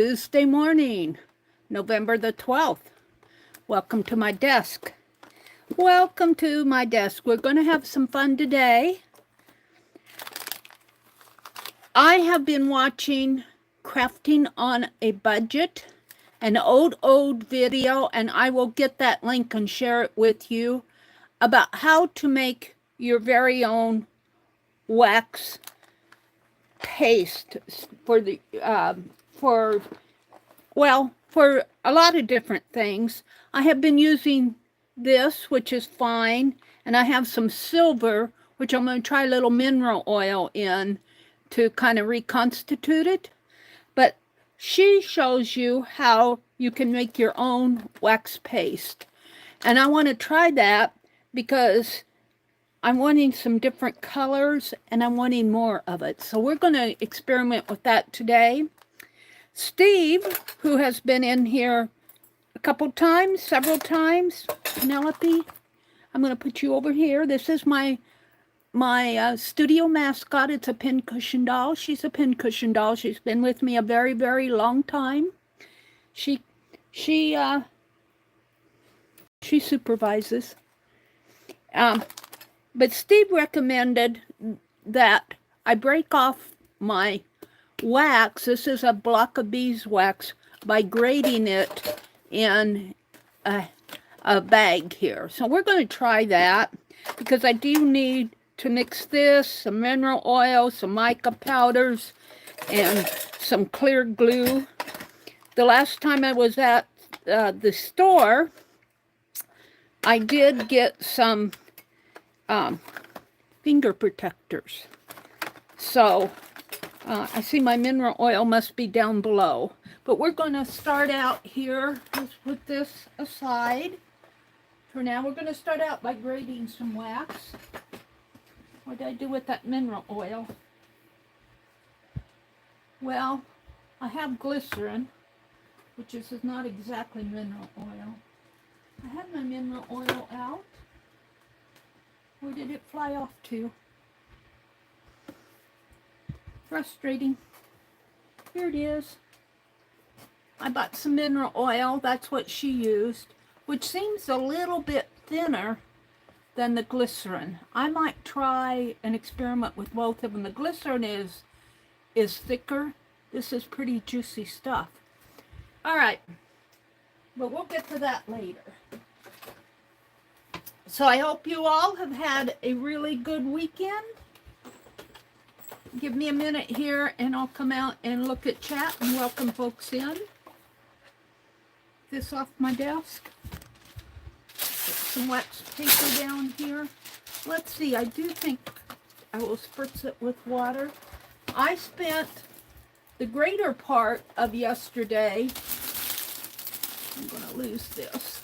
Tuesday morning, November the 12th. Welcome to my desk. Welcome to my desk. We're going to have some fun today. I have been watching Crafting on a Budget, an old video, and I will get that link and share it with you about how to make your very own wax paste for the for a lot of different things. I have been using this, which is fine, and I have some silver, which I'm going to try a little mineral oil in to kind of reconstitute it. But she shows you how you can make your own wax paste. And I want to try that because I'm wanting some different colors and I'm wanting more of it. So we're going to experiment with that today. Steve, who has been in here several times, Penelope, I'm going to put you over here. This is my studio mascot. It's a pincushion doll. She's a pincushion doll. She's been with me a very, very long time. She supervises. But Steve recommended that I break off my wax. This is a block of beeswax by grating it in a bag here. So we're going to try that because I do need to mix this, some mineral oil, some mica powders, and some clear glue. The last time I was at the store, I did get some finger protectors. So I see my mineral oil must be down below. But we're going to start out here. Let's put this aside. For now, we're going to start out by grating some wax. What did I do with that mineral oil? Well, I have glycerin, which is not exactly mineral oil. I had my mineral oil out. Where did it fly off to? Frustrating. Here it is. I bought some mineral oil. That's what she used, which seems a little bit thinner than the glycerin. I might try an experiment with both of them. The glycerin is thicker. This is pretty juicy stuff. All right, but we'll get to that later. So I hope you all have had a really good weekend. Give me a minute here and I'll come out and look at chat and welcome folks in. This off my desk. Put some wax paper down here. Let's see, I do think I will spritz it with water. I spent the greater part of yesterday, I'm going to lose this.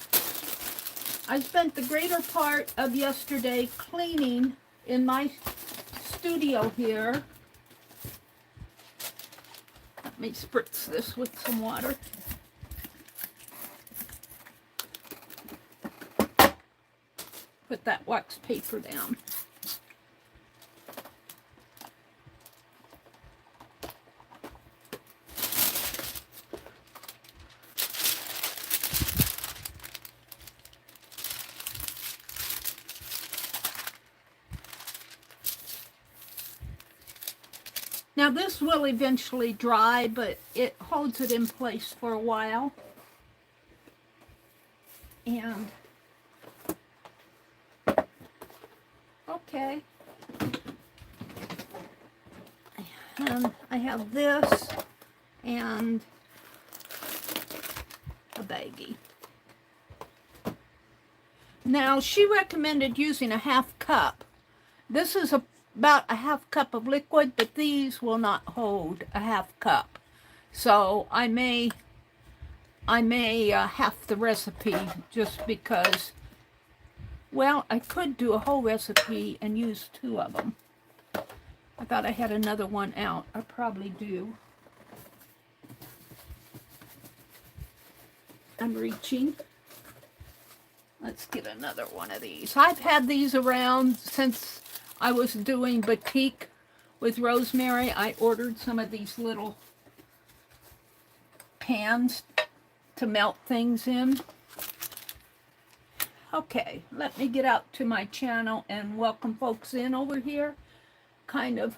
I spent the greater part of yesterday cleaning in my studio here. Let me spritz this with some water. Put that wax paper down. Now this will eventually dry, but it holds it in place for a while. And okay. And I have this and a baggie. Now she recommended using a half cup. This is about a half cup of liquid, but these will not hold a half cup. So I may half the recipe just because, well, I could do a whole recipe and use 2 of them. I thought I had another one out. I probably do. I'm reaching. Let's get another one of these. I've had these around since I was doing batik with Rosemary. I ordered some of these little pans to melt things in. Okay, let me get out to my channel and welcome folks in over here. Kind of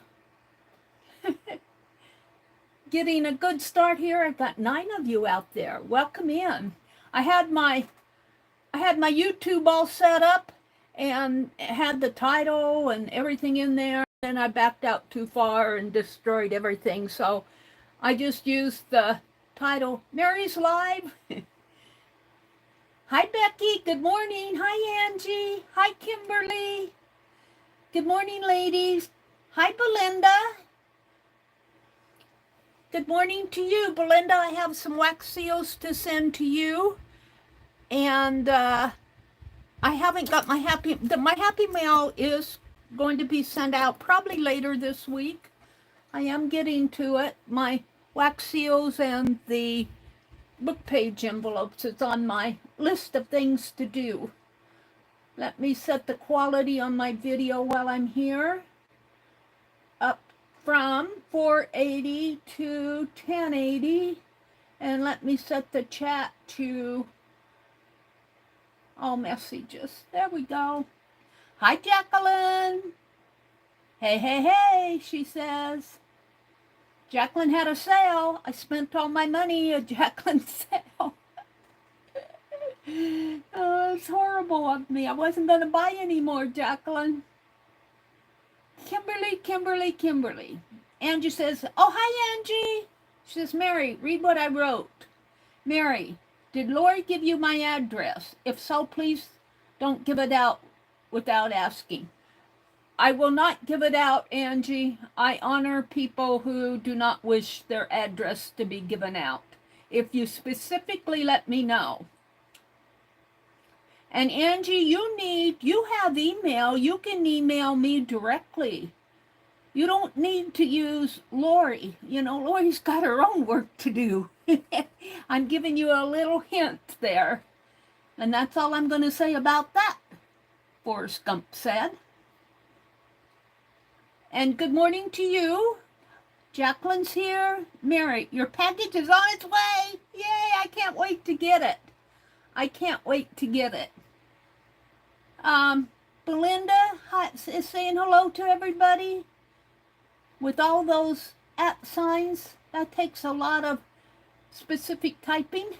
getting a good start here. I've got 9 of you out there. Welcome in. I had my YouTube all set up and had the title and everything in there. Then I backed out too far and destroyed everything. So I just used the title, Meri's Live. Hi, Becky. Good morning. Hi, Angie. Hi, Kimberly. Good morning, ladies. Hi, Belinda. Good morning to you, Belinda. I have some wax seals to send to you. And I haven't got my Happy Mail is going to be sent out probably later this week. I am getting to it. My wax seals and the book page envelopes is on my list of things to do. Let me set the quality on my video while I'm here. Up from 480 to 1080. And let me set the chat to all messages. There we go. Hi, Jacqueline. Hey, hey, hey, she says. Jacqueline had a sale. I spent all my money at Jacqueline's sale. Oh, it's horrible of me. I wasn't going to buy any more, Jacqueline. Kimberly. Angie says, oh, hi, Angie. She says, Meri, read what I wrote. Meri, did Lori give you my address? If so, please don't give it out without asking. I will not give it out, Angie. I honor people who do not wish their address to be given out. If you specifically let me know. And Angie, you have email. You can email me directly. You don't need to use Lori. You know, Lori's got her own work to do. I'm giving you a little hint there. And that's all I'm going to say about that, Forrest Gump said. And good morning to you. Jacqueline's here. Meri, your package is on its way. Yay, I can't wait to get it. Belinda is saying hello to everybody. With all those @ signs, that takes a lot of specific typing.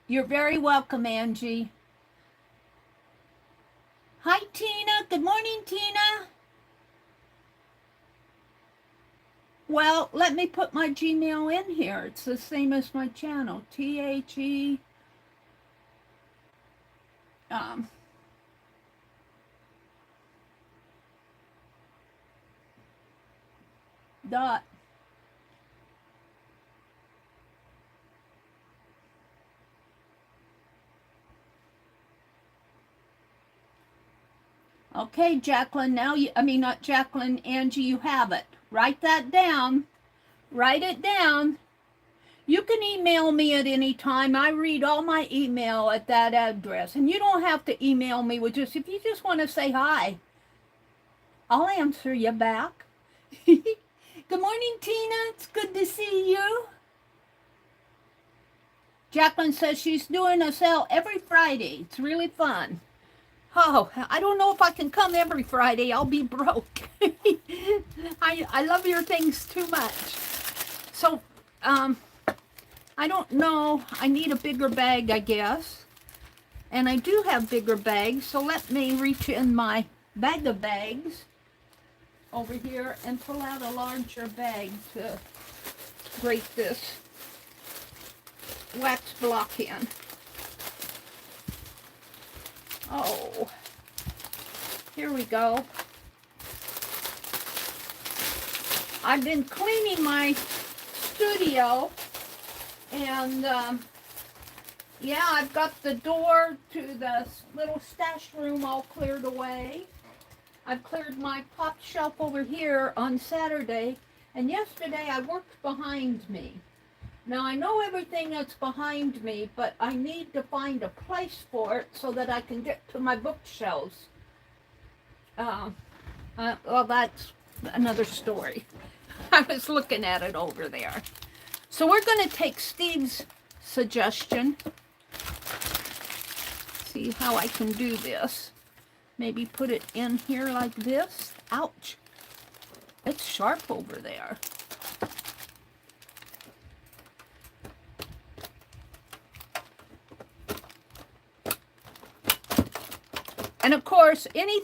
You're very welcome, Angie. Hi, Tina. Good morning, Tina. Well, let me put my Gmail in here. It's the same as my channel. THE. Dot. Okay, Jacqueline, not Jacqueline, Angie, you have it. Write that down. Write it down. You can email me at any time. I read all my email at that address. And you don't have to email me with if you just want to say hi, I'll answer you back. Good morning, Tina. It's good to see you. Jacqueline says she's doing a sale every Friday. It's really fun. Oh, I don't know if I can come every Friday. I'll be broke. I love your things too much. So, I don't know. I need a bigger bag, I guess. And I do have bigger bags, so let me reach in my bag of bags over here and pull out a larger bag to break this wax block in. Oh, here we go. I've been cleaning my studio, and yeah, I've got the door to the little stash room all cleared away. I've cleared my pop shelf over here on Saturday, and yesterday I worked behind me. Now, I know everything that's behind me, but I need to find a place for it so that I can get to my bookshelves. Well, that's another story. I was looking at it over there. So we're going to take Steve's suggestion. See how I can do this. Maybe put it in here like this. Ouch. It's sharp over there. And of course, any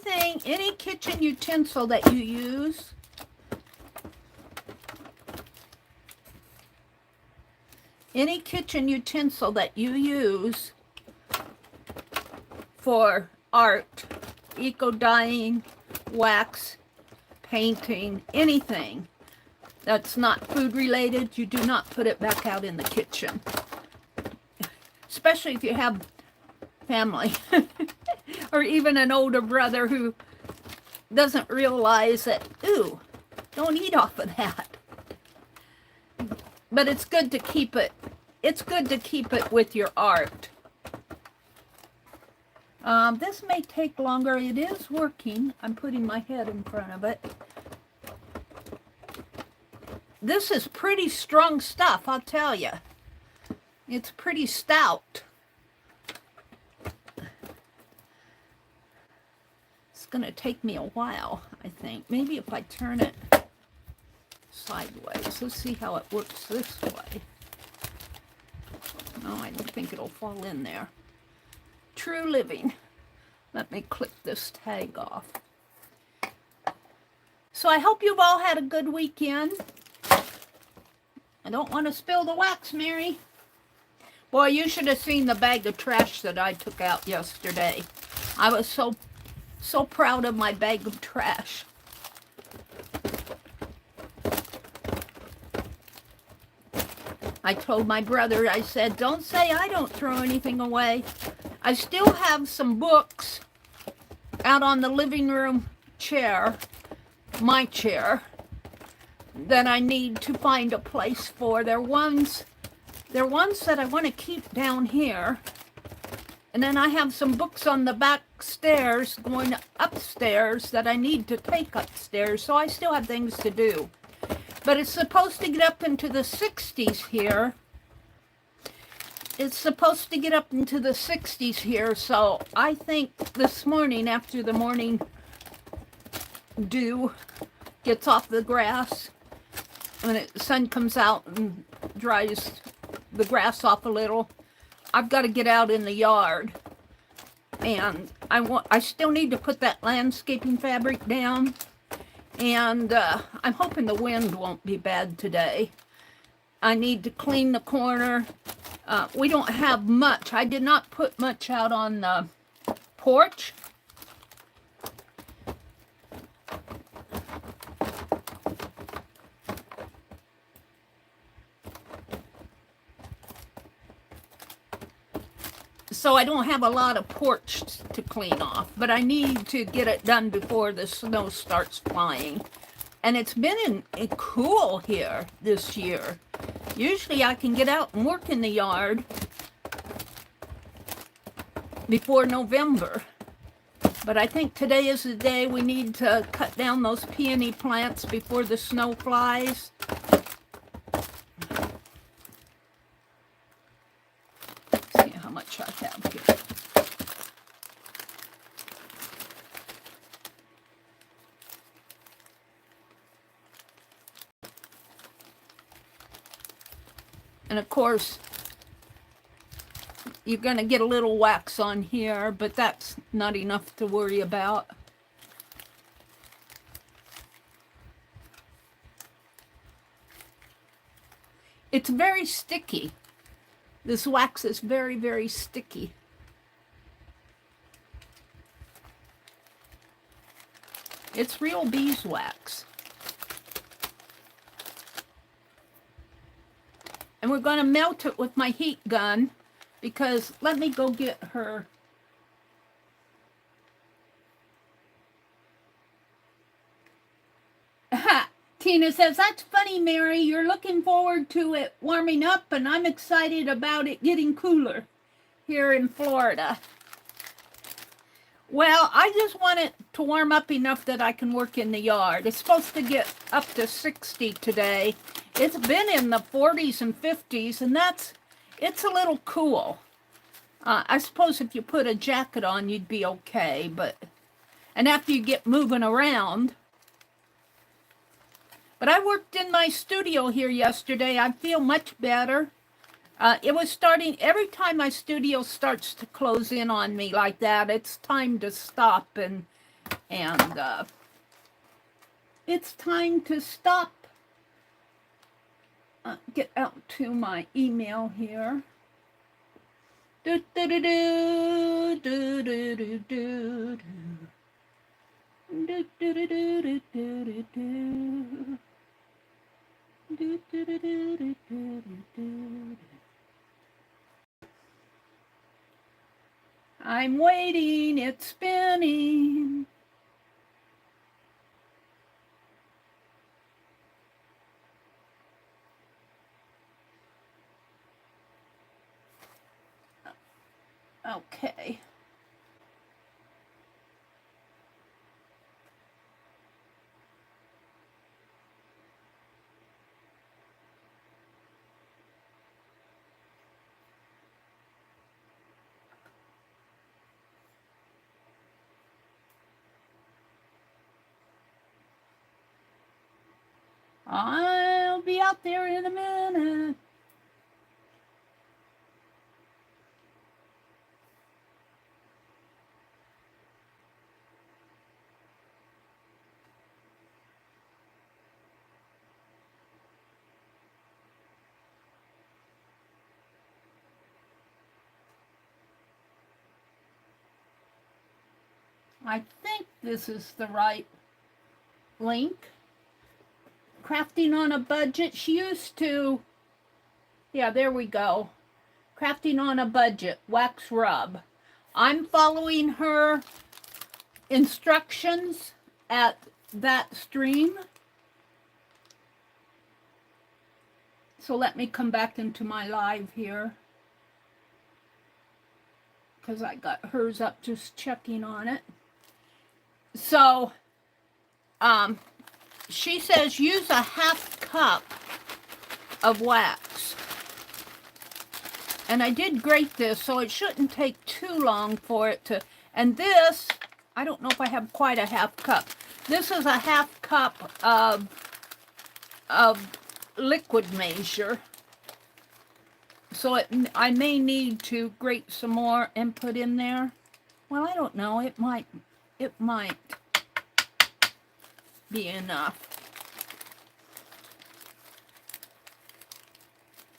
kitchen utensil that you use, for art, eco-dyeing, wax, painting, anything that's not food related, you do not put it back out in the kitchen. Especially if you have family or even an older brother who doesn't realize that, ooh, don't eat off of that. But it's good to keep it. It's good to keep it with your art. This may take longer. It is working. I'm putting my head in front of it. This is pretty strong stuff, I'll tell you. It's pretty stout. It's going to take me a while, I think. Maybe if I turn it sideways. Let's see how it works this way. No, I don't think it'll fall in there. True living. Let me click this tag off. So I hope you've all had a good weekend. I don't want to spill the wax, Meri. Boy, you should have seen the bag of trash that I took out yesterday. I was so proud of my bag of trash. I told my brother, I said, don't say I don't throw anything away. I still have some books out on the living room chair, my chair, that I need to find a place for. They're ones that I want to keep down here. And then I have some books on the back stairs going upstairs that I need to take upstairs. So I still have things to do. But it's supposed to get up into the 60s here. It's supposed to get up into the 60s here. So I think this morning, after the morning dew gets off the grass, when the sun comes out and dries the grass off a little, I've got to get out in the yard. And I still need to put that landscaping fabric down. And I'm hoping the wind won't be bad today. I need to clean the corner. We don't have much. I did not put much out on the porch. So I don't have a lot of porch to clean off, but I need to get it done before the snow starts flying. And it's been cool here this year. Usually I can get out and work in the yard before November. But I think today is the day we need to cut down those peony plants before the snow flies. Let's see how much I have here. And of course, you're going to get a little wax on here, but that's not enough to worry about. It's very sticky. This wax is very, very sticky. It's real beeswax. And we're going to melt it with my heat gun, because let me go get her. Tina says, that's funny, Meri. You're looking forward to it warming up, and I'm excited about it getting cooler here in Florida. Well, I just want it to warm up enough that I can work in the yard. It's supposed to get up to 60 today. It's been in the 40s and 50s, and it's a little cool. I suppose if you put a jacket on, you'd be okay, and after you get moving around. But I worked in my studio here yesterday. I feel much better. It was starting, every time my studio starts to close in on me like that, it's time to stop and it's time to stop. Get out to my email here. Do, do, do, do, do, do, do, do. Do, do, do, do, do, do, do. Do, do, do, do, do, do, do. I'm waiting, it's spinning. Okay. I'll be out there in a minute. I think this is the right link. Crafting on a budget. She used to, yeah, there we go. Crafting on a budget, wax rub. I'm following her instructions at that stream. So let me come back into my live here, because I got hers up just checking on it. So, she says use a ½ cup of wax. And I did grate this, so it shouldn't take too long for it to, and this, I don't know if I have quite a ½ cup. This is a ½ cup of liquid measure. So I may need to grate some more and put in there. Well, I don't know, it might be enough.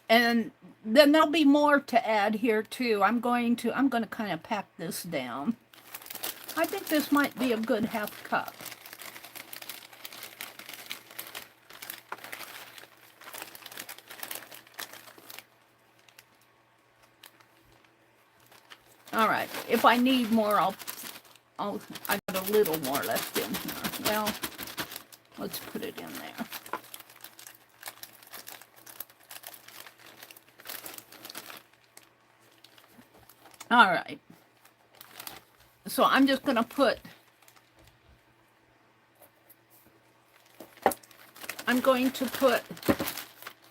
And then there'll be more to add here too. I'm going to kind of pack this down. I think this might be a good ½ cup. All right, if I need more, I got a little more left in here. Well, let's put it in there. All right. So I'm just going to put,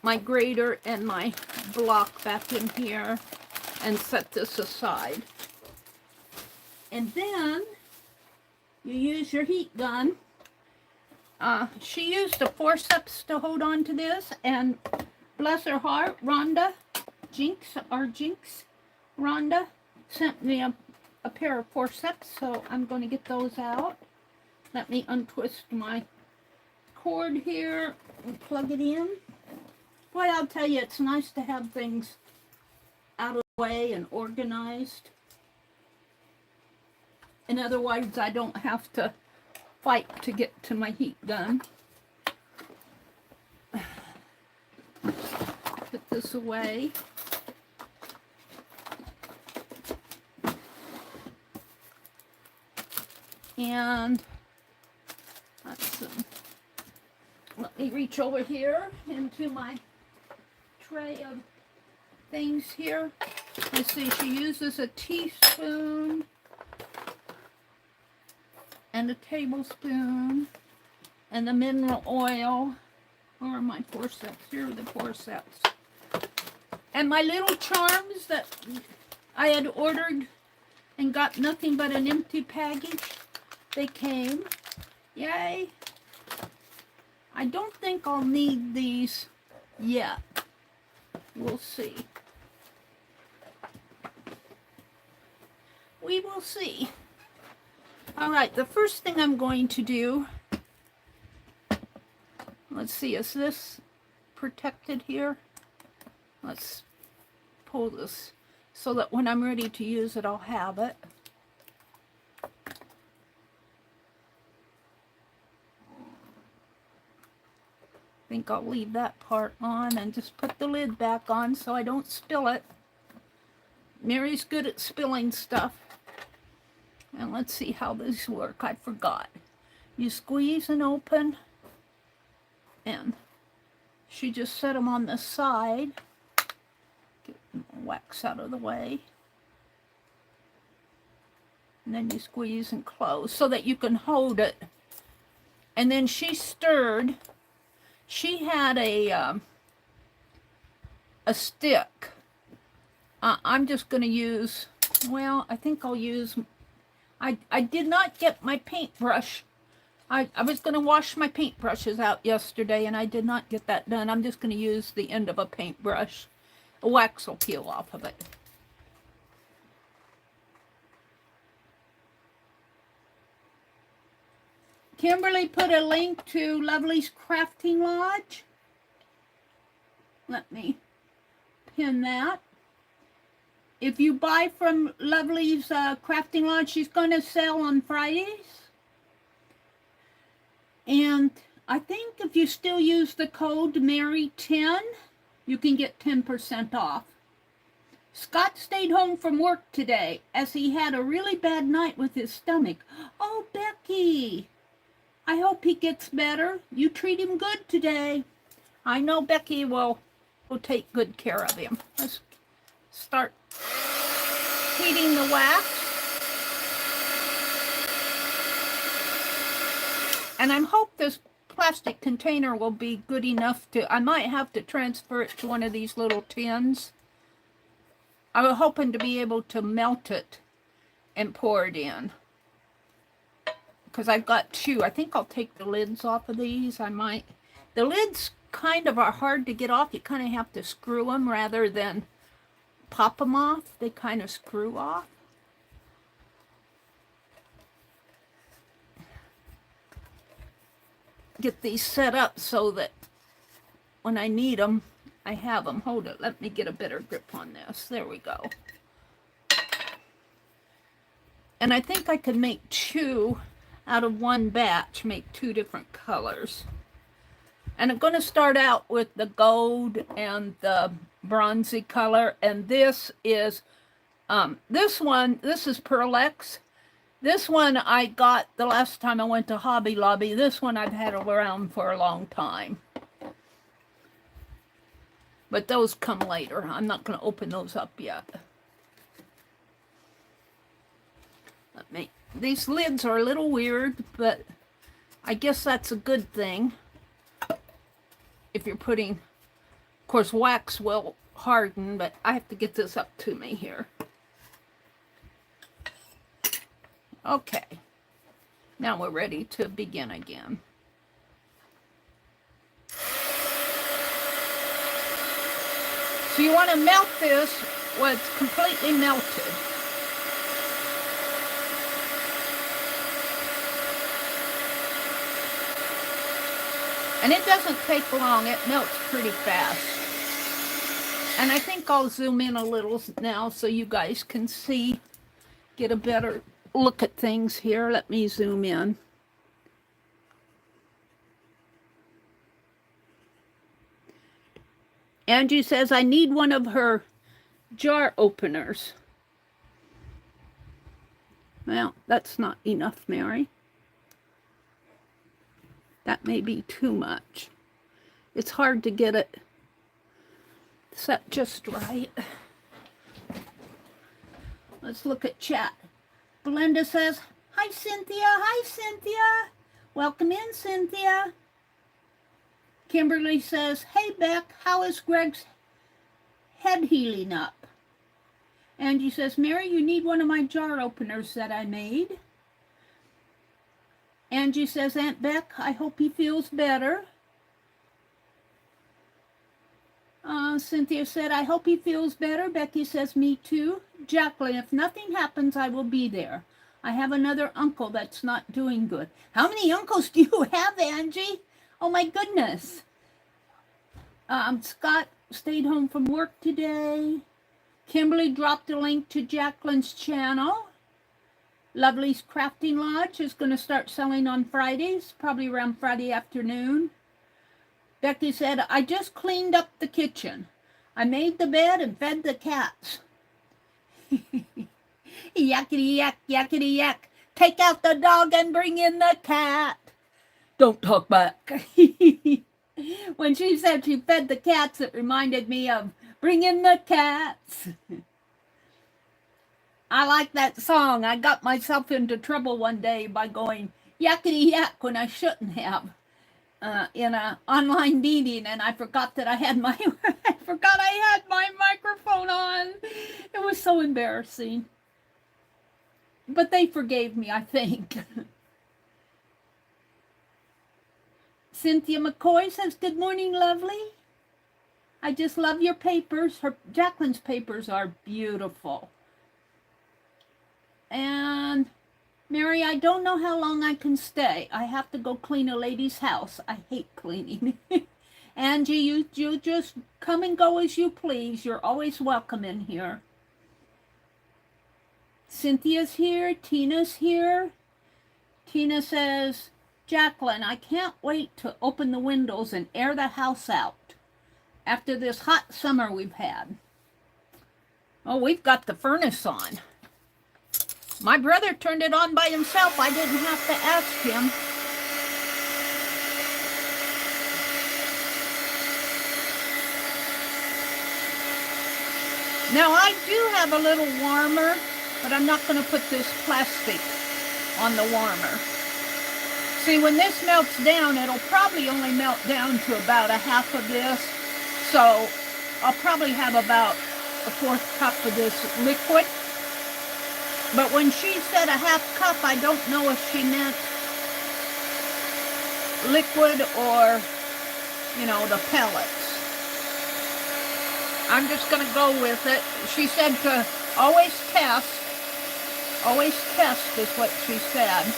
my grater and my block back in here and set this aside. And then you use your heat gun. She used a forceps to hold on to this, and bless her heart, Rhonda, Rhonda sent me a pair of forceps, so I'm going to get those out. Let me untwist my cord here and plug it in. Boy, I'll tell you, it's nice to have things out of the way and organized. And otherwise, I don't have to fight to get to my heat gun. Put this away. And let me reach over here into my tray of things here. Let's see, she uses a teaspoon and a tablespoon, and the mineral oil. Where are my forceps? Here are the forceps. And my little charms that I had ordered and got nothing but an empty package. They came. Yay. I don't think I'll need these yet. We'll see. We will see. All right, the first thing I'm going to do, let's see, is this protected here? Let's pull this so that when I'm ready to use it, I'll have it. I think I'll leave that part on and just put the lid back on so I don't spill it. Meri's good at spilling stuff. And let's see how these work. I forgot. You squeeze and open, and she just set them on the side. Get the wax out of the way. And then you squeeze and close so that you can hold it. And then she stirred. She had a stick. I'm just going to use, well, I think I'll use, I did not get my paintbrush. I was going to wash my paintbrushes out yesterday, and I did not get that done. I'm just going to use the end of a paintbrush. The wax will peel off of it. Kimberly put a link to Lovely's Crafting Lodge. Let me pin that. If you buy from Lovely's Crafting Lodge, she's going to sell on Fridays. And I think if you still use the code MERI10, you can get 10% off. Scott stayed home from work today as he had a really bad night with his stomach. Oh, Becky, I hope he gets better. You treat him good today. I know Becky will take good care of him. Let's start heating the wax. And I hope this plastic container will be good enough to, I might have to transfer it to one of these little tins. I was hoping to be able to melt it and pour it in. Because I've got two. I think I'll take the lids off of these. I might. The lids kind of are hard to get off. You kind of have to screw them rather than pop them off. They kind of screw off. Get these set up so that when I need them, I have them. Hold it. Let me get a better grip on this. There we go. And I think I could make two out of one batch, make two different colors. And I'm going to start out with the gold and the bronzy color. And this is, this is Pearl-Ex. This one I got the last time I went to Hobby Lobby. This one I've had around for a long time. But those come later. I'm not going to open those up yet. Let me, these lids are a little weird, but I guess that's a good thing. If you're putting, of course, wax will harden, but I have to get this up to me here. Okay, now we're ready to begin again. So you want to melt this when it's completely melted. And it doesn't take long, it melts pretty fast. And I think I'll zoom in a little now so you guys can see, get a better look at things here. Let me zoom in. Angie says, I need one of her jar openers. Well, that's not enough, Meri. That may be too much. It's hard to get it set just right. Let's look at chat. Belinda says, Hi, Cynthia. Hi, Cynthia. Welcome in, Cynthia. Kimberly says, hey, Beck, how is Greg's head healing up? Angie says, Meri, you need one of my jar openers that I made. Angie says, Aunt Beck, I hope he feels better. Cynthia said, I hope he feels better. Becky says, me too. Jacqueline, if nothing happens, I will be there. I have another uncle that's not doing good. How many uncles do you have, Angie? Oh, my goodness. Scott stayed home from work today. Kimberly dropped a link to Jacqueline's channel. Lovely's Crafting Lodge is going to start selling on Fridays, probably around Friday afternoon. Becky said, I just cleaned up the kitchen. I made the bed and fed the cats. Yakety yak, yakety yak. Take out the dog and bring in the cat. Don't talk back. When she said she fed the cats, it reminded me of Bring in the Cats. I like that song. I got myself into trouble one day by going yakety yak when I shouldn't have. In an online meeting, and I forgot that I had my microphone on. It was so embarrassing. But they forgave me, I think. Cynthia McCoy says, good morning, lovely. I just love your papers. Jacqueline's papers are beautiful. And Meri, I don't know how long I can stay. I have to go clean a lady's house. I hate cleaning. Angie, you just come and go as you please. You're always welcome in here. Cynthia's here. Tina's here. Tina says, Jacqueline, I can't wait to open the windows and air the house out after this hot summer we've had. Oh, we've got the furnace on. My brother turned it on by himself. I didn't have to ask him. Now, I do have a little warmer, but I'm not going to put this plastic on the warmer. See, when this melts down, it'll probably only melt down to about a half of this. So I'll probably have about a 1/4 cup of this liquid. But when she said a half cup, I don't know if she meant liquid or, you know, the pellets. I'm just going to go with it. She said to always test. Always test is what she said.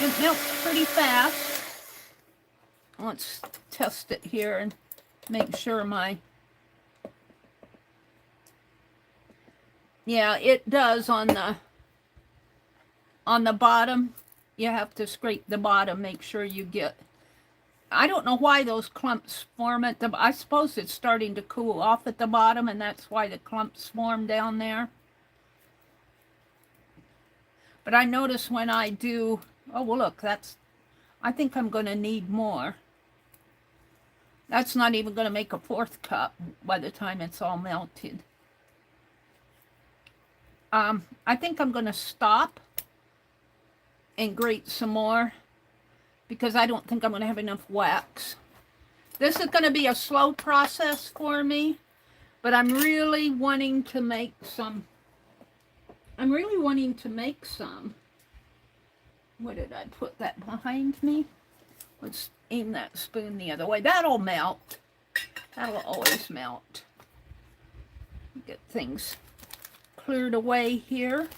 It melts pretty fast. Let's test it here and make sure yeah, it does on the bottom. You have to scrape the bottom, make sure you get, I don't know why those clumps form at the, I suppose it's starting to cool off at the bottom and that's why the clumps form down there. But I notice when I do, oh, well, look, I think I'm going to need more. That's not even going to make a 4th cup by the time it's all melted. I think I'm going to stop and grate some more because I don't think I'm going to have enough wax. This is going to be a slow process for me, but I'm really wanting to make some. Where did I put that behind me? Let's aim that spoon the other way. That'll melt. That'll always melt. Get things cleared away here.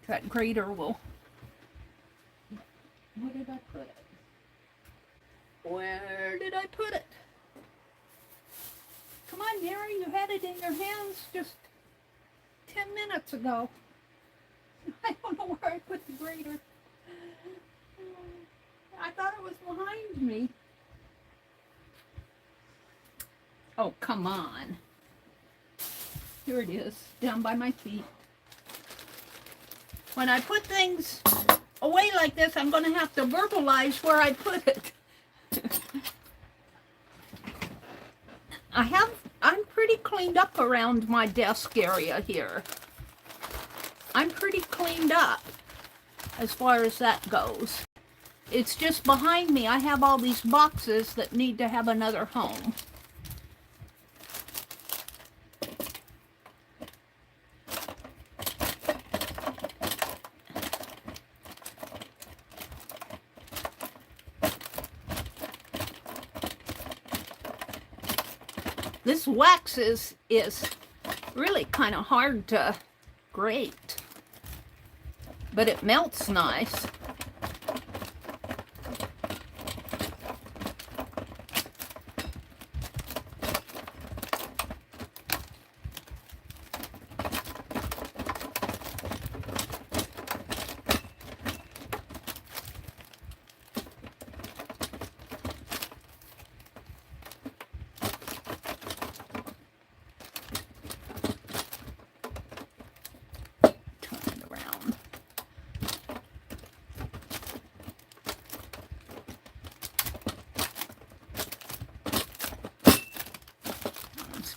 That grater will. Where did I put it? Where did I put it? Come on, Meri, you had it in your hands just 10 minutes ago. I don't know where I put the grater. I thought it was behind me. Oh, come on. Here it is, down by my feet. When I put things away like this, I'm going to have to verbalize where I put it. I'm pretty cleaned up around my desk area here. I'm pretty cleaned up as far as that goes. It's just behind me. I have all these boxes that need to have another home. This wax is really kind of hard to grate, but it melts nice.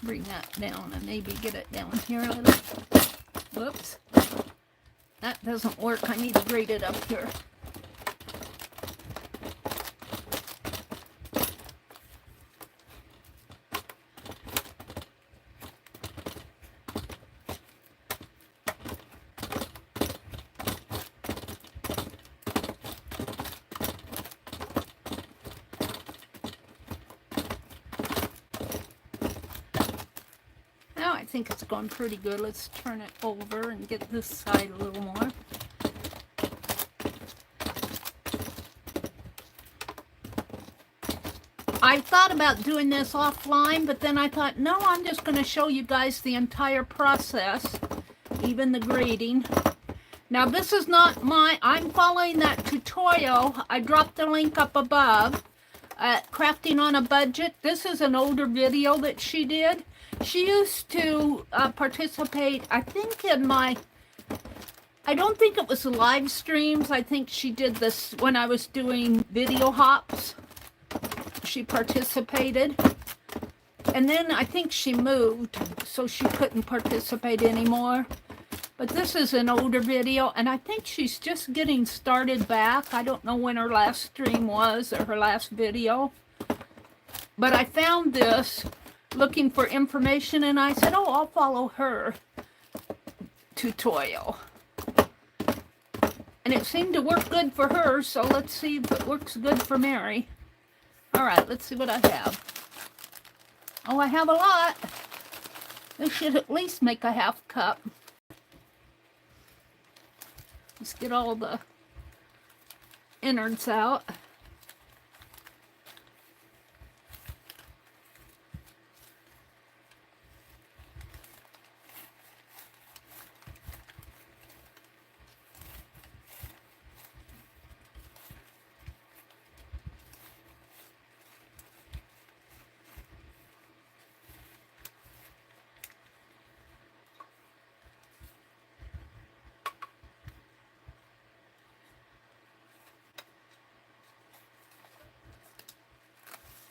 Bring that down and maybe get it down here a little. Whoops. That doesn't work. I need to grate it up here. I think it's gone pretty good. Let's turn it over and get this side a little more. I thought about doing this offline, but then I thought, no, I'm just going to show you guys the entire process, even the grading. Now, this is not I'm following that tutorial. I dropped the link up above at Crafting on a Budget. This is an older video that she did. She used to participate, I think, in my, I don't think it was live streams. I think she did this when I was doing video hops. She participated. And then I think she moved, so she couldn't participate anymore. But this is an older video, and I think she's just getting started back. I don't know when her last stream was or her last video. But I found this looking for information, and I said, oh, I'll follow her tutorial. And it seemed to work good for her, so let's see if it works good for Meri. All right, let's see what I have. Oh, I have a lot. This should at least make a half cup. Let's get all the innards out.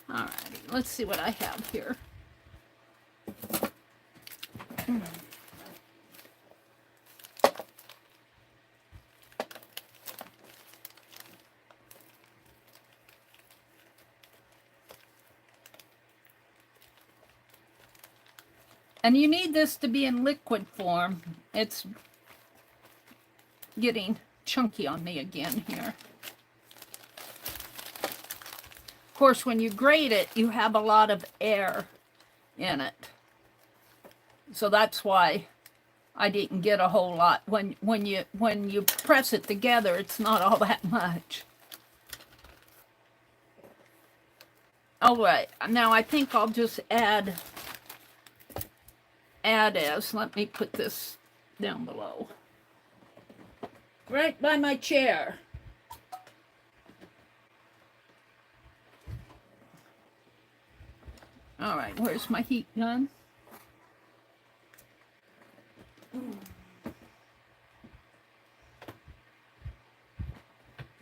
Alrighty, let's see what I have here. And you need this to be in liquid form. It's getting chunky on me again here. Of course, when you grate it, you have a lot of air in it. So that's why I didn't get a whole lot. When you press it together, it's not all that much. All right, now I think I'll just add as. Let me put this down below. Right by my chair. All right, where's my heat gun?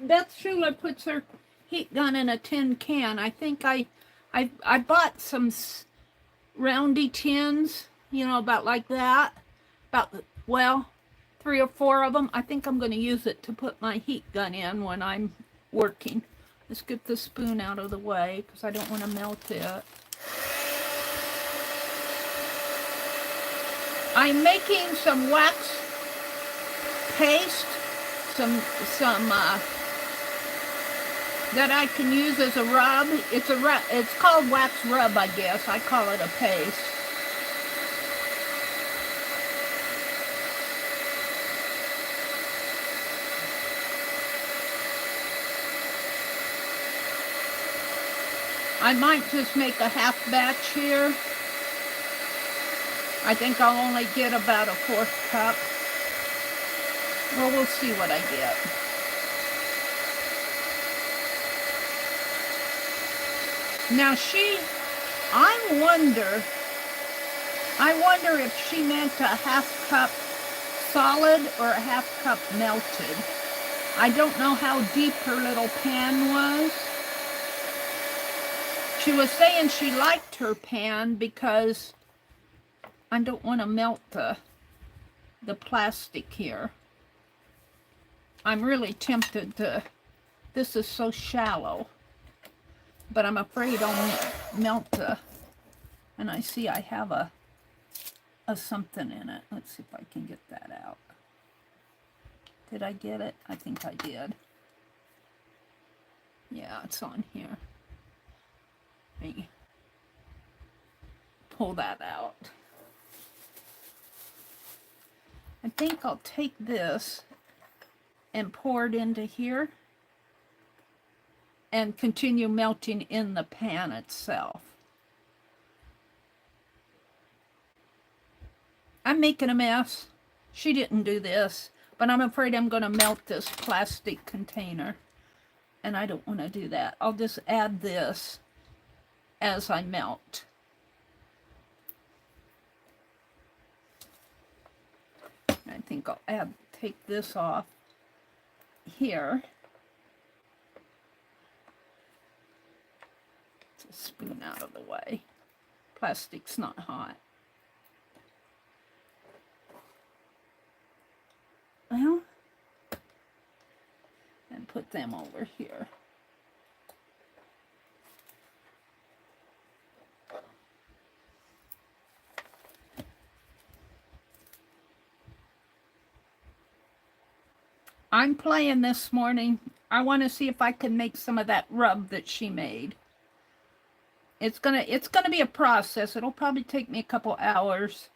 Beth Schuler puts her heat gun in a tin can. I think I bought some roundy tins, you know, about like that. About, well, 3 or 4 of them. I think I'm going to use it to put my heat gun in when I'm working. Let's get the spoon out of the way because I don't want to melt it. I'm making some wax paste, some that I can use as a rub. It's called wax rub, I guess. I call it a paste. I might just make a half batch here. I think I'll only get about a 1/4 cup. Well, we'll see what I get. Now I wonder if she meant a 1/2 cup solid or a 1/2 cup melted. I don't know how deep her little pan was. She was saying she liked her pan because I don't want to melt the plastic here. I'm really tempted to, this is so shallow, but I'm afraid I'll melt the, and I see I have a something in it. Let's see if I can get that out. Did I get it? I think I did. Yeah, it's on here. Let me pull that out. I think I'll take this and pour it into here and continue melting in the pan itself. I'm making a mess. She didn't do this, but I'm afraid I'm going to melt this plastic container, and I don't want to do that. I'll just add this as I melt. I think I'll take this off here. It's a spoon out of the way. Plastic's not hot. Well, and put them over here. I'm playing this morning. I want to see if I can make some of that rub that she made. It's gonna be a process. It'll probably take me a couple hours.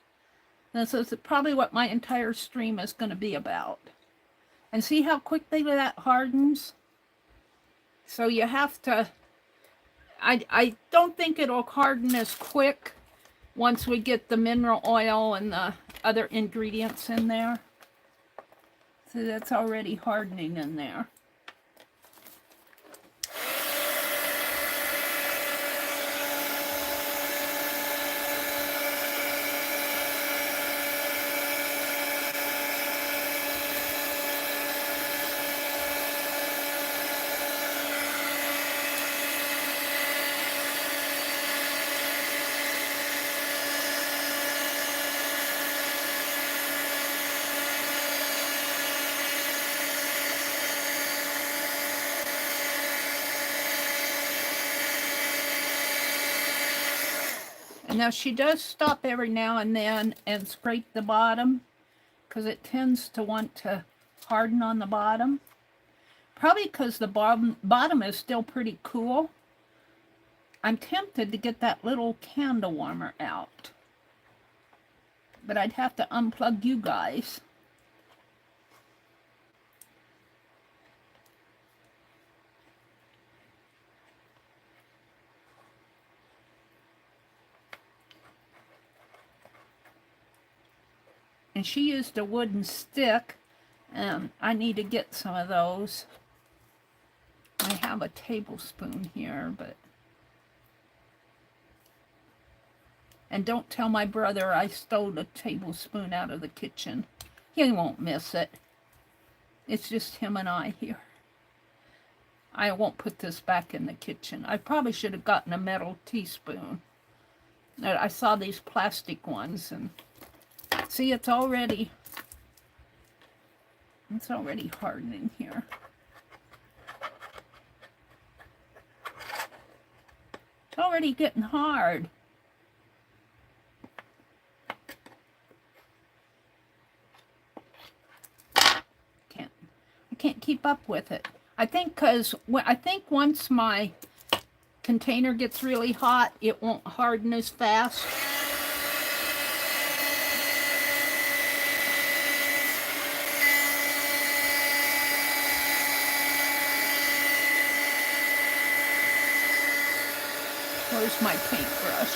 This is probably what my entire stream is going to be about. And see how quickly that hardens? So you have to, I don't think it'll harden as quick once we get the mineral oil and the other ingredients in there. So that's already hardening in there. Now she does stop every now and then and scrape the bottom because it tends to want to harden on the bottom. Probably because the bottom is still pretty cool. I'm tempted to get that little candle warmer out, but I'd have to unplug you guys. And she used a wooden stick, and I need to get some of those. I have a tablespoon here, but... And don't tell my brother I stole a tablespoon out of the kitchen. He won't miss it. It's just him and I here. I won't put this back in the kitchen. I probably should have gotten a metal teaspoon. I saw these plastic ones, and see, it's already hardening here. It's already getting hard. I can't keep up with it. I think once my container gets really hot, it won't harden as fast. Where's my paintbrush?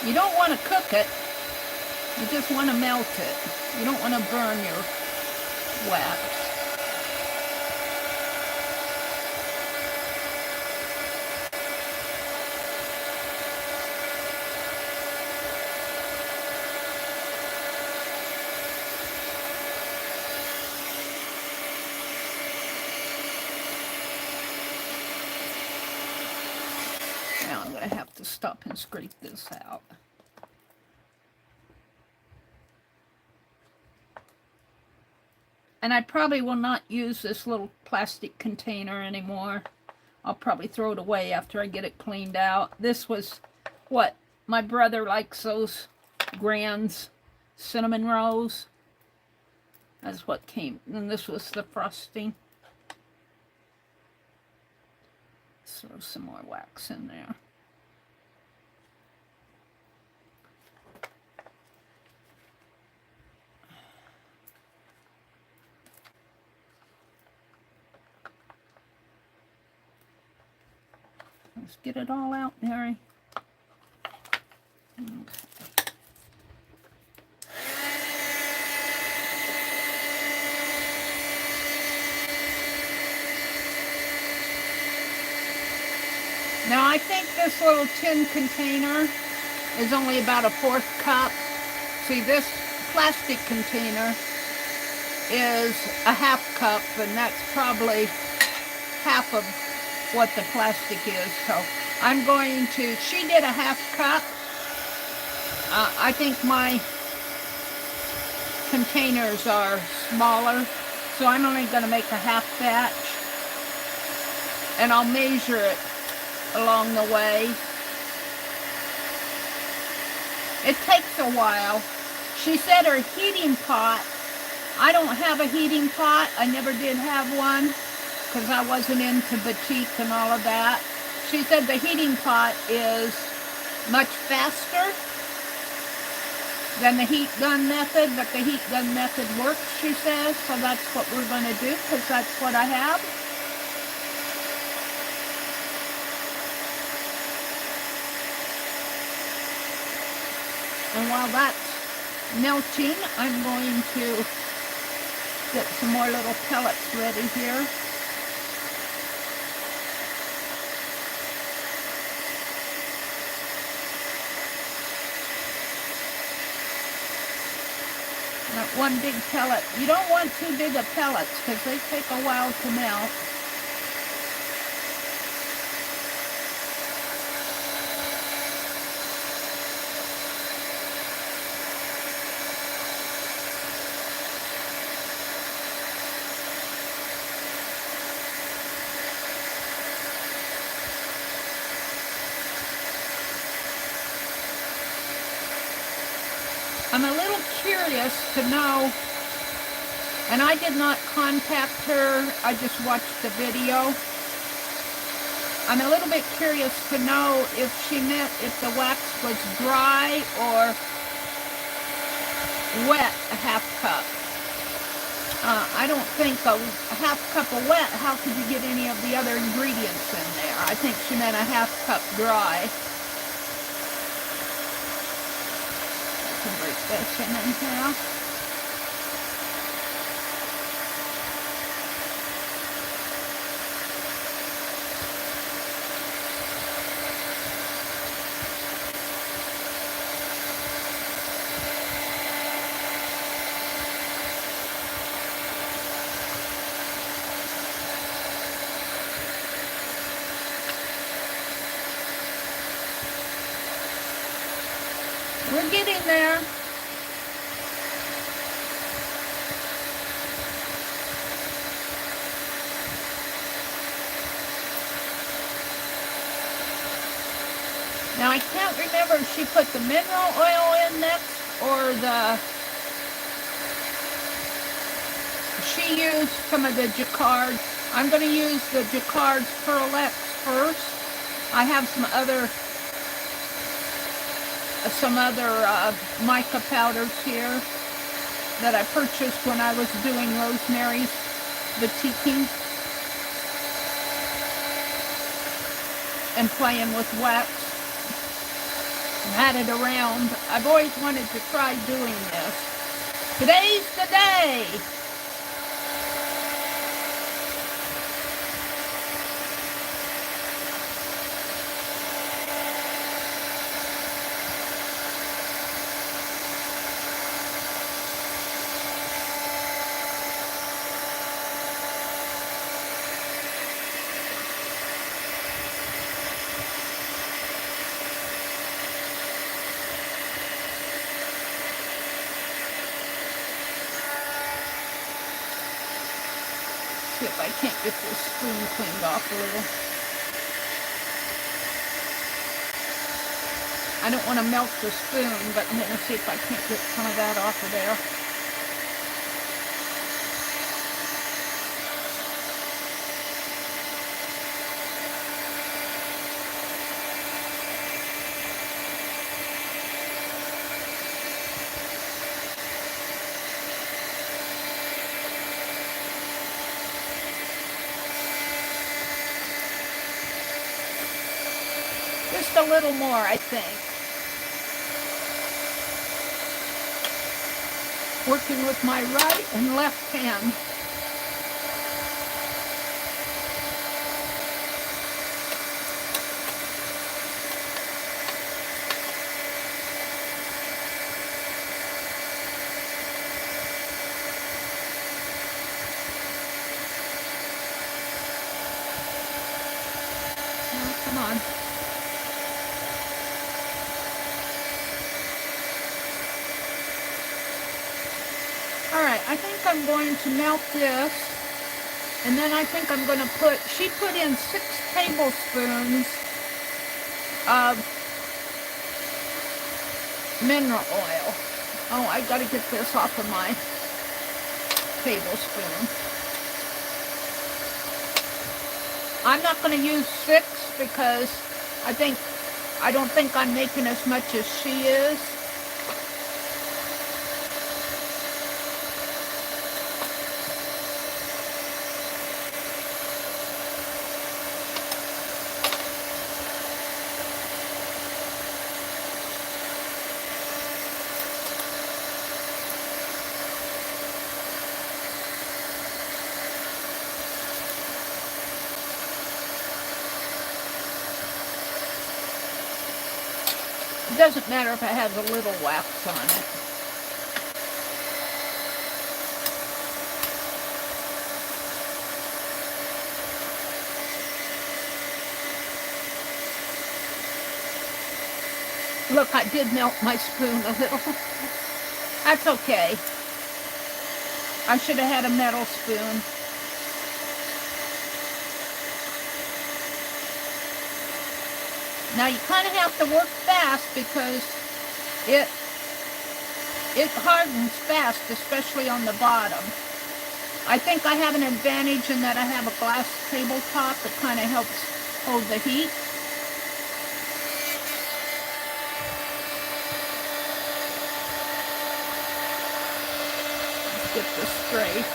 You don't want to cook it. You just want to melt it. You don't want to burn your wax. Now I'm going to have to stop and scrape this out. And I probably will not use this little plastic container anymore. I'll probably throw it away after I get it cleaned out. This was what my brother likes, those Grand's cinnamon rolls. That's what came. And this was the frosting. Throw some more wax in there. Let's get it all out, Meri. Okay. Now I think this little tin container is only about a 1/4 cup. See, this plastic container is a 1/2 cup, and that's probably half of what the plastic is. So I'm going to, she did a 1/2 cup. I think my containers are smaller, so I'm only going to make a 1/2 batch, and I'll measure it along the way. It takes a while. She said her heating pot, I don't have a heating pot. I never did have one because I wasn't into batik and all of that. She said the heating pot is much faster than the heat gun method, but the heat gun method works, she says, so that's what we're going to do because that's what I have. And while that's melting, I'm going to get some more little pellets ready here. That one big pellet. You don't want too big of pellets because they take a while to melt. I'm a little curious to know, and I did not contact her, I just watched the video. I'm a little bit curious to know if she meant if the wax was dry or wet, a 1/2 cup. I don't think a 1/2 cup of wet, how could you get any of the other ingredients in there? I think she meant a 1/2 cup dry. Break this in half. We're getting there. Now I can't remember if she put the mineral oil in next or she used some of the jacquard. I'm going to use the jacquard's Pearl X first. I have some other mica powders here that I purchased when I was doing Rosemary's batiking and playing with wax. Had it around. I've always wanted to try doing this. Today's the day. See if I can't get this spoon cleaned off a little. I don't want to melt the spoon, but I'm going to see if I can't get some of that off of there. Just a little more, I think. Working with my right and left hand. Oh, come on. Alright, I think I'm going to melt this, and then I think I'm going to she put in 6 tablespoons of mineral oil. Oh, I got to get this off of my tablespoon. I'm not going to use 6 because I don't think I'm making as much as she is. It doesn't matter if it has a little wax on it. Look, I did melt my spoon a little. That's okay. I should have had a metal spoon. Now you kind of have to work fast because it hardens fast, especially on the bottom. I think I have an advantage in that I have a glass tabletop that kind of helps hold the heat. Let's get this straight.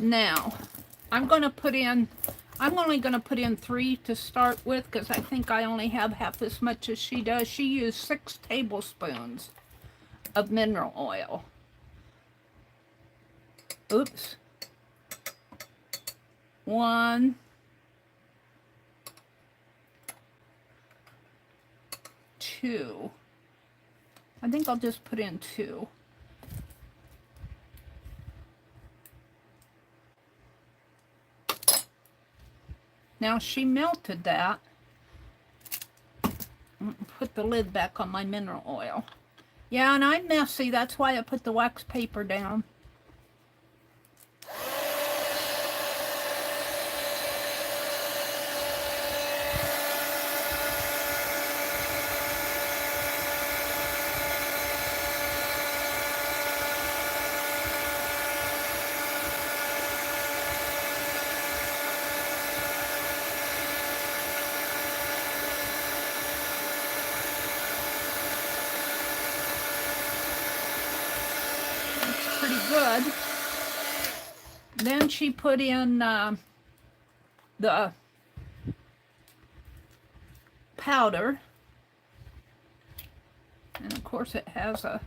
Now, I'm only going to put in 3 to start with because I think I only have half as much as she does. She used 6 tablespoons of mineral oil. Oops. 1, 2. I think I'll just put in 2. Now she melted that. Put the lid back on my mineral oil. Yeah, and I'm messy. That's why I put the wax paper down. Pretty good. Then she put in the powder, and of course it has a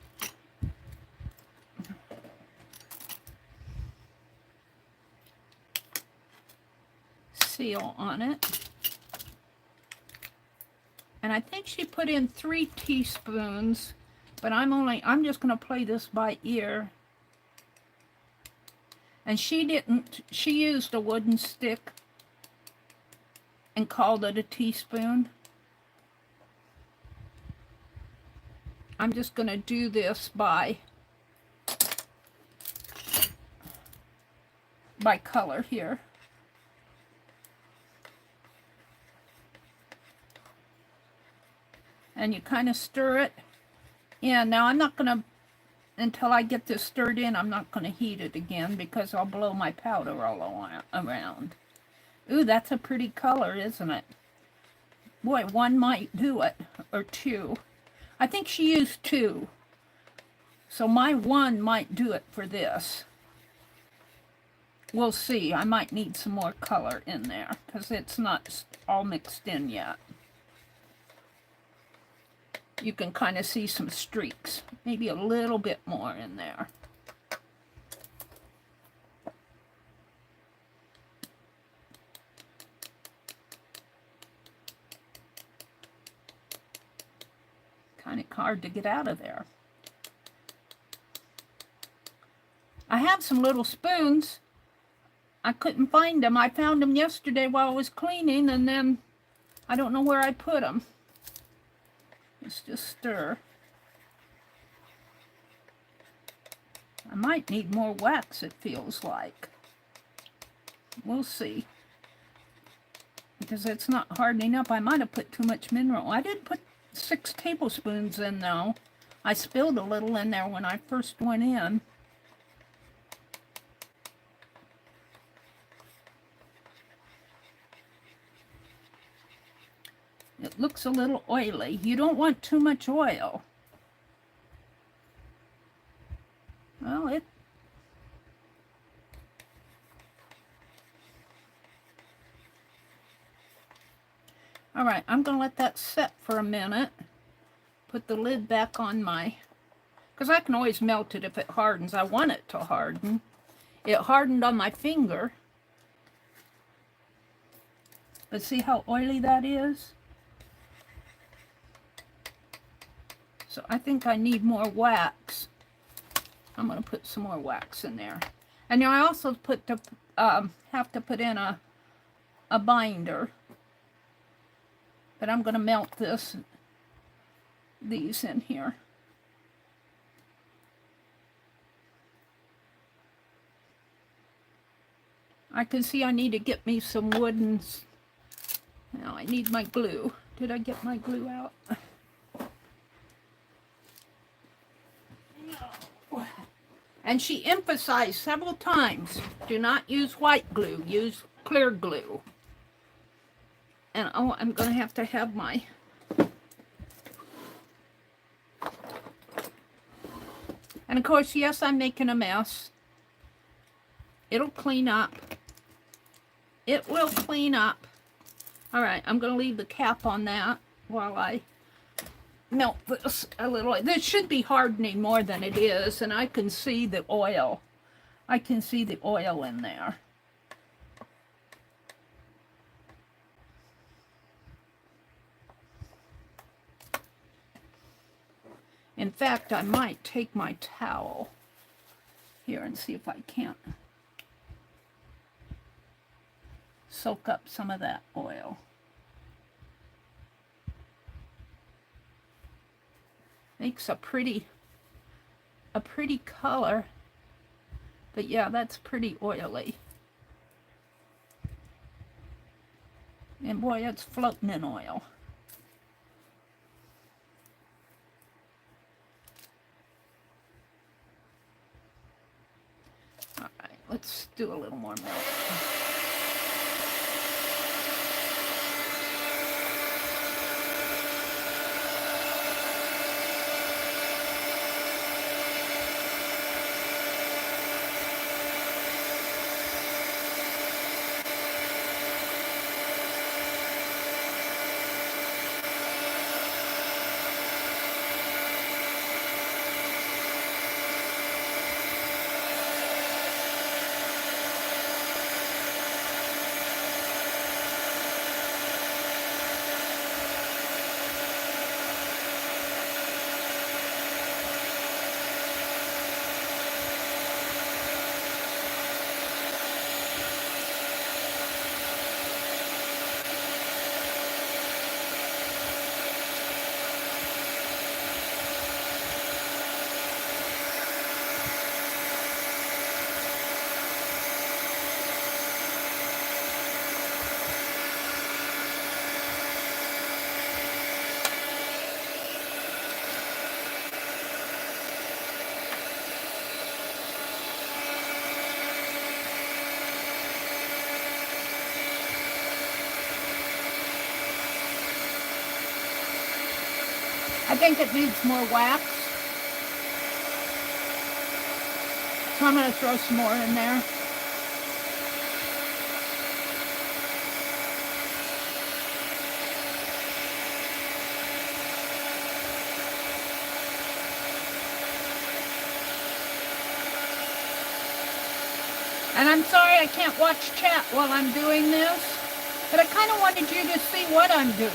seal on it. And I think she put in 3 teaspoons, but I'm just going to play this by ear. And she used a wooden stick and called it a teaspoon. I'm just going to do this by color here. And you kind of stir it in. Now I'm not going to, until I get this stirred in, I'm not going to heat it again because I'll blow my powder all around. Ooh, that's a pretty color, isn't it? Boy, 1 might do it, or 2. I think she used 2. So my 1 might do it for this. We'll see. I might need some more color in there because it's not all mixed in yet. You can kind of see some streaks, maybe a little bit more in there. Kind of hard to get out of there. I have some little spoons. I couldn't find them. I found them yesterday while I was cleaning, and then I don't know where I put them. Let's just stir. I might need more wax, it feels like. We'll see. Because it's not hardening up. I might have put too much mineral. I did put 6 tablespoons in, though. I spilled a little in there when I first went in. It looks a little oily. You don't want too much oil. Well, all right, I'm going to let that set for a minute. Put the lid back on my, because I can always melt it if it hardens. I want it to harden. It hardened on my finger. But see how oily that is? So I think I need more wax. I'm going to put some more wax in there. And now I also have to put in a binder. But I'm going to melt these in here. I can see I need to get me some wooden. Now I need my glue. Did I get my glue out? And she emphasized several times, do not use white glue, use clear glue. And oh, I'm going to have my, and of course, yes, I'm making a mess. It'll clean up. It will clean up. All right, I'm going to leave the cap on that while I melt this a little. This should be hardening more than it is, and I can see the oil. I can see the oil in there. In fact, I might take my towel here and see if I can't soak up some of that oil. Makes a pretty color, but yeah, that's pretty oily. And boy, it's floating in oil. All right, let's do a little more milk. I think it needs more wax, so I'm going to throw some more in there. And I'm sorry I can't watch chat while I'm doing this, but I kind of wanted you to see what I'm doing.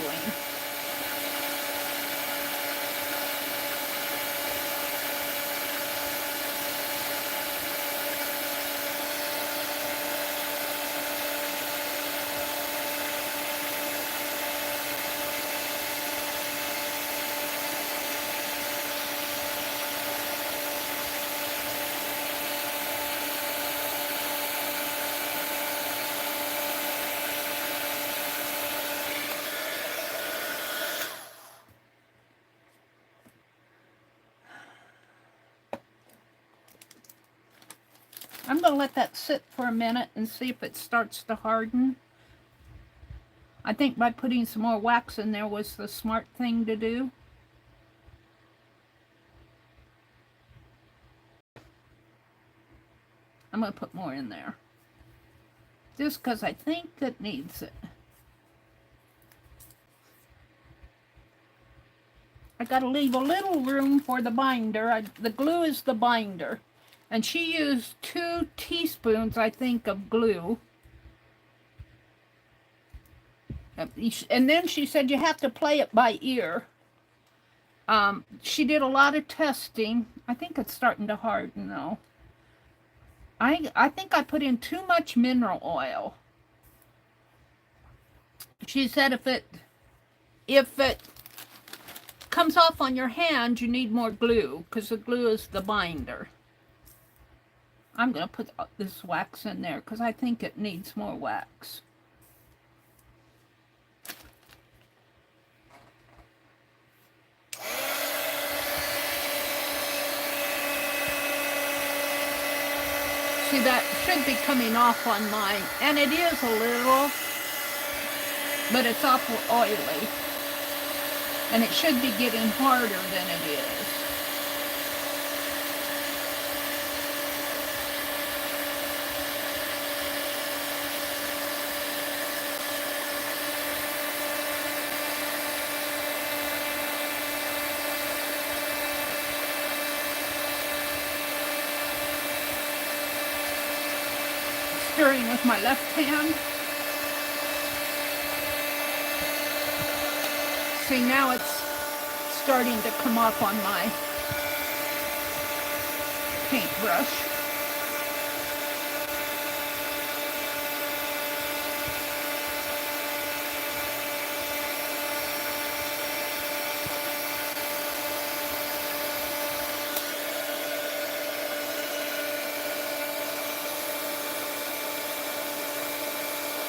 I'm going to let that sit for a minute and see if it starts to harden. I think by putting some more wax in there was the smart thing to do. I'm going to put more in there, just because I think it needs it. I got to leave a little room for the binder. The glue is the binder. And she used 2 teaspoons, I think, of glue. And then she said you have to play it by ear. She did a lot of testing. I think it's starting to harden, though. I think I put in too much mineral oil. She said if it comes off on your hand, you need more glue, because the glue is the binder. I'm going to put this wax in there because I think it needs more wax. See, that should be coming off on mine, and it is a little, but it's awful oily, and it should be getting harder than it is. Stirring with my left hand. See, now it's starting to come off on my paintbrush.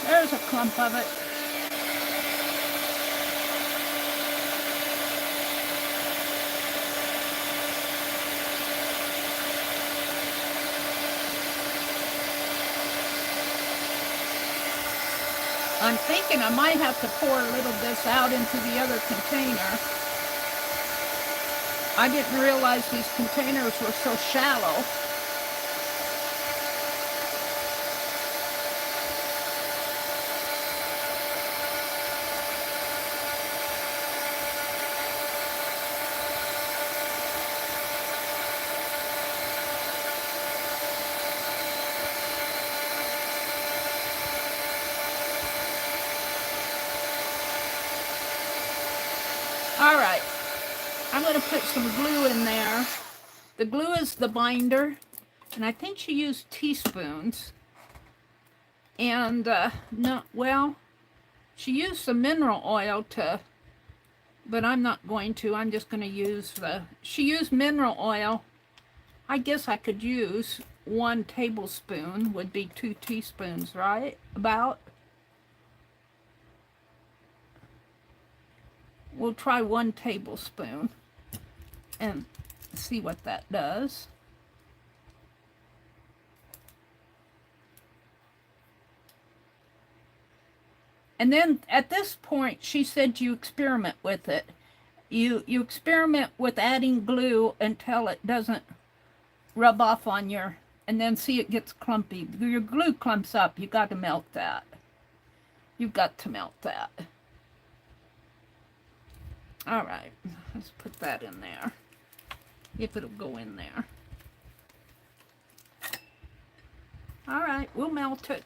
There's a clump of it. I'm thinking I might have to pour a little of this out into the other container. I didn't realize these containers were so shallow. All right, I'm going to put some glue in there. The glue is the binder, and I think she used teaspoons. And, no, well, she used some mineral oil to, but I'm not going to. I'm just going to use she used mineral oil. I guess I could use 1 tablespoon, would be 2 teaspoons, right? About. We'll try 1 tablespoon and see what that does. And then at this point, she said you experiment with it. You experiment with adding glue until it doesn't rub off on your, and then see it gets clumpy. Your glue clumps up. You got to melt that. You've got to melt that. All right, let's put that in there, if it'll go in there. All right, we'll melt it.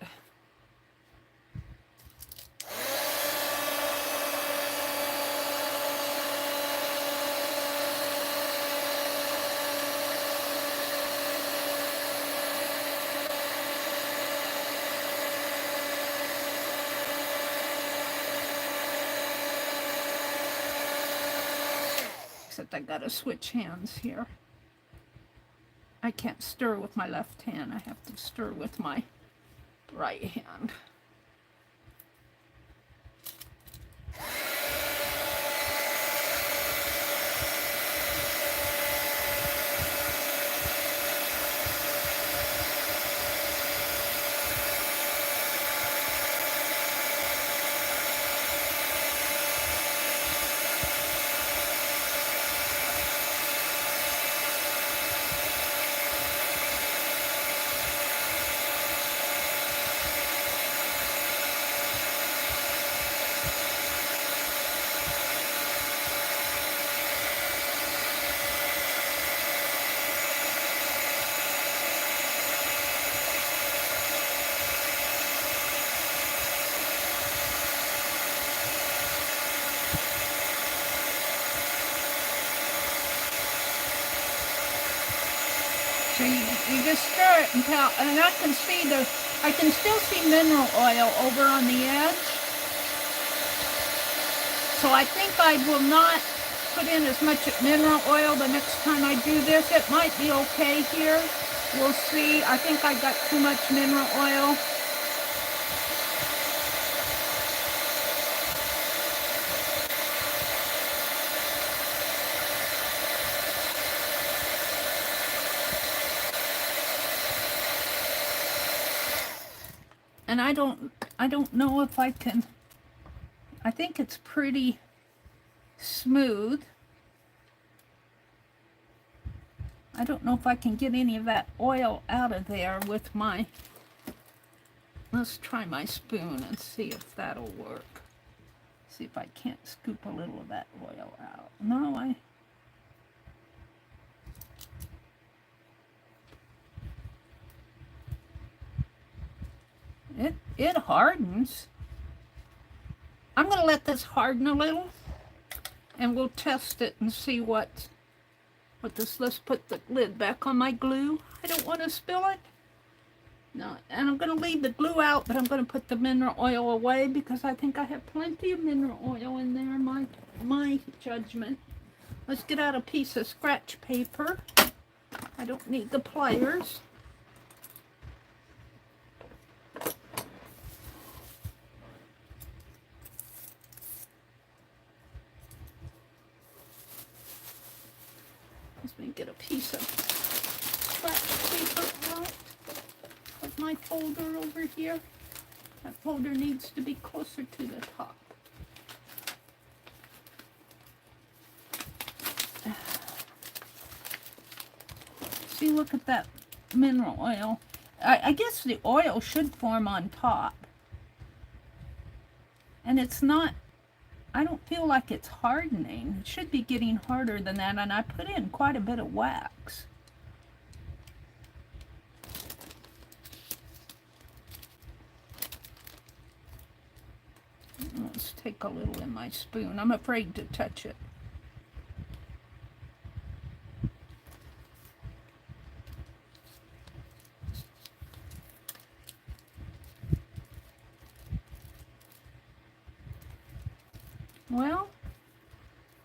Except I gotta switch hands here. I can't stir with my left hand. I have to stir with my right hand. So you just stir it until, and I can still see mineral oil over on the edge. So I think I will not put in as much mineral oil the next time I do this. It might be okay here. We'll see. I think I got too much mineral oil. And I don't know if I can. I think it's pretty smooth. I don't know if I can get any of that oil out of there with my, let's try my spoon and see if that'll work. See if I can't scoop a little of that oil out. No, it hardens. I'm going to let this harden a little, and we'll test it and see what this. Let's put the lid back on my glue. I don't want to spill it. No, and I'm going to leave the glue out, but I'm going to put the mineral oil away because I think I have plenty of mineral oil in there, my judgment. Let's get out a piece of scratch paper. I don't need the pliers. Let me get a piece of scratch paper out of my folder over here. That folder needs to be closer to the top. See, look at that mineral oil. I guess the oil should form on top. And it's not, I don't feel like it's hardening. It should be getting harder than that, and I put in quite a bit of wax. Let's take a little in my spoon. I'm afraid to touch it. Well,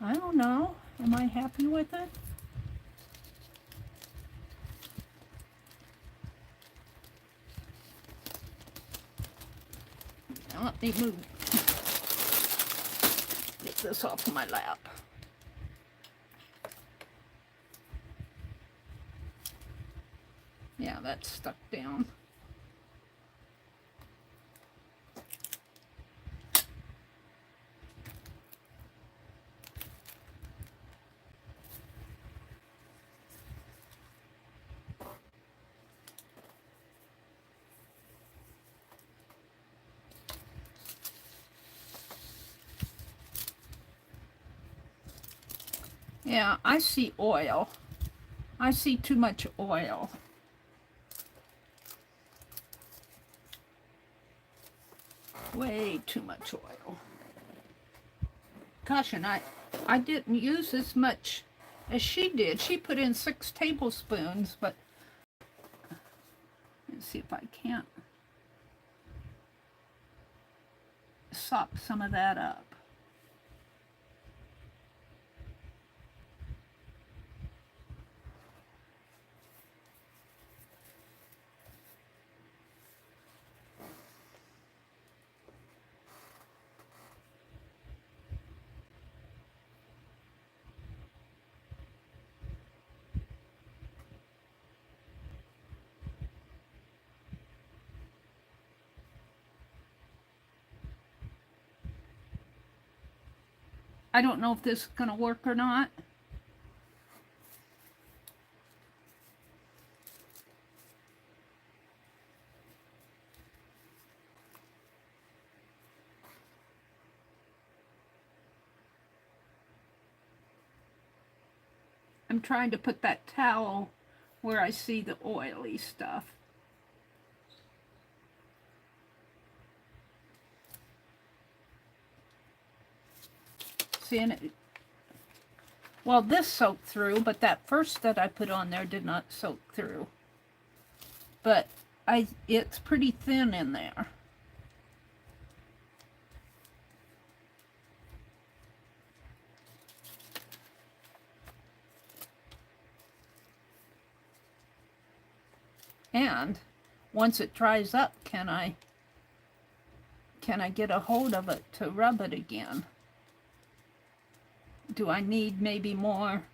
I don't know. Am I happy with it? Now let me move. Get this off of my lap. Yeah, that's stuck down. Yeah, I see oil. I see too much oil. Way too much oil. Gosh, and I didn't use as much as she did. She put in 6 tablespoons, but let's see if I can't sop some of that up. I don't know if this is going to work or not. I'm trying to put that towel where I see the oily stuff. See, and it, well, this soaked through, but that first that I put on there did not soak through. But it's pretty thin in there. And once it dries up, can I get a hold of it to rub it again? Do I need maybe more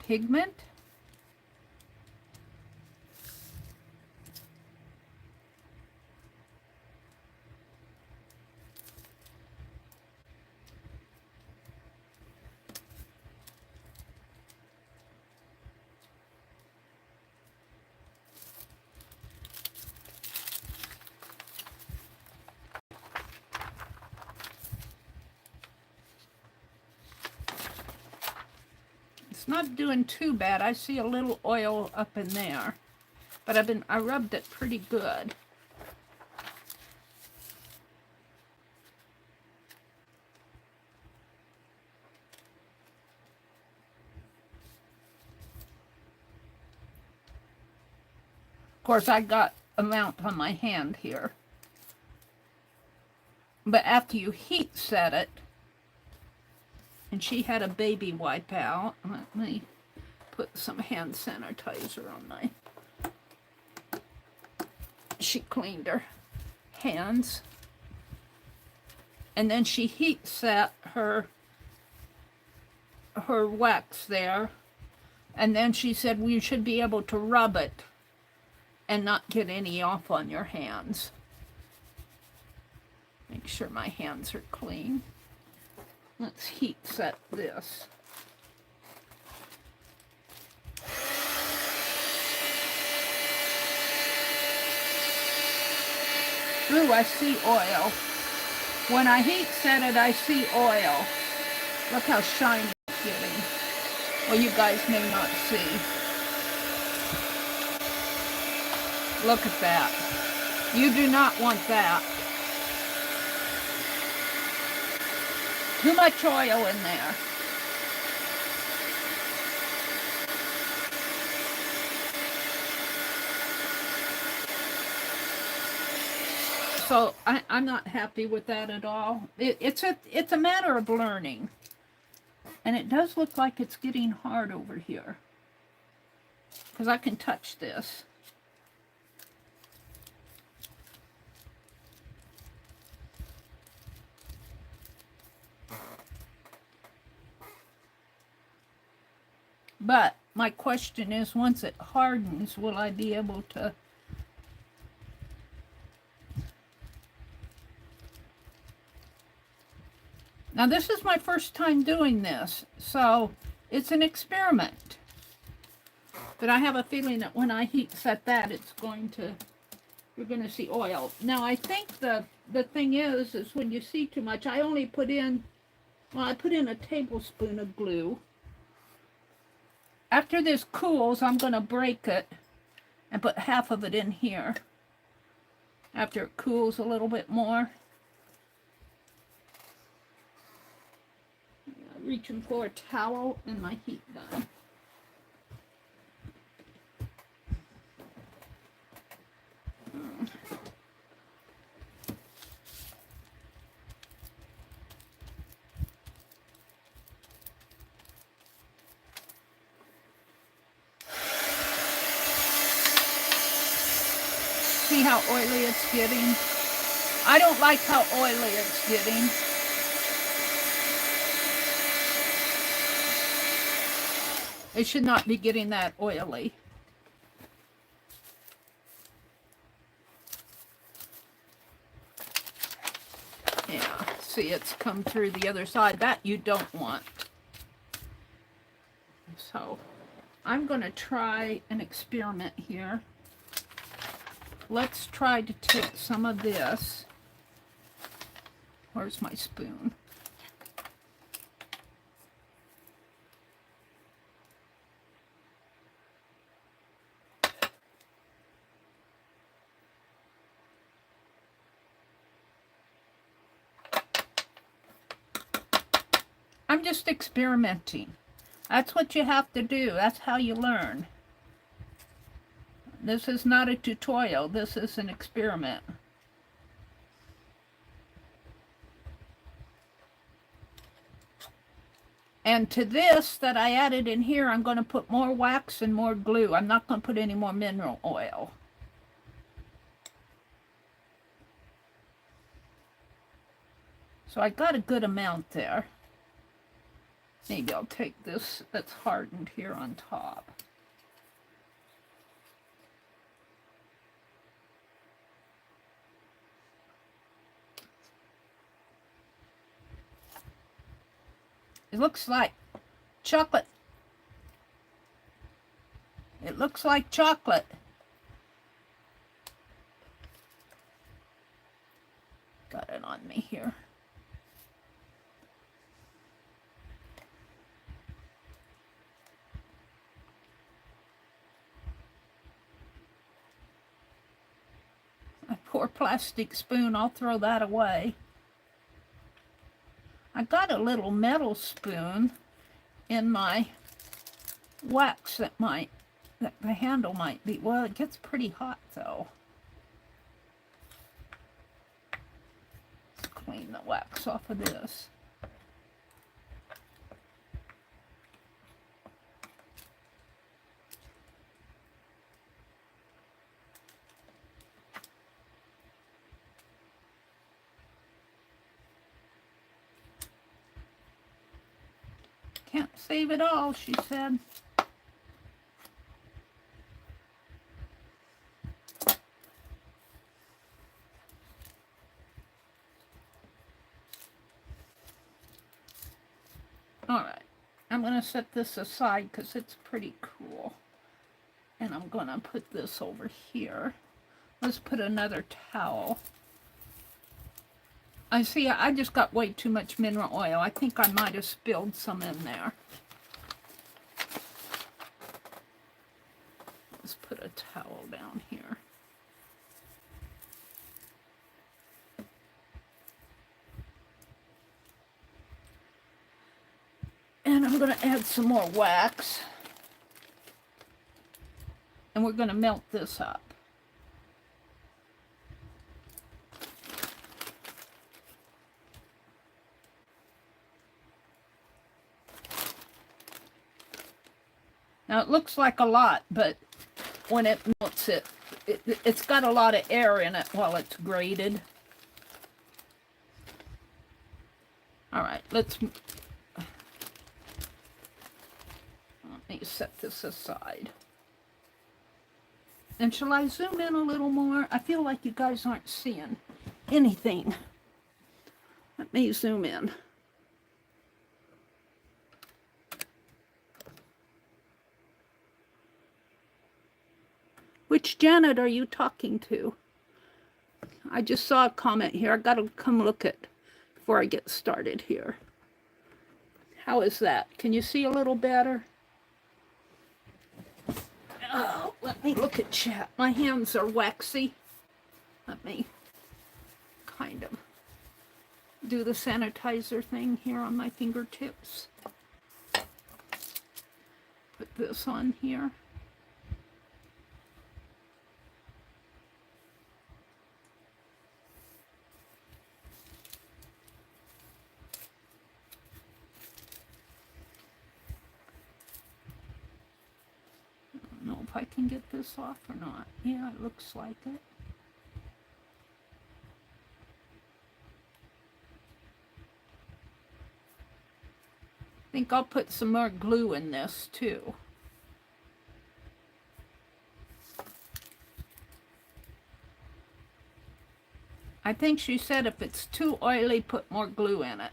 pigment? Not doing too bad. I see a little oil up in there, but I rubbed it pretty good. Of course, I got amount on my hand here, but after you heat set it, and she had a baby wipe out. Let me put some hand sanitizer on my... She cleaned her hands. And then she heat set her wax there. And then she said, well, you should be able to rub it and not get any off on your hands. Make sure my hands are clean. Let's heat set this. Ooh, I see oil. When I heat set it, I see oil. Look how shiny it's getting. Well, you guys may not see. Look at that. You do not want that. Too much oil in there. So I'm not happy with that at all. It's a matter of learning. And it does look like it's getting hard over here. Because I can touch this. But my question is, once it hardens, will I be able to... Now, this is my first time doing this, so it's an experiment. But I have a feeling that when I heat set that, it's going to... You're going to see oil. Now, I think the thing is when you see too much, I only put in... Well, I put in a tablespoon of glue. After this cools, I'm going to break it and put half of it in here. After it cools a little bit more. Reaching for a towel and my heat gun. See how oily it's getting? I don't like how oily it's getting. It should not be getting that oily. Yeah, see, it's come through the other side. That you don't want. So, I'm going to try an experiment here. Let's try to take some of this. Where's my spoon? I'm just experimenting. That's what you have to do. That's how you learn. This is not a tutorial. This is an experiment. And to this that I added in here, I'm going to put more wax and more glue. I'm not going to put any more mineral oil. So I got a good amount there. Maybe I'll take this that's hardened here on top. It looks like chocolate. It looks like chocolate. Got it on me here. A poor plastic spoon, I'll throw that away. I got a little metal spoon in my wax that the handle might be, well, it gets pretty hot though. Let's clean the wax off of this. Can't save it all, she said. All right. I'm going to set this aside because it's pretty cool. And I'm going to put this over here. Let's put another towel. I see I just got way too much mineral oil. I think I might have spilled some in there. Let's put a towel down here. And I'm going to add some more wax. And we're going to melt this up. Now it looks like a lot, but when it melts it's got a lot of air in it while it's grated. All right, let me set this aside. And shall I zoom in a little more? I feel like you guys aren't seeing anything. Let me zoom in. Which Janet are you talking to? I just saw a comment here. I gotta come look at before I get started here. How is that? Can you see a little better? Oh, let me look at chat. My hands are waxy. Let me kind of do the sanitizer thing here on my fingertips. Put this on here. I don't know if I can get this off or not. Yeah, it looks like it. I think I'll put some more glue in this too. I think she said if it's too oily, put more glue in it.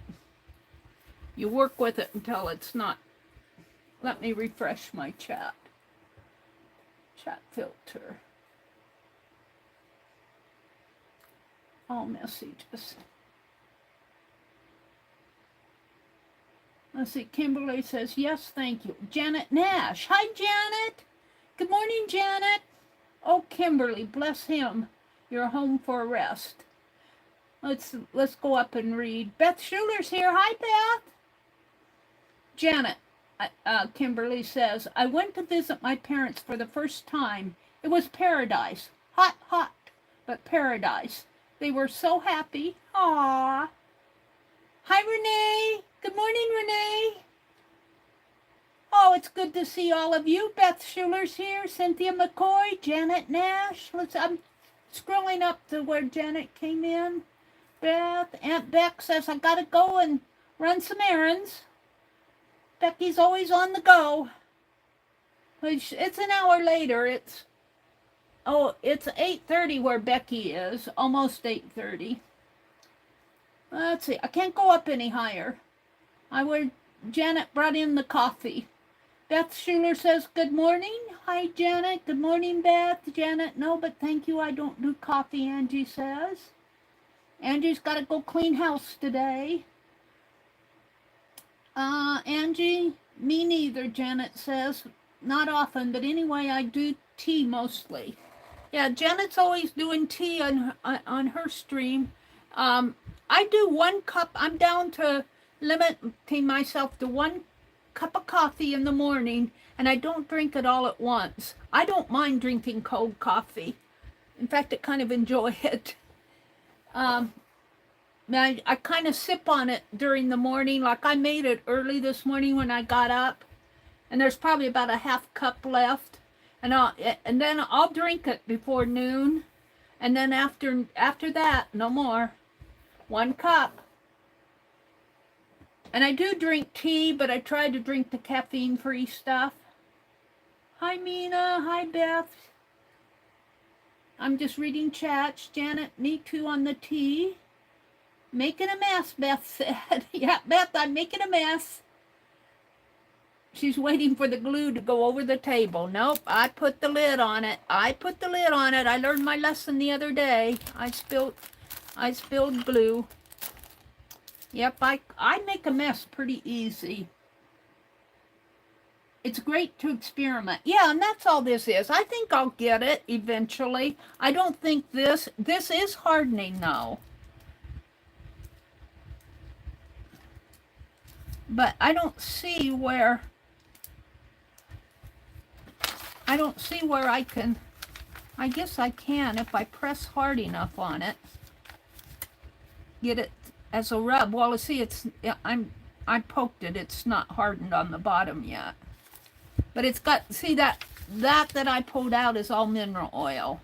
You work with it until it's not. Let me refresh my chat. Chat filter. All messages. Let's see, Kimberly says, yes, thank you. Janet Nash. Hi, Janet. Good morning, Janet. Oh, Kimberly, bless him. You're home for a rest. Let's go up and read. Beth Schuler's here. Hi, Beth. Janet, Kimberly says, I went to visit my parents for the first time. It was paradise. Hot, hot, but paradise. They were so happy. Aww. Hi, Renee. Good morning, Renee. Oh, it's good to see all of you. Beth Schuler's here. Cynthia McCoy. Janet Nash. I'm scrolling up to where Janet came in. Beth. Aunt Beck says, I gotta go and run some errands. Becky's always on the go. It's an hour later. It's 8:30 where Becky is. Almost 8:30. Let's see. I can't go up any higher. Janet brought in the coffee. Beth Schuler says, good morning. Hi, Janet. Good morning, Beth. Janet, no, but thank you. I don't do coffee, Angie says. Angie's got to go clean house today. Angie, me neither, Janet says. Not often, but anyway, I do tea mostly. Yeah, Janet's always doing tea on her stream. I do 1 cup. I'm down to limiting myself to 1 cup of coffee in the morning, and I don't drink it all at once. I don't mind drinking cold coffee. In fact, I kind of enjoy it. I kind of sip on it during the morning. Like I made it early this morning when I got up, and there's probably about a half cup left, and then I'll drink it before noon, and then after that, no more. 1 cup. And I do drink tea, but I try to drink the caffeine-free stuff. Hi, Mina. Hi, Beth. I'm just reading chats. Janet, me too on the tea. Making a mess, Beth said. Yeah, Beth, I'm making a mess. She's waiting for the glue to go over the table. Nope, I put the lid on it. I put the lid on it. I learned my lesson the other day. I spilled glue. Yep, I make a mess pretty easy. It's great to experiment. Yeah, and that's all this is. I think I'll get it eventually. I don't think this is hardening though. But I don't see where I can, I guess I can if I press hard enough on it, get it as a rub. Well, see, I poked it. It's not hardened on the bottom yet. But it's got, see that I pulled out is all mineral oil.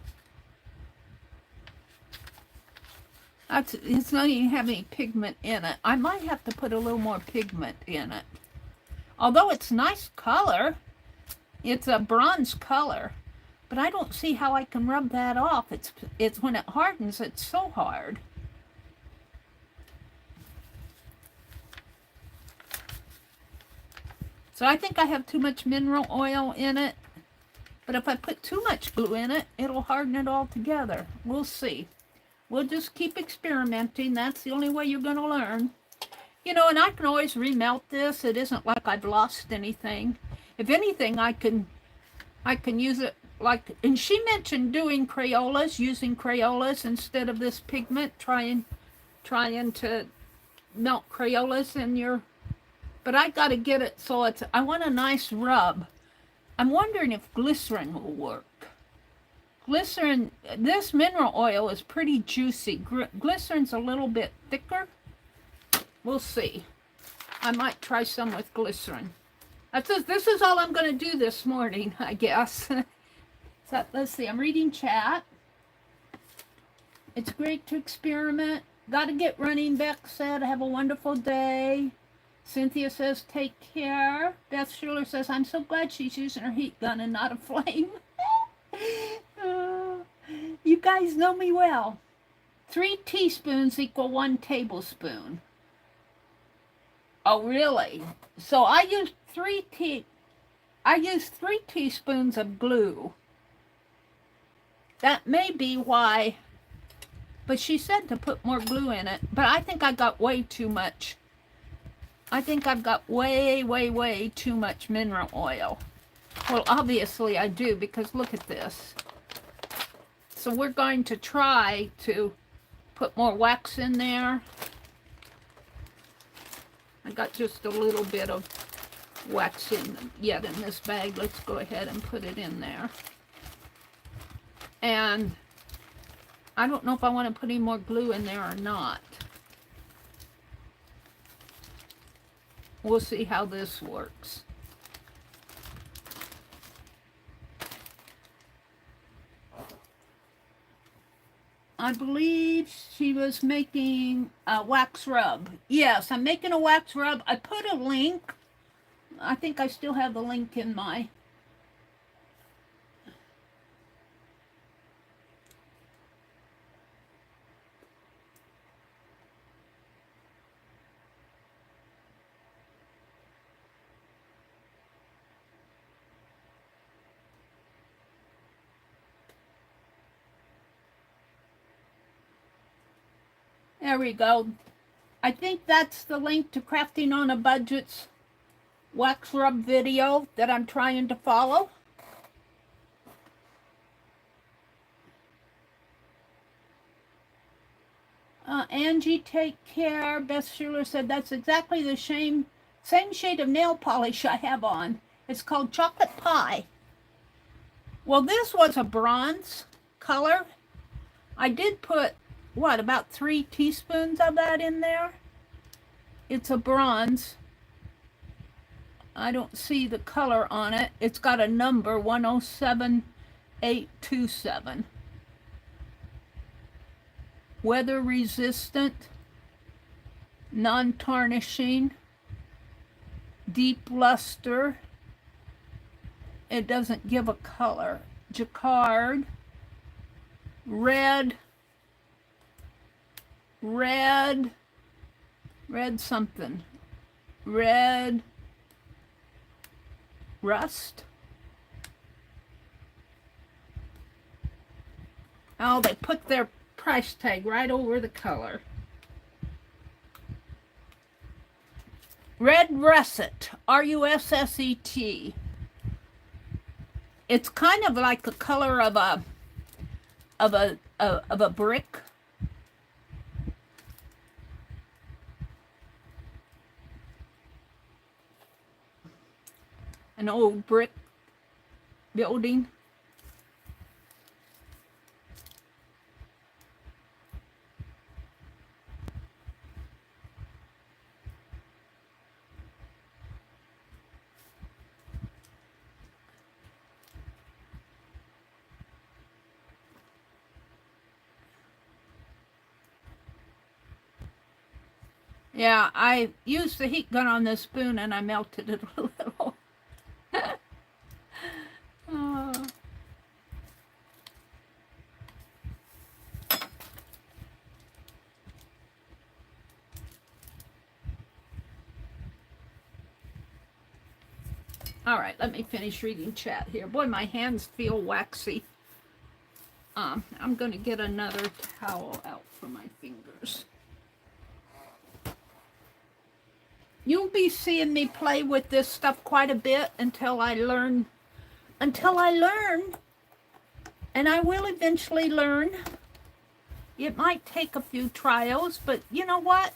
It's not even have any pigment in it. I might have to put a little more pigment in it. Although it's nice color, it's a bronze color, but I don't see how I can rub that off. It's when it hardens, it's so hard. So I think I have too much mineral oil in it, but if I put too much glue in it, it'll harden it all together. We'll see. We'll just keep experimenting. That's the only way you're going to learn. You know, and I can always remelt this. It isn't like I've lost anything. If anything, I can use it like, and she mentioned doing Crayolas, using Crayolas instead of this pigment, trying to melt Crayolas in your, but I got to get it so it's, I want a nice rub. I'm wondering if glycerin will work. Glycerin, this mineral oil is pretty juicy. Glycerin's a little bit thicker. We'll see. I might try some with glycerin. This is all I'm going to do this morning, I guess. So let's see, I'm reading chat. It's great to experiment. Got to get running, Beck said. Have a wonderful day. Cynthia says, take care. Beth Schuler says, I'm so glad she's using her heat gun and not a flame. You guys know me well. 3 teaspoons equal 1 tablespoon. Oh, really? So I used 3 teaspoons of glue. That may be why, but she said to put more glue in it, but I think I got way too much. I think I've got way, way, way too much mineral oil. Well, obviously I do, because look at this. So we're going to try to put more wax in there. I got just a little bit of wax in this bag. Let's go ahead and put it in there. And I don't know if I want to put any more glue in there or not. We'll see how this works. I believe she was making a wax rub. Yes, I'm making a wax rub. I put a link. I think I still have the link in my... There we go. I think that's the link to Crafting on a Budget's wax rub video that I'm trying to follow. Angie, take care. Beth Schuler said that's exactly the same shade of nail polish I have on. It's called Chocolate Pie. Well, this was a bronze color. I did put, what, about 3 teaspoons of that in there? It's a bronze. I don't see the color on it. It's got a number, 107827. Weather resistant, non-tarnishing, deep luster. It doesn't give a color. Jacquard, red something. Red Rust. Oh, they put their price tag right over the color. Red Russet, R-U-S-S-E-T. It's kind of like the color of a brick. An old brick building. Yeah, I used the heat gun on this spoon and I melted it a little. Oh. All right, let me finish reading chat here. Boy, my hands feel waxy. I'm going to get another towel out for my fingers. You'll be seeing me play with this stuff quite a bit until I learn. And I will eventually learn. It might take a few trials, but you know what?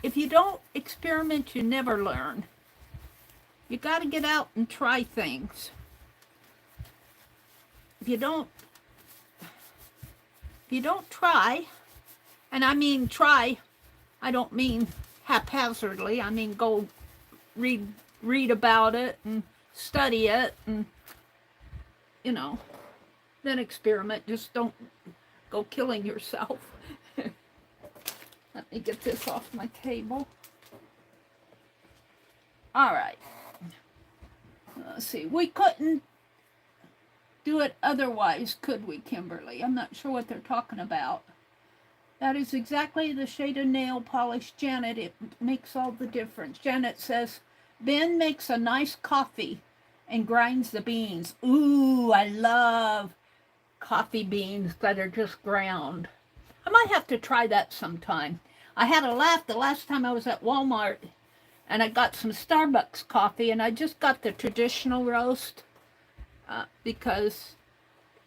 If you don't experiment, you never learn. You got to get out and try things. If you don't try, and I mean try, I don't mean haphazardly. I mean go read about it and study it and, you know, then experiment. Just don't go killing yourself. Let me get this off my table. All right. Let's see. We couldn't do it otherwise, could we, Kimberly? I'm not sure what they're talking about. That is exactly the shade of nail polish, Janet. It makes all the difference. Janet says, Ben makes a nice coffee and grinds the beans. Ooh, I love coffee beans that are just ground. I might have to try that sometime. I had a laugh the last time I was at Walmart and I got some Starbucks coffee and I just got the traditional roast because,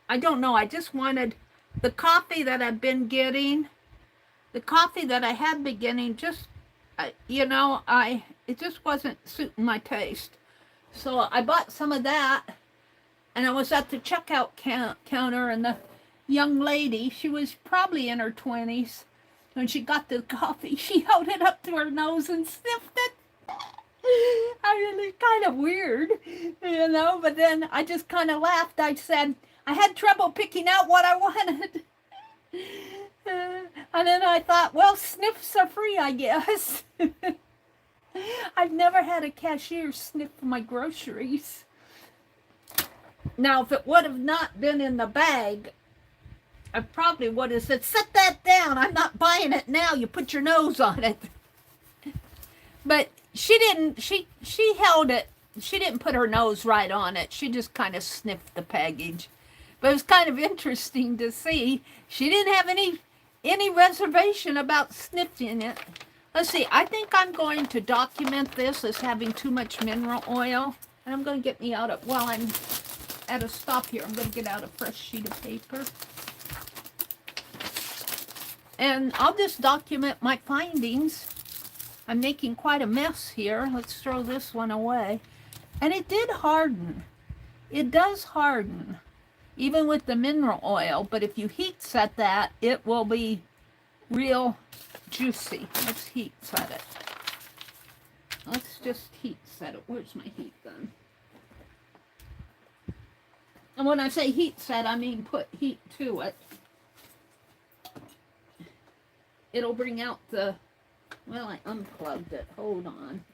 I don't know, I just wanted the coffee that I've been getting, the coffee that I had been getting, just, you know, it just wasn't suiting my taste. So I bought some of that and I was at the checkout counter and the young lady, she was probably in her 20s, when she got the coffee, she held it up to her nose and sniffed it. I really kind of weird, you know, but then I just kind of laughed. I said, I had trouble picking out what I wanted. And then I thought, well, sniffs are free, I guess. I've never had a cashier sniff my groceries. Now, if it would have not been in the bag, I probably would have said, set that down. I'm not buying it now. You put your nose on it. But she didn't, she held it. She didn't put her nose right on it. She just kind of sniffed the package. But it was kind of interesting to see. She didn't have any reservation about sniffing it. Let's see, I think I'm going to document this as having too much mineral oil. And I'm going to get me out of, while I'm at a stop here, I'm going to get out a fresh sheet of paper. And I'll just document my findings. I'm making quite a mess here. Let's throw this one away. And it did harden. It does harden, even with the mineral oil. But if you heat set that, it will be real juicy. Let's heat set it. Let's just heat set it. Where's my heat gun? And when I say heat set, I mean put heat to it. It'll bring out the, well, I unplugged it. Hold on.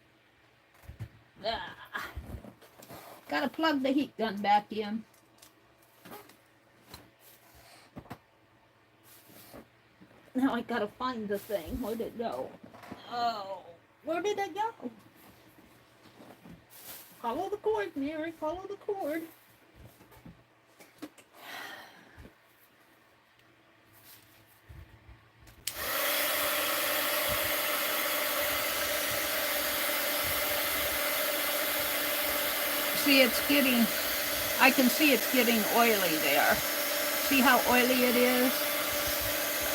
Gotta plug the heat gun back in. Now I gotta find the thing. Where'd it go? Oh, where did it go? Follow the cord, Meri. Follow the cord. See, I can see it's getting oily there. See how oily it is?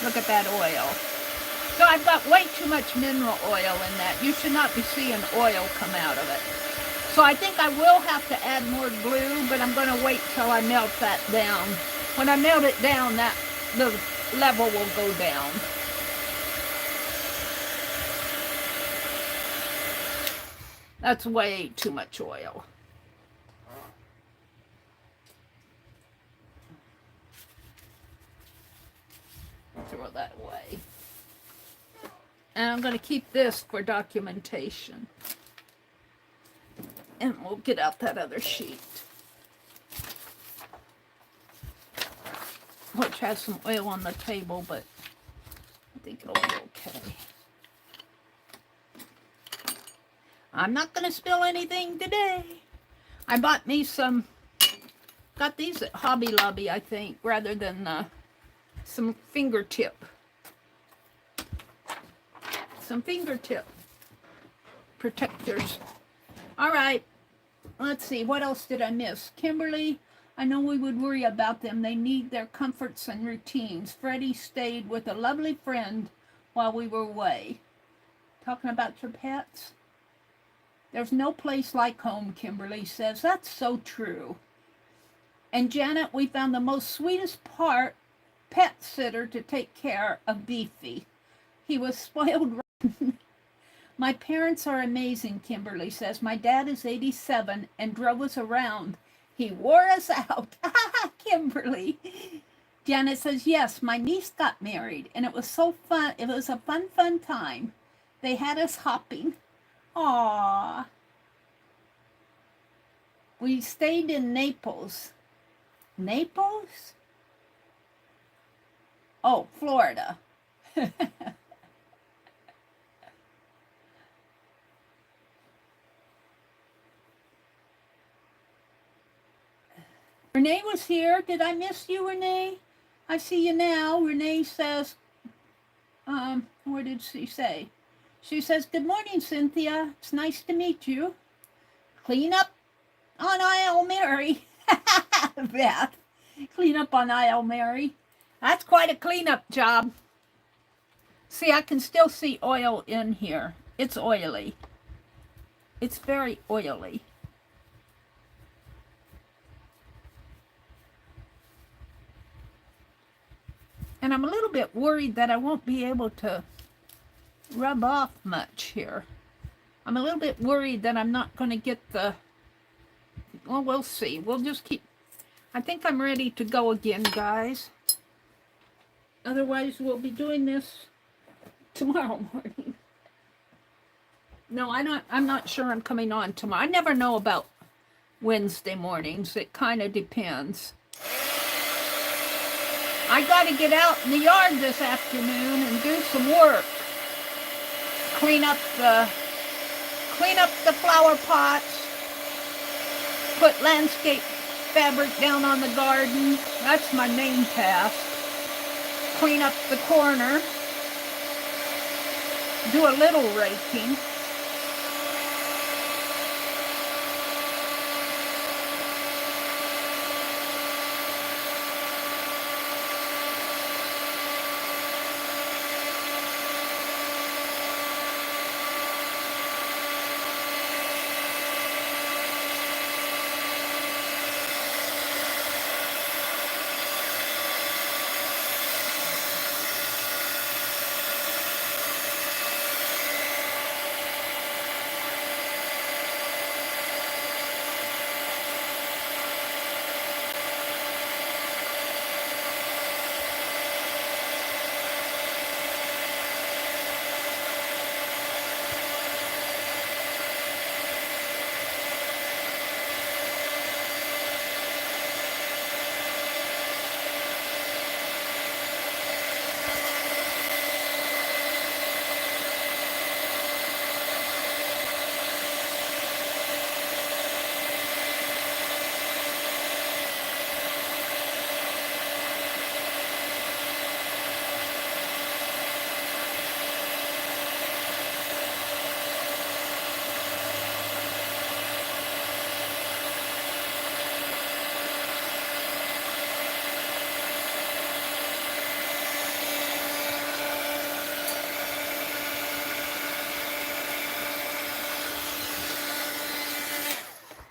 Look at that oil. So I've got way too much mineral oil in that. You should not be seeing oil come out of it. So I think I will have to add more glue, but I'm going to wait till I melt that down. When I melt it down, the level will go down. That's way too much oil. Throw that away. And I'm going to keep this for documentation. And we'll get out that other sheet, which has some oil on the table, but I think it'll be okay. I'm not going to spill anything today. I bought me got these at Hobby Lobby, I think, rather than some fingertip protectors. All right, let's see, what else did I miss? Kimberly, I know we would worry about them. They need their comforts and routines. Freddie stayed with a lovely friend while we were away. Talking about your pets? There's no place like home, Kimberly says. That's so true. And Janet, we found the most sweetest pet sitter to take care of Beefy. He was spoiled rotten. My parents are amazing, Kimberly says. My dad is 87 and drove us around. He wore us out. Kimberly. Janet says, yes, my niece got married and it was so fun. It was a fun time. They had us hopping. Aww. We stayed in Naples. Naples? Oh, Florida. Renee was here. Did I miss you, Renee? I see you now. Renee says, what did she say? She says, good morning, Cynthia. It's nice to meet you. Clean up on aisle Meri. Beth, clean up on aisle Meri. That's quite a cleanup job. See, I can still see oil in here. It's oily. It's very oily. And I'm a little bit worried that I won't be able to rub off much here. I'm a little bit worried that I'm not going to get well, we'll see. We'll just keep, I think I'm ready to go again, guys. Otherwise, we'll be doing this tomorrow morning. No, I'm not sure I'm coming on tomorrow. I never know about Wednesday mornings. It kind of depends. I got to get out in the yard this afternoon and do some work. Clean up the flower pots. Put landscape fabric down on the garden. That's my main task. Clean up the corner. Do a little raking.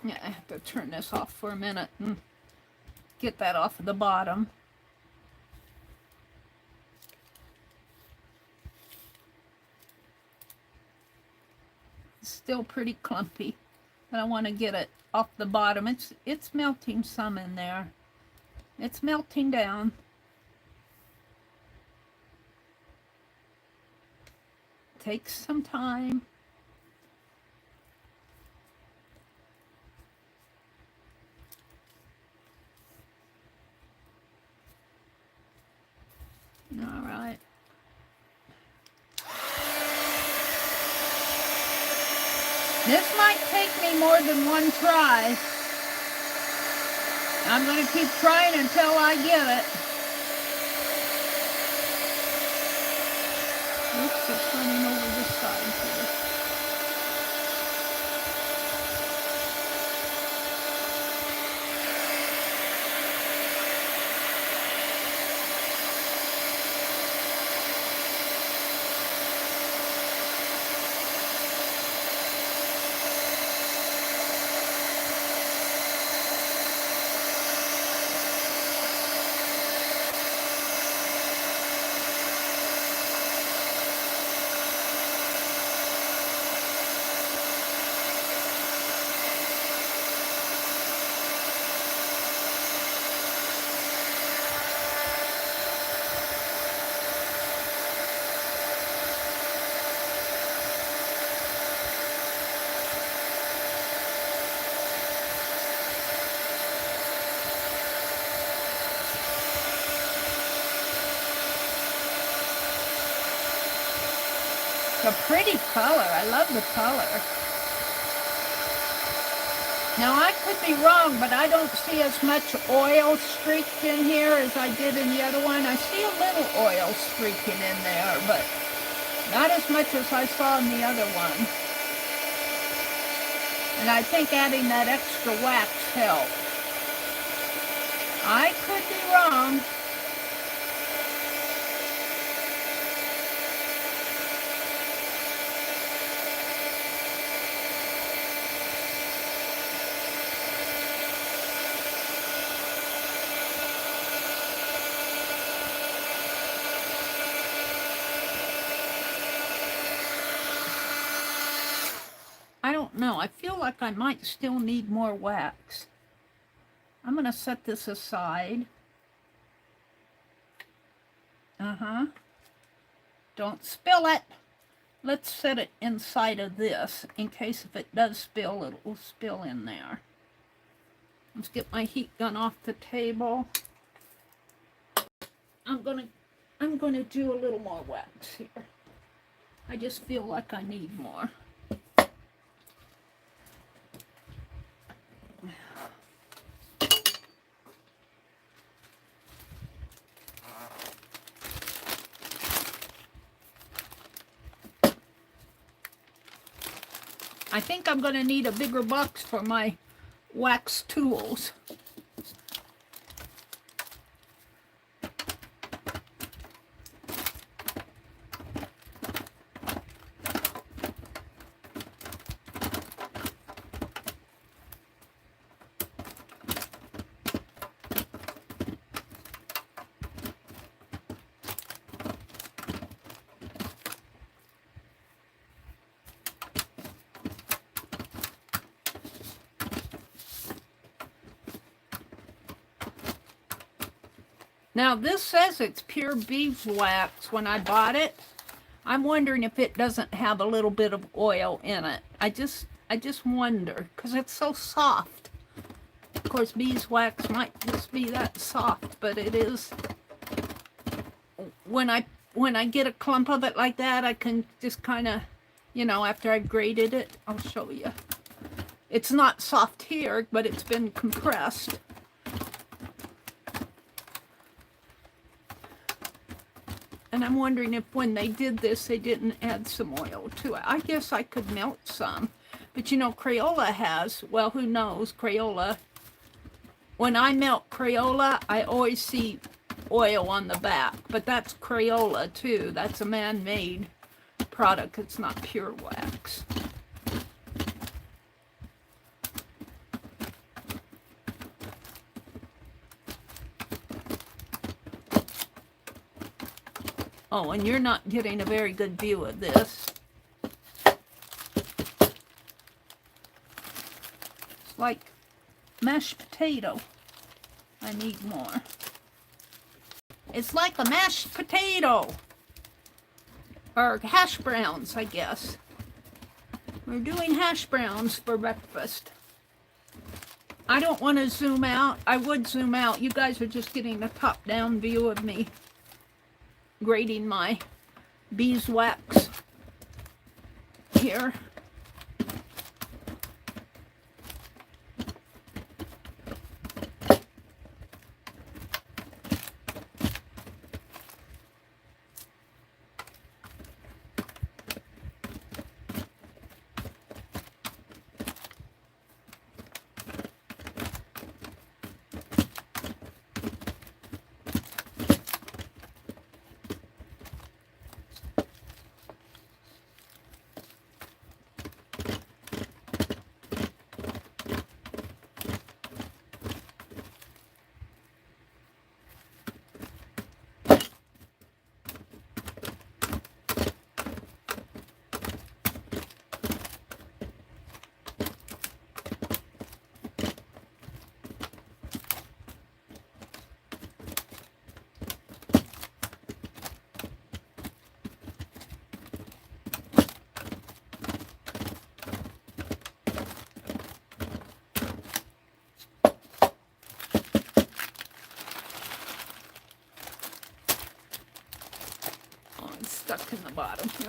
Yeah, I have to turn this off for a minute and get that off of the bottom. It's still pretty clumpy, but I want to get it off the bottom. It's melting some in there. It's melting down. Takes some time. All right. This might take me more than one try. I'm going to keep trying until I get it. Oops, it's running over this side here. It's a pretty color. I love the color. Now I could be wrong, but I don't see as much oil streaked in here as I did in the other one. I see a little oil streaking in there, but not as much as I saw in the other one. And I think adding that extra wax helped. I could be wrong. I don't know. I feel like I might still need more wax. I'm going to set this aside. Don't spill it. Let's set it inside of this in case if it does spill, it will spill in there. Let's get my heat gun off the table. I'm gonna do a little more wax here. I just feel like I need more. I think I'm going to need a bigger box for my wax tools. Now this says it's pure beeswax when I bought it. I'm wondering if it doesn't have a little bit of oil in it. I just wonder, because it's so soft. Of course, beeswax might just be that soft, but it is. When I get a clump of it like that, I can just kind of, you know, after I've grated it, I'll show you. It's not soft here, but it's been compressed. And I'm wondering if when they did this, they didn't add some oil to it. I guess I could melt some. But you know, Crayola has, well, who knows, Crayola. When I melt Crayola, I always see oil on the back. But that's Crayola, too. That's a man-made product. It's not pure wax. Oh, and you're not getting a very good view of this. It's like mashed potato. I need more. It's like a mashed potato. Or hash browns, I guess. We're doing hash browns for breakfast. I don't want to zoom out. I would zoom out. You guys are just getting a top-down view of me grating my beeswax here. Stuck in the bottom here.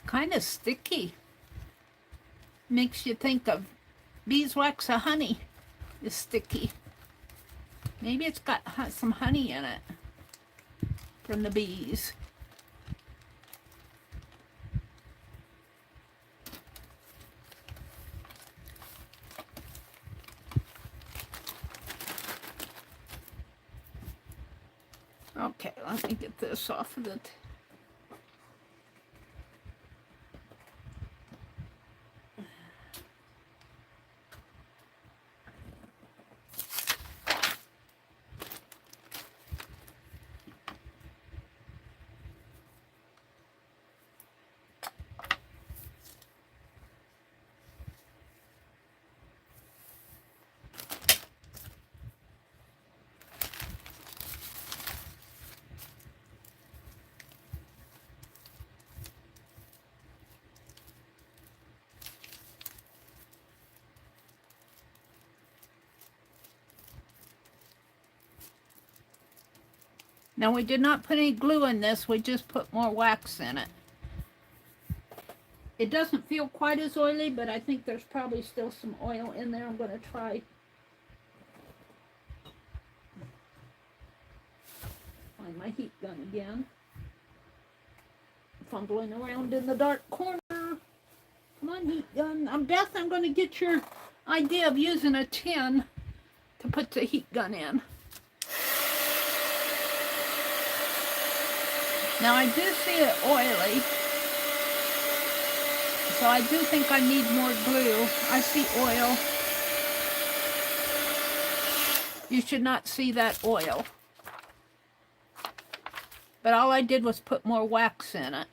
Kind of sticky. Makes you think of beeswax or honey is sticky. Maybe it's got some honey in it from the bees. Okay, let me get this off of it. Now we did not put any glue in this, we just put more wax in it. It doesn't feel quite as oily, but I think there's probably still some oil in there. I'm going to try. Find my heat gun again. Fumbling around in the dark corner. Come on, heat gun. Beth, I'm going to get your idea of using a tin to put the heat gun in. Now I do see it oily, so I do think I need more glue. I see oil. You should not see that oil. But all I did was put more wax in it.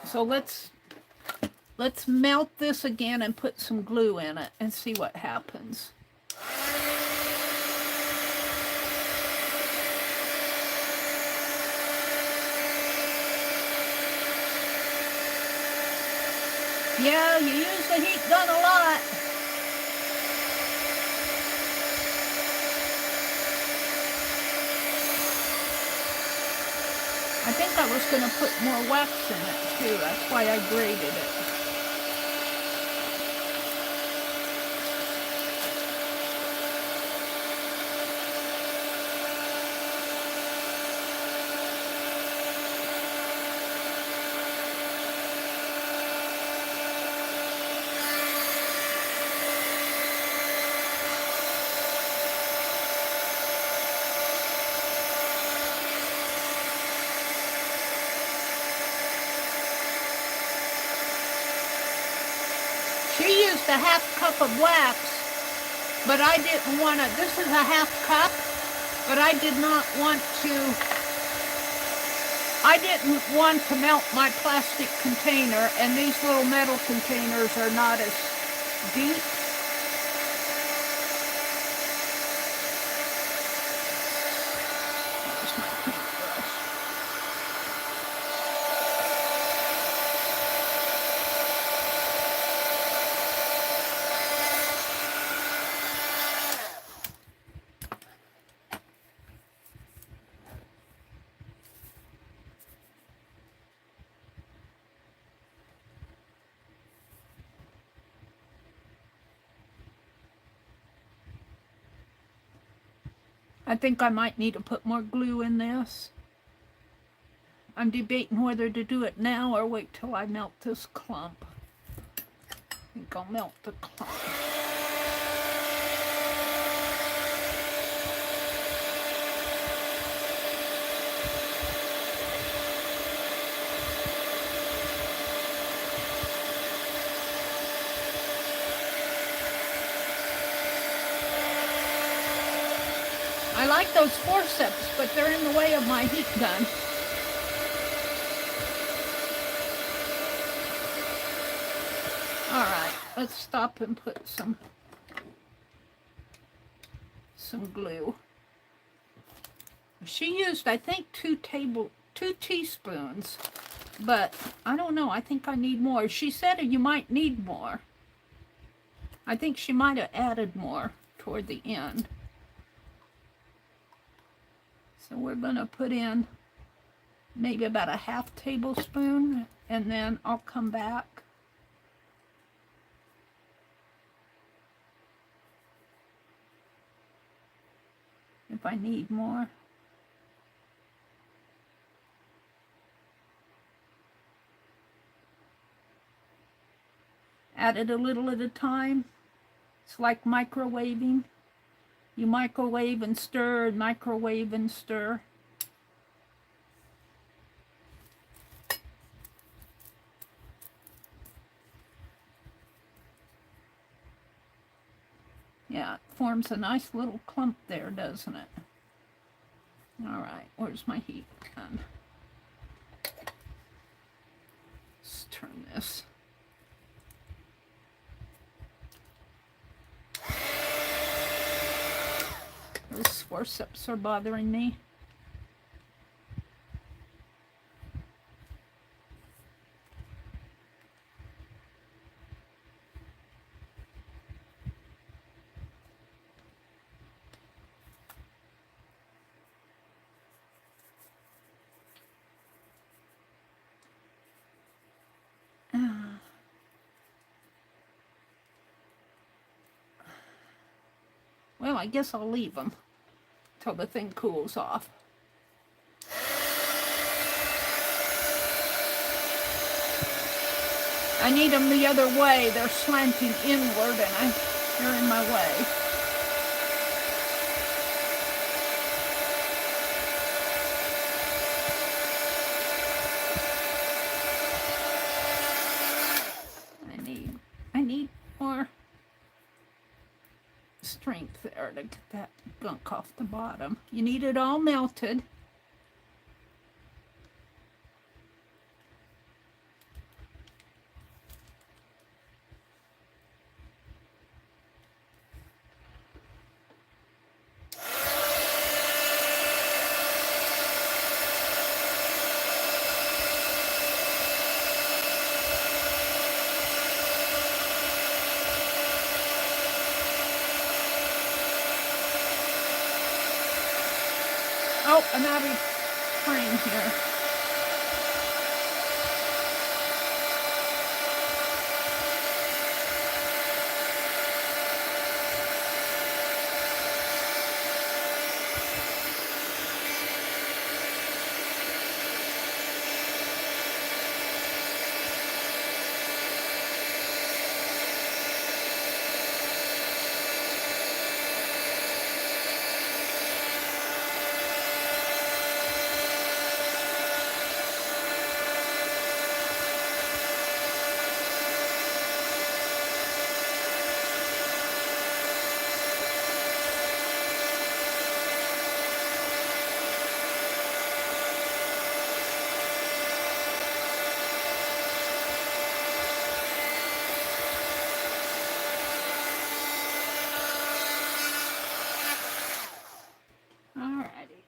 So let's Let's melt this again and put some glue in it and see what happens. Yeah, you use the heat gun a lot. I think I was going to put more wax in it too. That's why I graded it. She used a half cup of wax, but I didn't want to. This is a half cup, but I didn't want to melt my plastic container, and these little metal containers are not as deep. There's my paintbrush. I think I might need to put more glue in this. I'm debating whether to do it now or wait till I melt this clump. I think I'll melt the clump. I like those forceps, but they're in the way of my heat gun. All right, let's stop and put some glue. She used, I think, two teaspoons, but I don't know. I think I need more. She said you might need more. I think she might have added more toward the end. So we're going to put in maybe about a half tablespoon, and then I'll come back. If I need more. Add it a little at a time. It's like microwaving. You microwave and stir, and microwave and stir. Yeah, it forms a nice little clump there, doesn't it? All right, where's my heat gun? Let's turn this. Those forceps are bothering me. Well, I guess I'll leave them till the thing cools off. I need them the other way. They're slanting inward and they're in my way. I need more strength there to get that gunk off the bottom. You need it all melted. I'm out of frame here. Alrighty.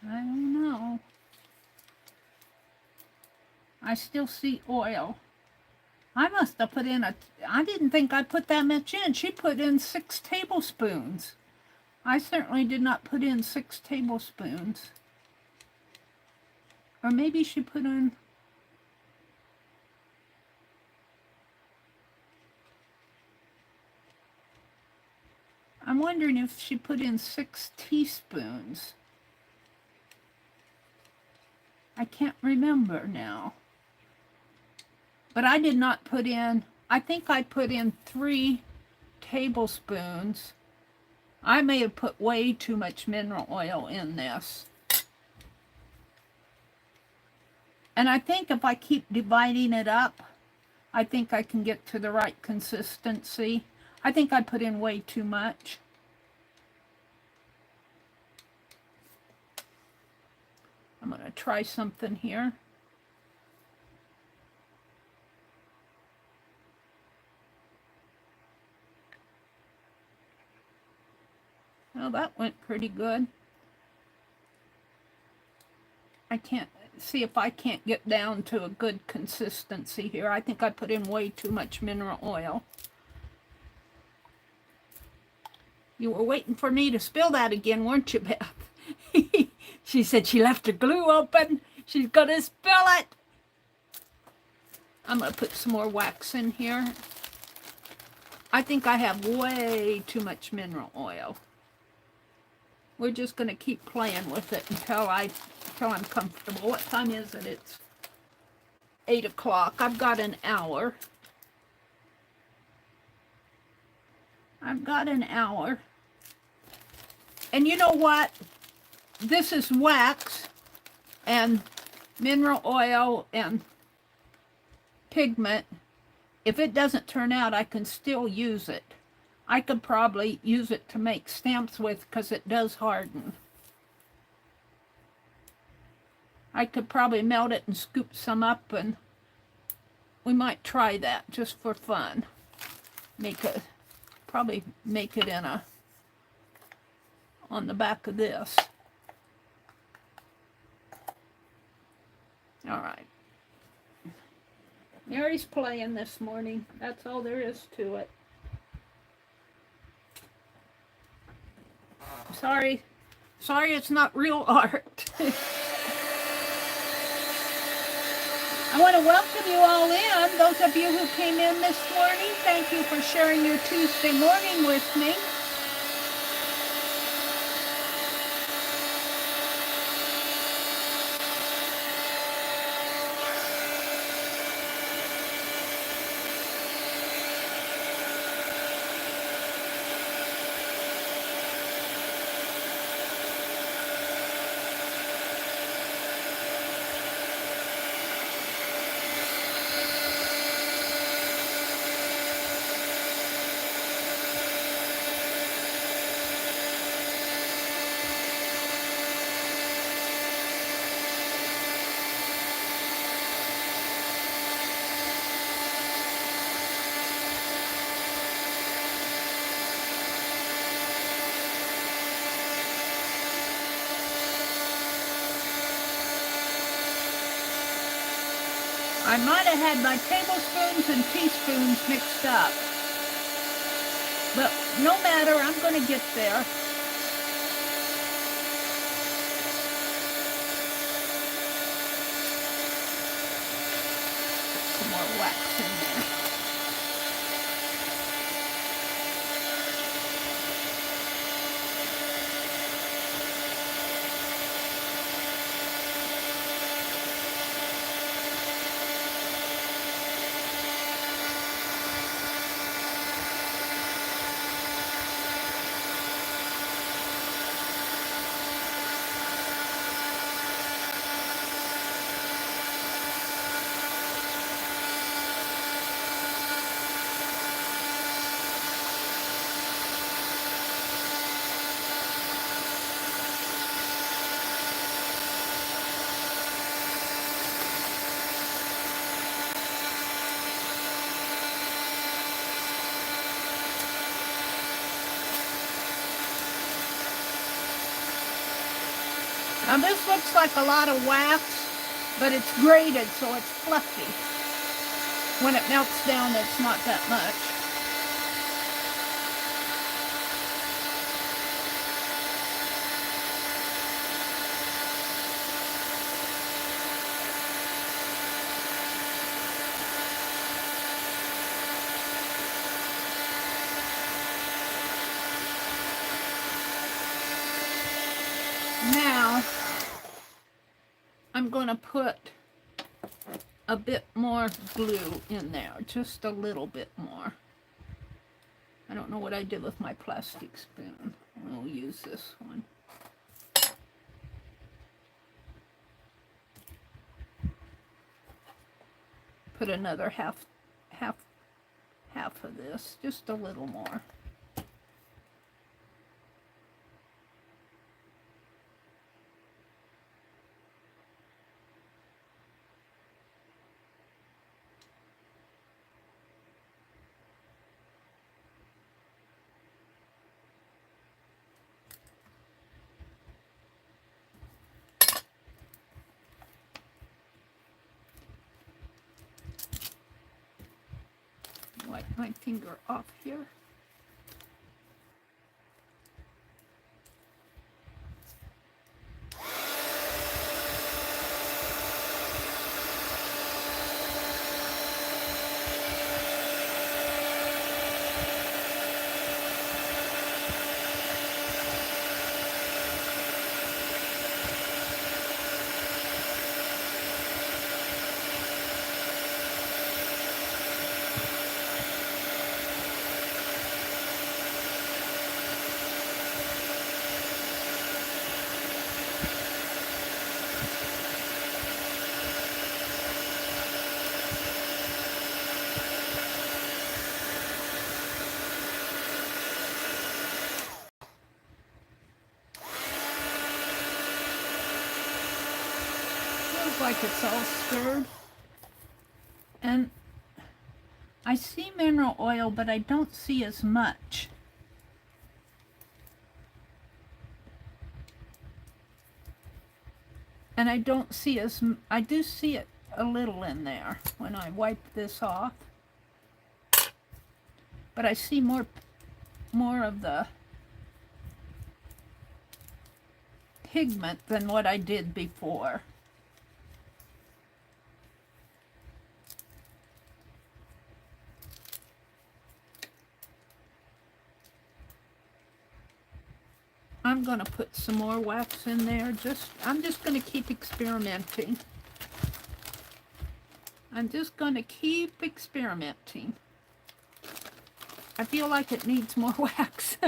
I don't know. I still see oil. I must have put in I didn't think I put that much in. She put in 6 tablespoons. I certainly did not put in 6 tablespoons. Or maybe she put in... I'm wondering if she put in 6 teaspoons. I can't remember now. But I did not put in, I think I put in 3 tablespoons. I may have put way too much mineral oil in this. And I think if I keep dividing it up, I think I can get to the right consistency. I think I put in way too much. I'm going to try something here. Well, that went pretty good. I can't see if I can't get down to a good consistency here. I think I put in way too much mineral oil. You were waiting for me to spill that again, weren't you, Beth? She said she left her glue open. She's gonna spill it. I'm gonna put some more wax in here. I think I have way too much mineral oil. We're just gonna keep playing with it until I'm comfortable. What time is it? It's 8 o'clock. I've got an hour. I've got an hour. And you know what? This is wax and mineral oil and pigment. If it doesn't turn out, I can still use it. I could probably use it to make stamps with because it does harden. I could probably melt it and scoop some up, and we might try that just for fun. Probably make it in on the back of this. All right. Meri's playing this morning. That's all there is to it. Sorry it's not real art. I want to welcome you all in. Those of you who came in this morning, thank you for sharing your Tuesday morning with me. I might have had my tablespoons and teaspoons mixed up. But no matter, I'm going to get there. Put some more wax in there. Now this looks like a lot of wax, but it's grated, so it's fluffy. When it melts down, it's not that much. Now, I'm going to put a bit more glue in there, just a little bit more. I don't know what I did with my plastic spoon. We'll use this one. Put another half of this, just a little more. Wipe my finger off here. Like it's all stirred, and I see mineral oil, but I don't see as much. And I don't see as, I do see it a little in there when I wipe this off, but I see more of the pigment than what I did before. I'm going to put some more wax in there. I'm just going to keep experimenting. I'm just going to keep experimenting. I feel like it needs more wax.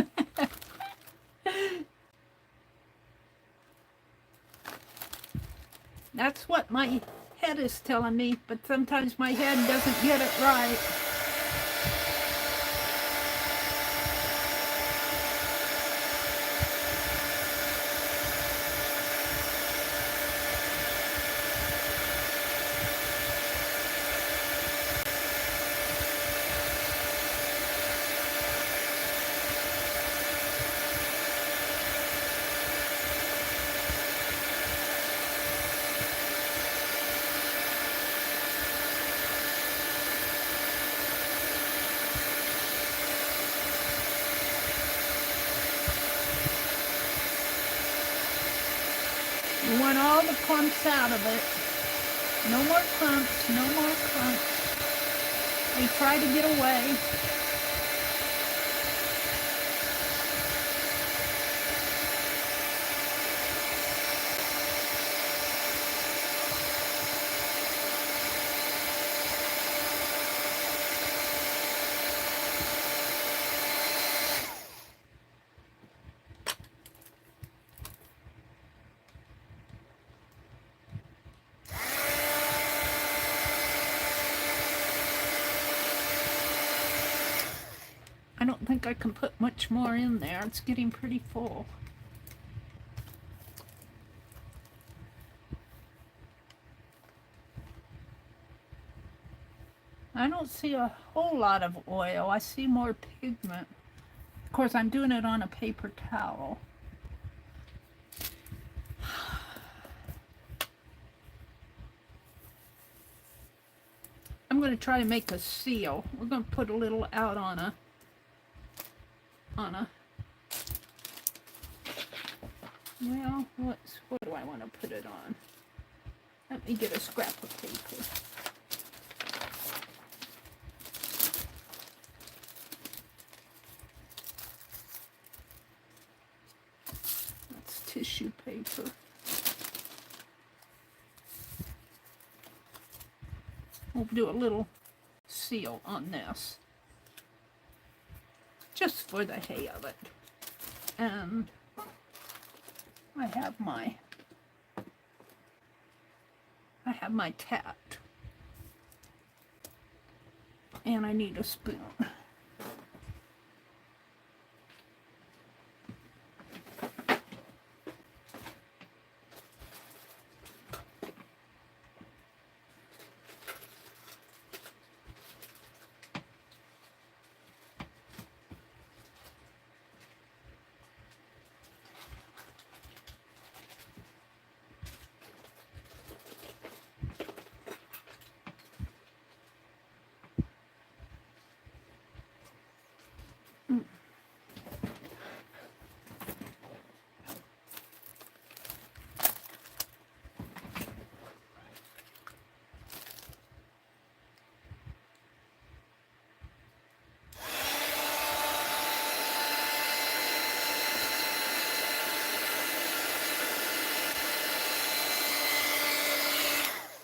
That's what my head is telling me, but sometimes my head doesn't get it right. You want all the clumps out of it. No more clumps, no more clumps. They try to get away. I don't think I can put much more in there. It's getting pretty full. I don't see a whole lot of oil. I see more pigment. Of course, I'm doing it on a paper towel. I'm going to try to make a seal. We're going to put a little out on a well, what do I want to put it on? Let me get a scrap of paper. That's tissue paper. We'll do a little seal on this, just for the hay of it. And I have my tat, and I need a spoon.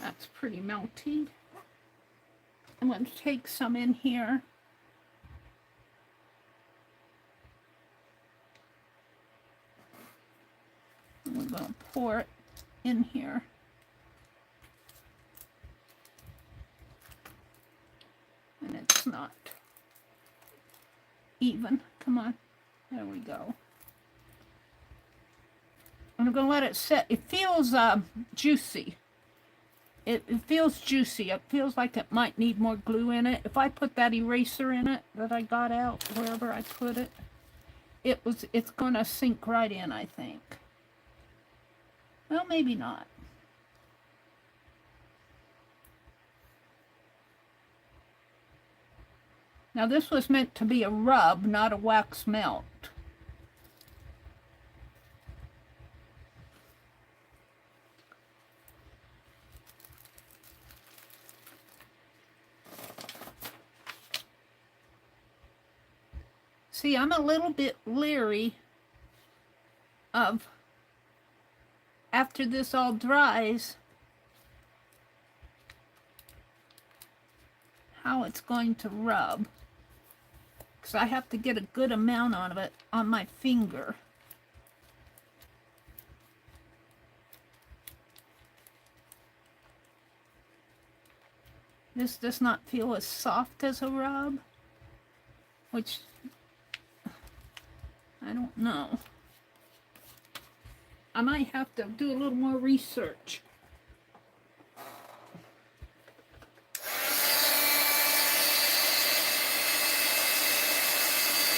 That's pretty melty. I'm going to take some in here. And we're going to pour it in here. And it's not even. Come on. There we go. I'm going to let it sit. It feels juicy. It feels juicy. It feels like it might need more glue in it. If I put that eraser in it that I got out, wherever I put it, it's going to sink right in, I think. Well, maybe not. Now this was meant to be a rub, not a wax melt. See, I'm a little bit leery of, after this all dries, how it's going to rub. Because I have to get a good amount of it on my finger. This does not feel as soft as a rub, which I don't know. I might have to do a little more research.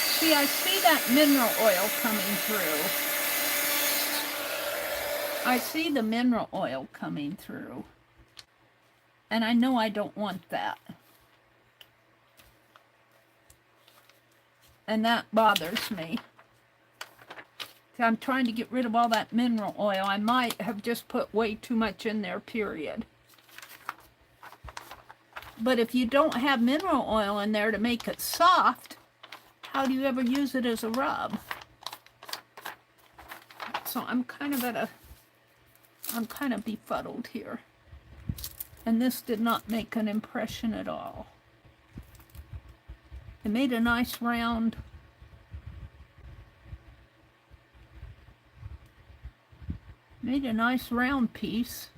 See, I see that mineral oil coming through. I see the mineral oil coming through. And I know I don't want that. And that bothers me. I'm trying to get rid of all that mineral oil. I might have just put way too much in there, period. But if you don't have mineral oil in there to make it soft, how do you ever use it as a rub? So I'm kind of befuddled here. And this did not make an impression at all. It made a nice round piece,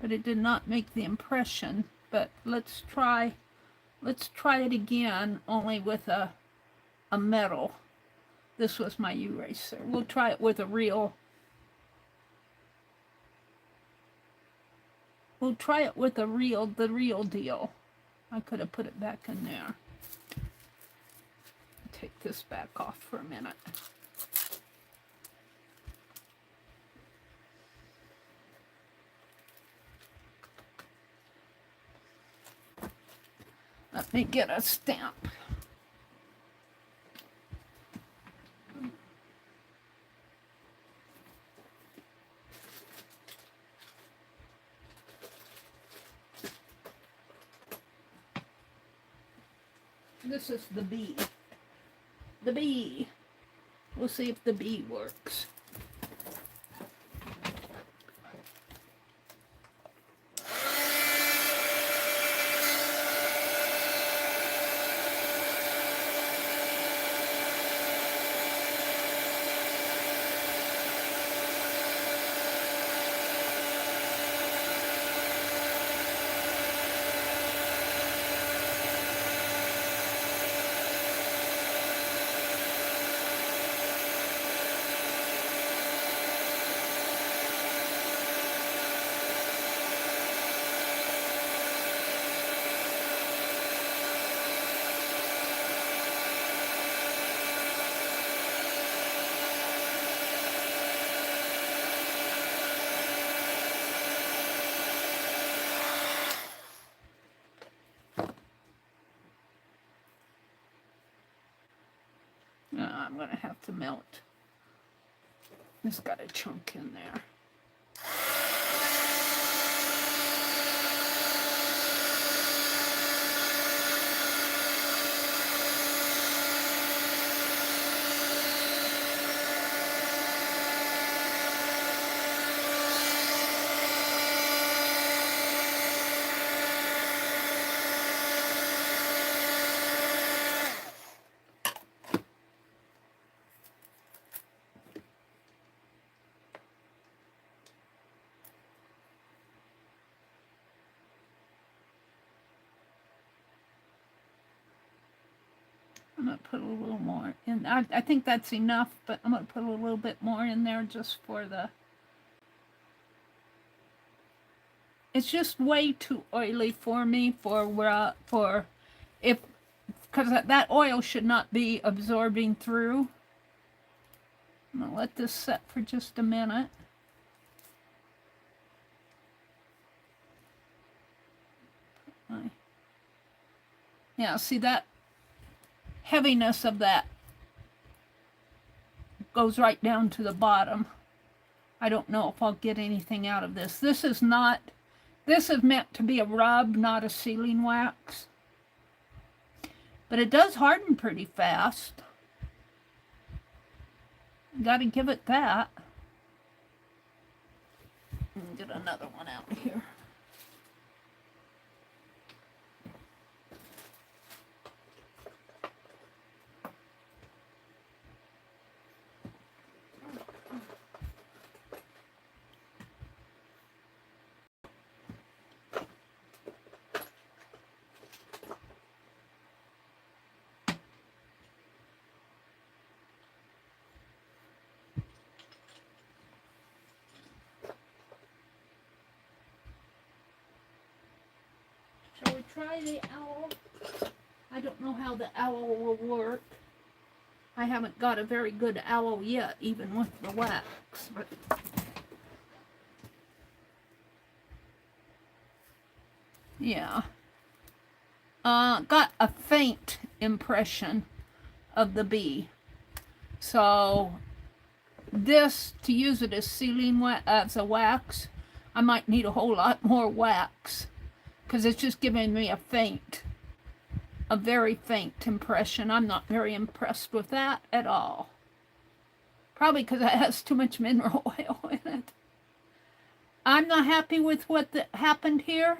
but it did not make the impression. But let's try it again, only with a metal. This was my eraser. We'll try it with the real deal. I could have put it back in there. Take this back off for a minute. Let me get a stamp. This is the bee. The bee. We'll see if the bee works. I'm going to have to melt. It's got a chunk in there. I'm going to put a little more in. I think that's enough, but I'm going to put a little bit more in there just for the... It's just way too oily for me because that oil should not be absorbing through. I'm going to let this set for just a minute. Yeah, see that heaviness of that goes right down to the bottom. I don't know if I'll get anything out of this. This is meant to be a rub, not a sealing wax. But it does harden pretty fast. Got to give it that. Get another one out here. Shall we try the owl? I don't know how the owl will work. I haven't got a very good owl yet, even with the wax. But yeah. Got a faint impression of the bee. So this to use it as sealing as a wax. I might need a whole lot more wax because it's just giving me a very faint impression. I'm not very impressed with that at all. Probably because it has too much mineral oil in it. I'm not happy with what happened here.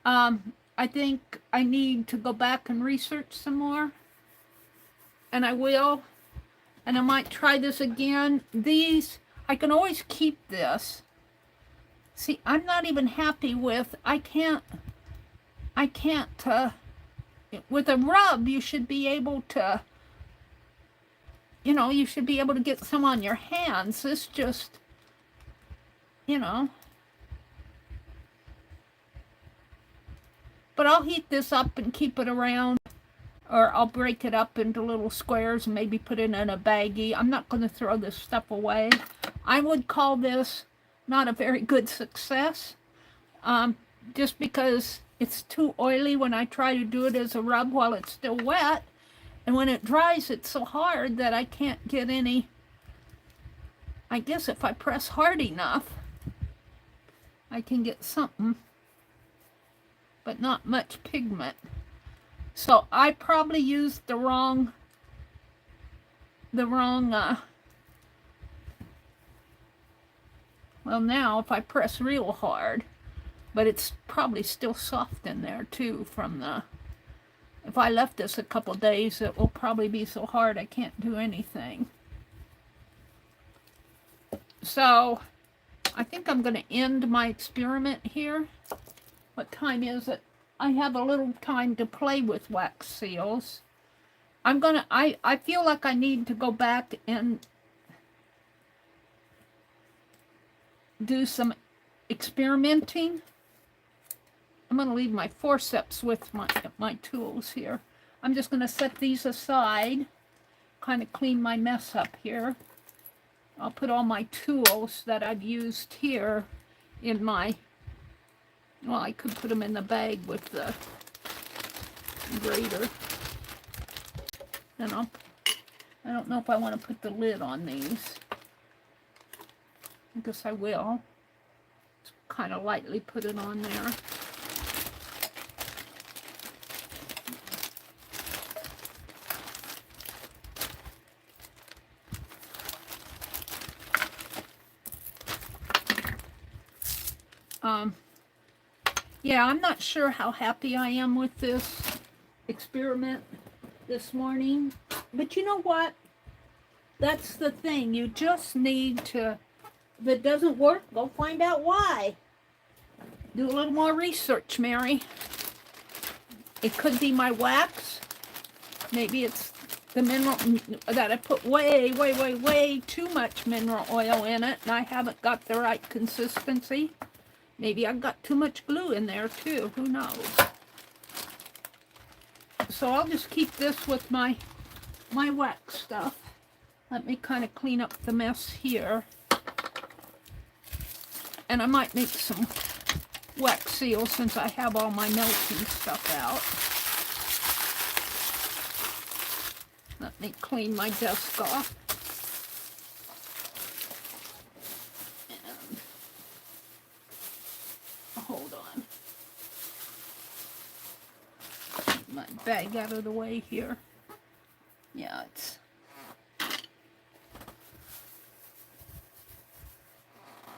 I think I need to go back and research some more. And I will. And I might try this again. These, I can always keep this. See, I'm not even happy with, I can't, with a rub, you should be able to, you should be able to get some on your hands. This just, But I'll heat this up and keep it around, or I'll break it up into little squares and maybe put it in a baggie. I'm not going to throw this stuff away. I would call this not a very good success, just because it's too oily when I try to do it as a rub while it's still wet. And when it dries, it's so hard that I can't get any. I guess if I press hard enough, I can get something, but not much pigment. So I probably used the wrong, well, now if I press real hard, but it's probably still soft in there too from the, if I left this a couple days, it will probably be so hard I can't do anything. So I think I'm going to end my experiment here. What time is it? I have a little time to play with wax seals. I feel like I need to go back and do some experimenting. I'm going to leave my forceps with my tools here. I'm just going to set these aside, kind of clean my mess up here. I'll put all my tools that I've used here in my, well, I could put them in the bag with the grater. And I don't know if I want to put the lid on these. I guess I will. Just kind of lightly put it on there. Yeah, I'm not sure how happy I am with this experiment this morning. But you know what? That's the thing. You just need to, if it doesn't work, go find out why. Do a little more research, Meri. It could be my wax. Maybe it's the mineral that I put way too much mineral oil in it, and I haven't got the right consistency. Maybe I got too much glue in there too. Who knows? So I'll just keep this with my wax stuff. Let me kind of clean up the mess here. And I might make some wax seals since I have all my melting stuff out. Let me clean my desk off. And hold on. Get my bag out of the way here. Yeah, it's...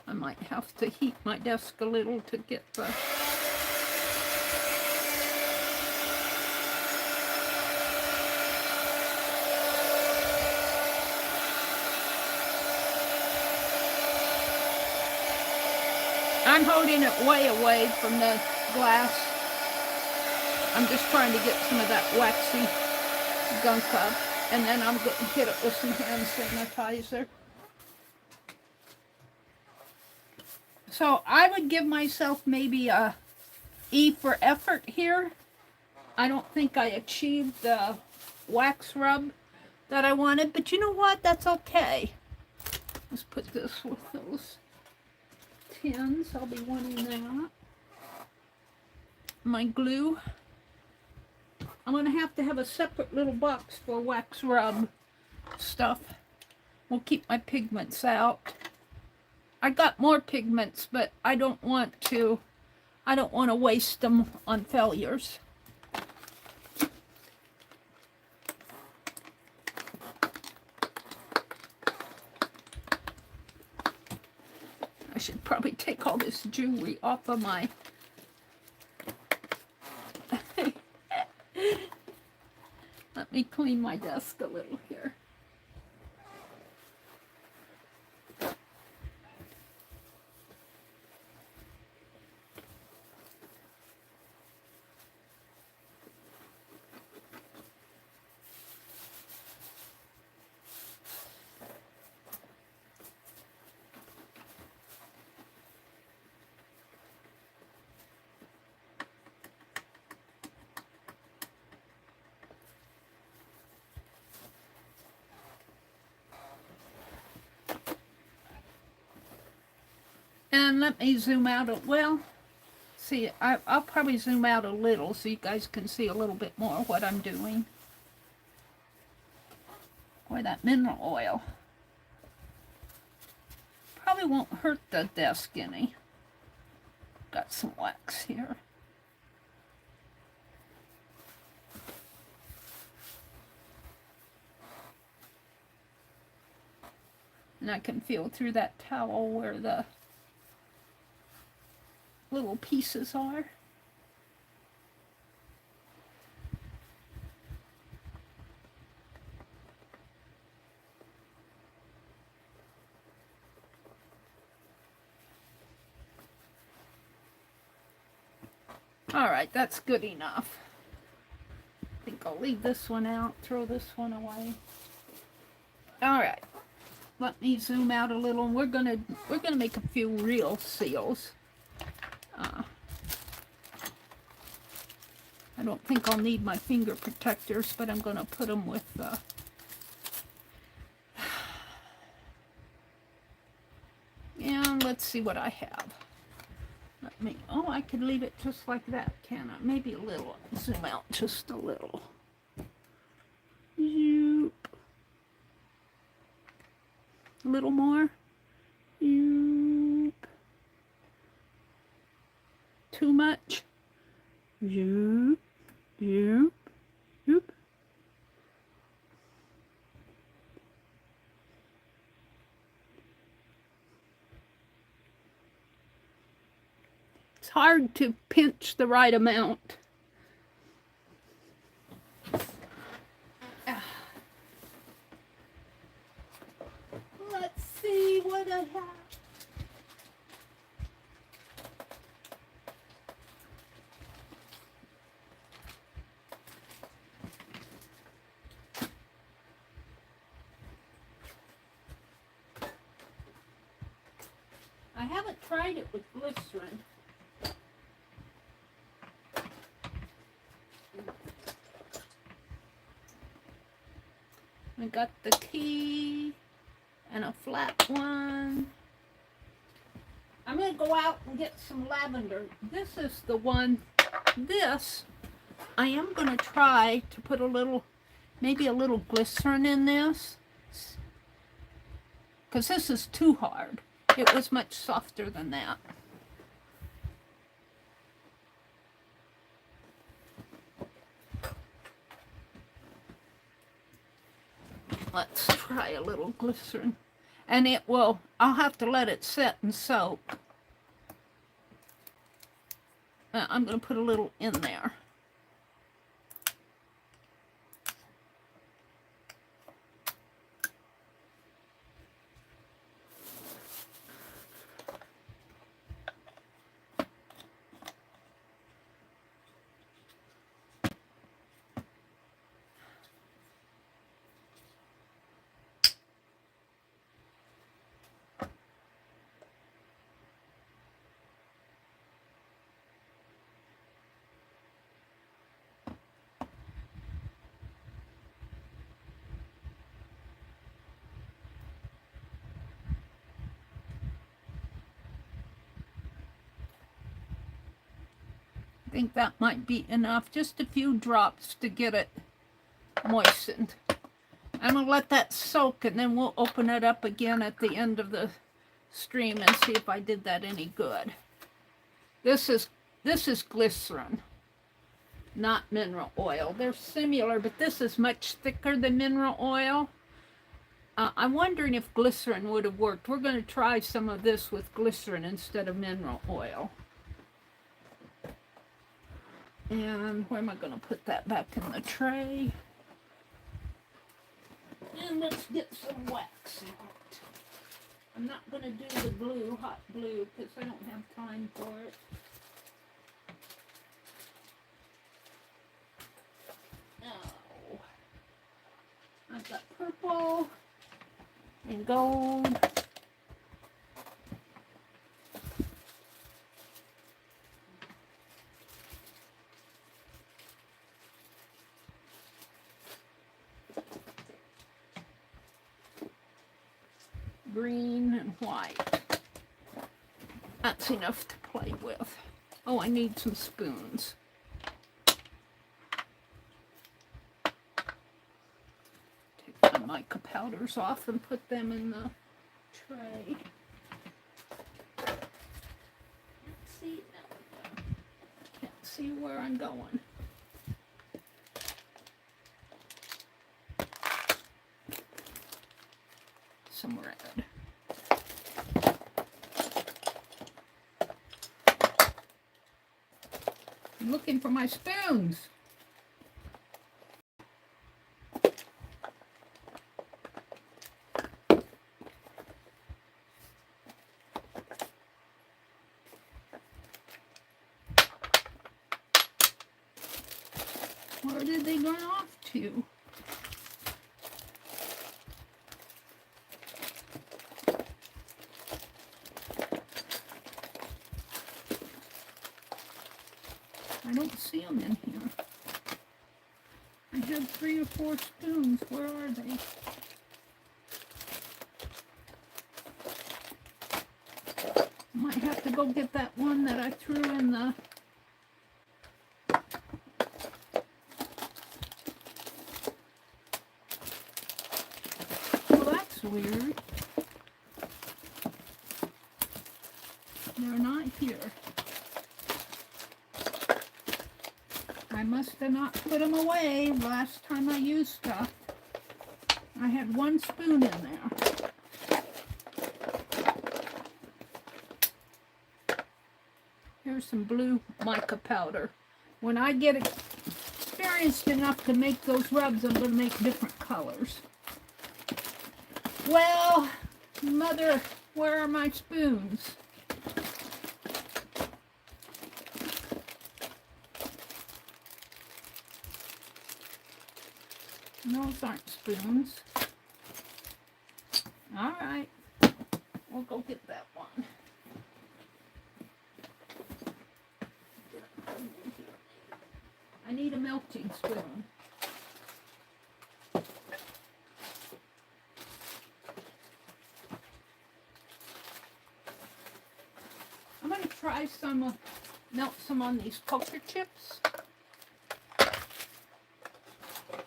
I might have to heat my desk a little to get the... I'm holding it way away from the glass. I'm just trying to get some of that waxy gunk up. And then I'm going to hit it with some hand sanitizer. So I would give myself maybe a E for effort here. I don't think I achieved the wax rub that I wanted, but you know what? That's okay. Let's put this with those tins. I'll be wanting that. My glue. I'm going to have a separate little box for wax rub stuff. will keep my pigments out. I got more pigments, but I don't want to waste them on failures. I should probably take all this jewelry off of my... Let me clean my desk a little here. And let me zoom out well, see, I'll probably zoom out a little so you guys can see a little bit more what I'm doing. Boy, that mineral oil probably won't hurt the desk any. Got some wax here. And I can feel through that towel where the little pieces are. All right, that's good enough. I think I'll leave this one out, throw this one away. All right, let me zoom out a little. We're gonna make a few real seals. I don't think I'll need my finger protectors, but I'm going to put them with and let's see what I have. Let me, oh, I could leave it just like that, can I? Maybe a little, zoom out just a little. Zoop. A little more. Zoop. Too much. Zoop. Zoop. Zoop. It's hard to pinch the right amount. Let's see what I have. I haven't tried it with glycerin. I got the key and a flat one. I'm going to go out and get some lavender. This is the one, this, I am going to try to put a little, maybe a little glycerin in this. Because this is too hard. It was much softer than that. Let's try a little glycerin. And it will, I'll have to let it set and soak. I'm going to put a little in there. I think that might be enough, just a few drops to get it moistened. I'm going to let that soak, and then we'll open it up again at the end of the stream and see if I did that any good. This is glycerin, not mineral oil. They're similar, but this is much thicker than mineral oil. I'm wondering if glycerin would have worked. We're going to try some of this with glycerin instead of mineral oil. And where am I going to put that back in the tray? And let's get some wax out. I'm not going to do the glue, hot glue, because I don't have time for it. Oh. I've got purple and gold. Green and white. That's enough to play with. Oh, I need some spoons. Take my mica powders off and put them in the tray. Can't see where I'm going. Some red. I'm looking for my spoons. Where did they run off to? I don't see them in here. I had 3 or 4 spoons. Where are they? Might have to go get that one that I threw in the... Well, that's weird. They're not here. I must have not put them away last time I used stuff. I had 1 spoon in there. Here's some blue mica powder. When I get experienced enough to make those rubs, I'm going to make different colors. Well, Mother, where are my spoons? Those aren't spoons. All right, we'll go get that one. I need a melting spoon. I'm going to try some, melt some on these poker chips.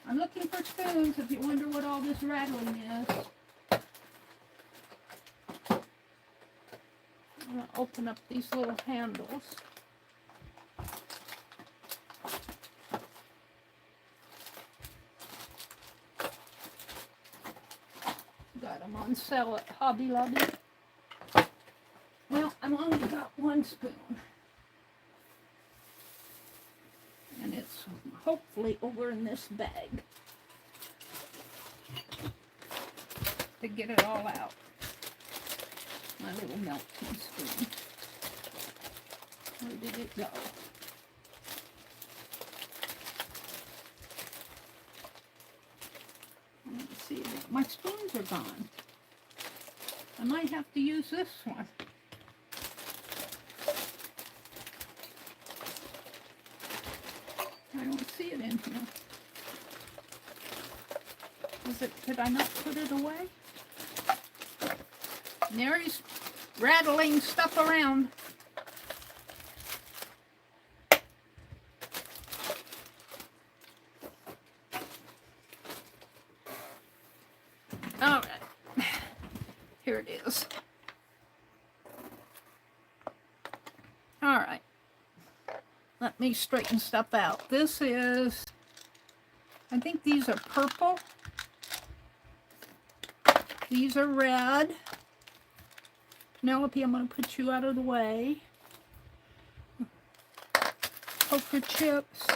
I'm looking for spoons if you wonder what all this rattling is. I'm going to open up these little handles. Got them on sale at Hobby Lobby. Well, I've only got 1 spoon. And it's hopefully over in this bag to get it all out. My little melting spoon. Where did it go? Let's see, my spoons are gone. I might have to use this one. I don't see it in here. Did I not put it away? Meri's rattling stuff around. All right. Here it is. All right. Let me straighten stuff out. This is, I think these are purple. These are red. Penelope, I'm going to put you out of the way. Poker chips.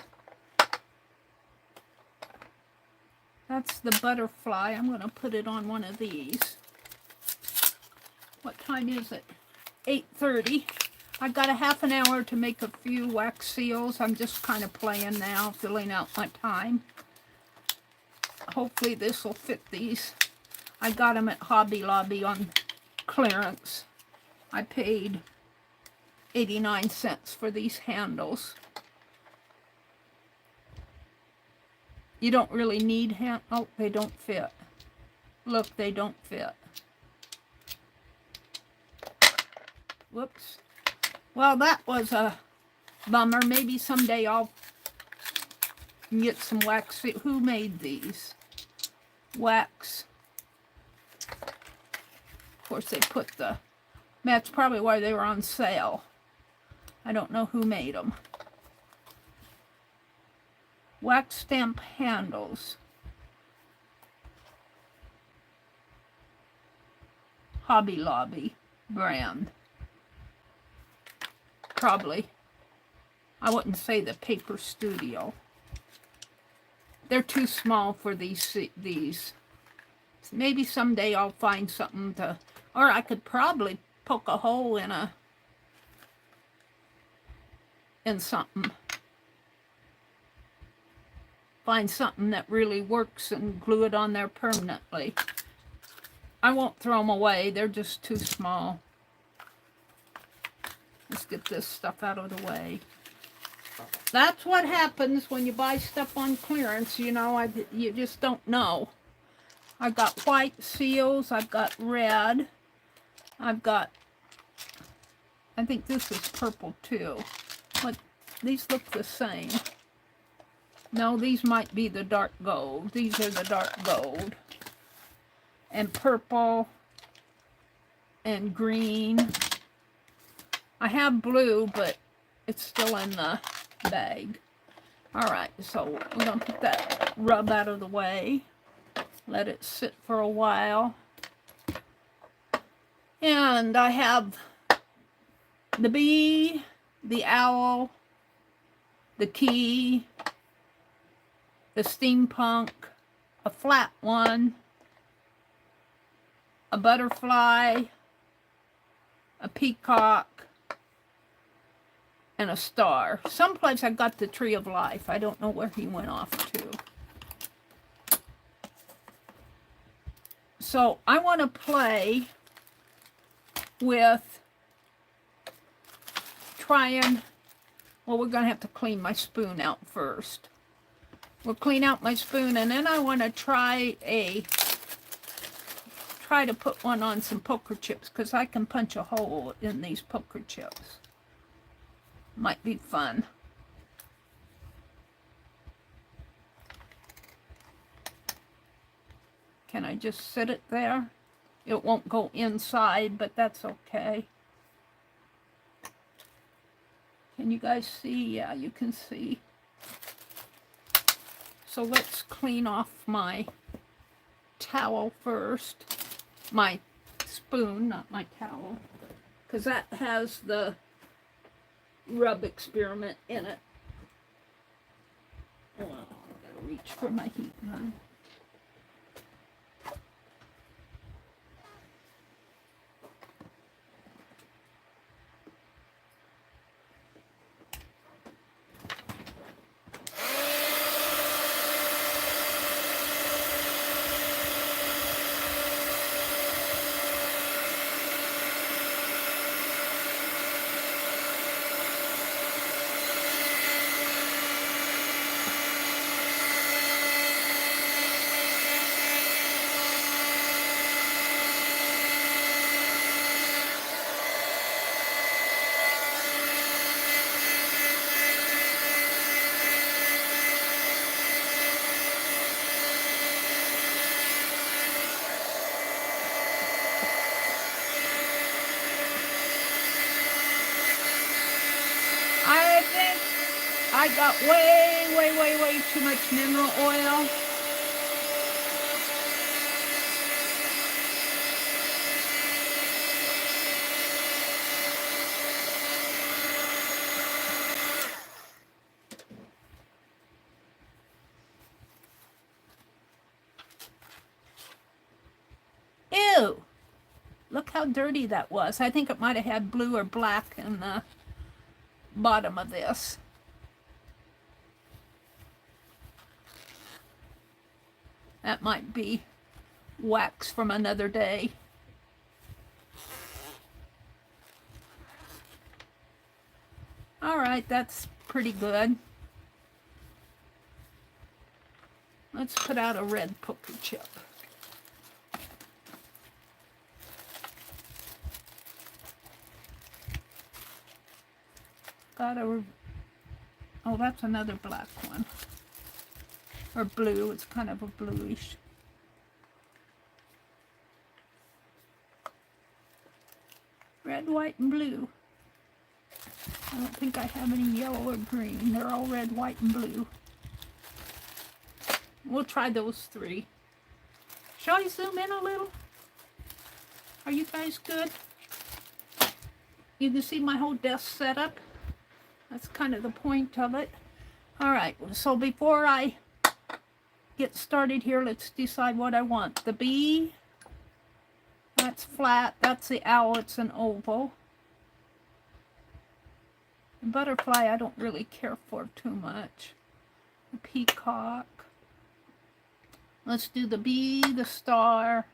That's the butterfly. I'm going to put it on one of these. What time is it? 8:30. I've got a half an hour to make a few wax seals. I'm just kind of playing now, filling out my time. Hopefully this will fit these. I got them at Hobby Lobby on clearance. I paid 89 cents for these handles. You don't really need oh, they don't fit. Look, they don't fit. Whoops. Well, that was a bummer. Maybe someday I'll get some wax. Who made these? Wax. Of course, they put the... That's probably why they were on sale. I don't know who made them. Wax stamp handles. Hobby Lobby brand. Probably. I wouldn't say the Paper Studio. They're too small for these. Maybe someday I'll find something to... Or I could probably poke a hole in something. Find something that really works and glue it on there permanently. I won't throw them away. They're just too small. Let's get this stuff out of the way. That's what happens when you buy stuff on clearance. You know, you just don't know. I've got white seals. I've got red. I've got... I think this is purple too. But these look the same. No, these might be the dark gold. These are the dark gold. And purple. And green. I have blue, but it's still in the bag. Alright, so we're going to put that rub out of the way. Let it sit for a while. And I have the bee, the owl, the key, the steampunk, a flat one, a butterfly, a peacock, and a star. Someplace I got the Tree of Life. I don't know where he went off to. So I want to play with trying... Well, we're going to have to clean my spoon out first. We'll clean out my spoon, and then I want to try to put one on some poker chips, because I can punch a hole in these poker chips. Might be fun. Can I just sit it there? It won't go inside, but that's okay. Can you guys see? Yeah, you can see. So let's clean off my towel first. My spoon, not my towel. Because that has the rub experiment in it. Oh, I gotta reach for my heat gun. I got way too much mineral oil. Ew! Look how dirty that was. I think it might have had blue or black in the bottom of this. That might be wax from another day. All right, that's pretty good. Let's put out a red poker chip. Got a, oh, that's another black one. Or blue, it's kind of a bluish. Red, white, and blue. I don't think I have any yellow or green. They're all red, white, and blue. We'll try those three. Shall I zoom in a little? Are you guys good? You can see my whole desk setup. That's kind of the point of it. All right, so before I get started here, let's decide what I want. The bee, that's flat. That's the owl, it's an oval. The butterfly, I don't really care for too much. The peacock. Let's do the bee, the star,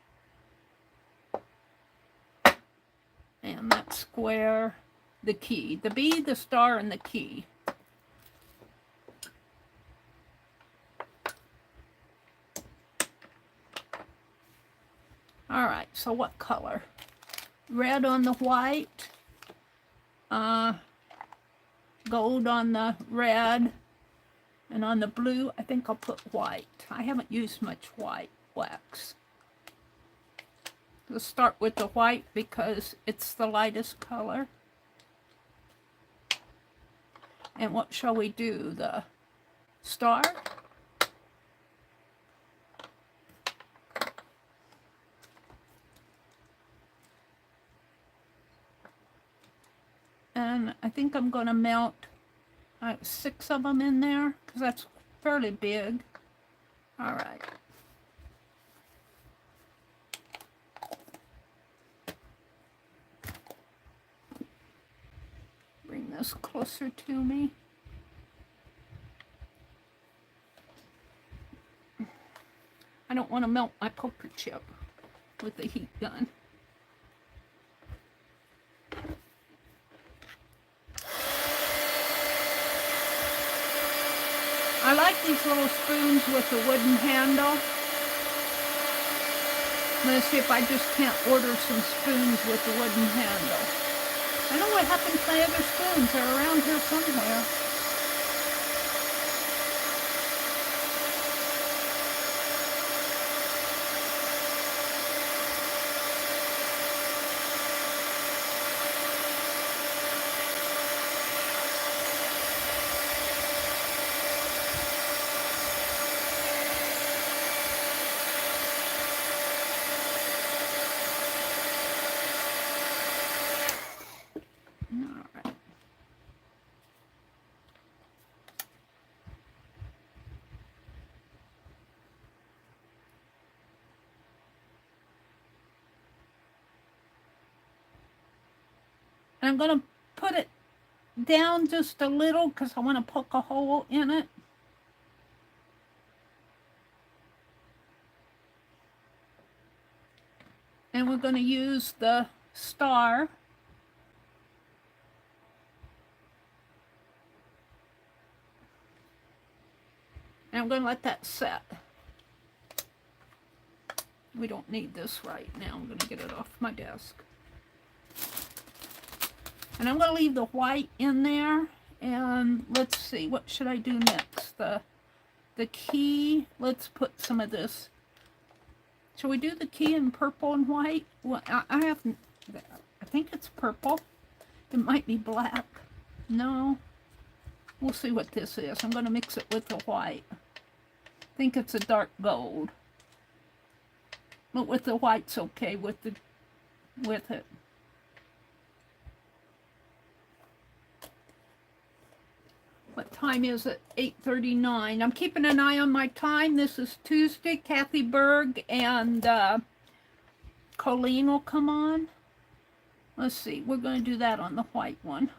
and that square, the key. The bee, the star, and the key. All right, so what color? Red on the white, gold on the red, and on the blue, I think I'll put white. I haven't used much white wax. Let's start with the white because it's the lightest color. And what shall we do? The star? And I think I'm going to mount 6 of them in there because that's fairly big. All right. Bring this closer to me. I don't want to melt my poker chip with the heat gun. I like these little spoons with the wooden handle. I'm going to see if I just can't order some spoons with the wooden handle. I don't know what happened to my other spoons. They're around here somewhere. And I'm going to put it down just a little because I want to poke a hole in it. And we're going to use the star. And I'm going to let that set. We don't need this right now. I'm going to get it off my desk. And I'm going to leave the white in there. And let's see, what should I do next? The key, let's put some of this. Shall we do the key in purple and white? Well, I think it's purple. It might be black. No. We'll see what this is. I'm going to mix it with the white. I think it's a dark gold. But with the white's okay with it. What time is it? 8:39. I'm keeping an eye on my time. This is Tuesday. Kathy Berg and Colleen will come on. Let's see. We're going to do that on the white one.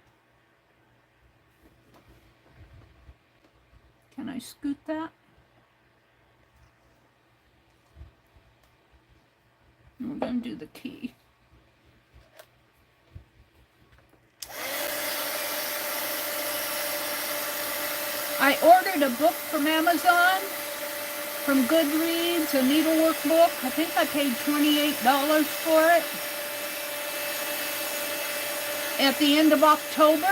Can I scoot that? And we're going to do the key. I ordered a book from Amazon, from Goodreads, a needlework book. I think I paid $28 for it. At the end of October,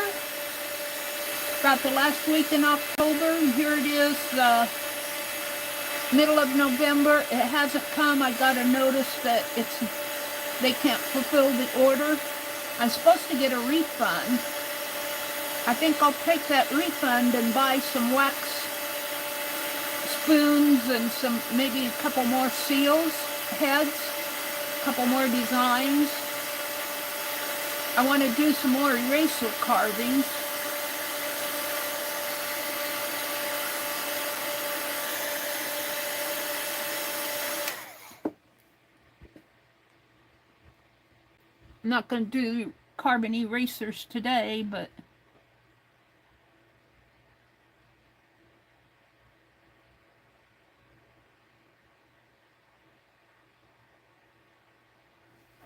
about the last week in October, and here it is, the middle of November. It hasn't come. I got a notice that they can't fulfill the order. I'm supposed to get a refund. I think I'll take that refund and buy some wax spoons and maybe a couple more seals, heads, a couple more designs. I want to do some more eraser carvings. I'm not going to do carbon erasers today, but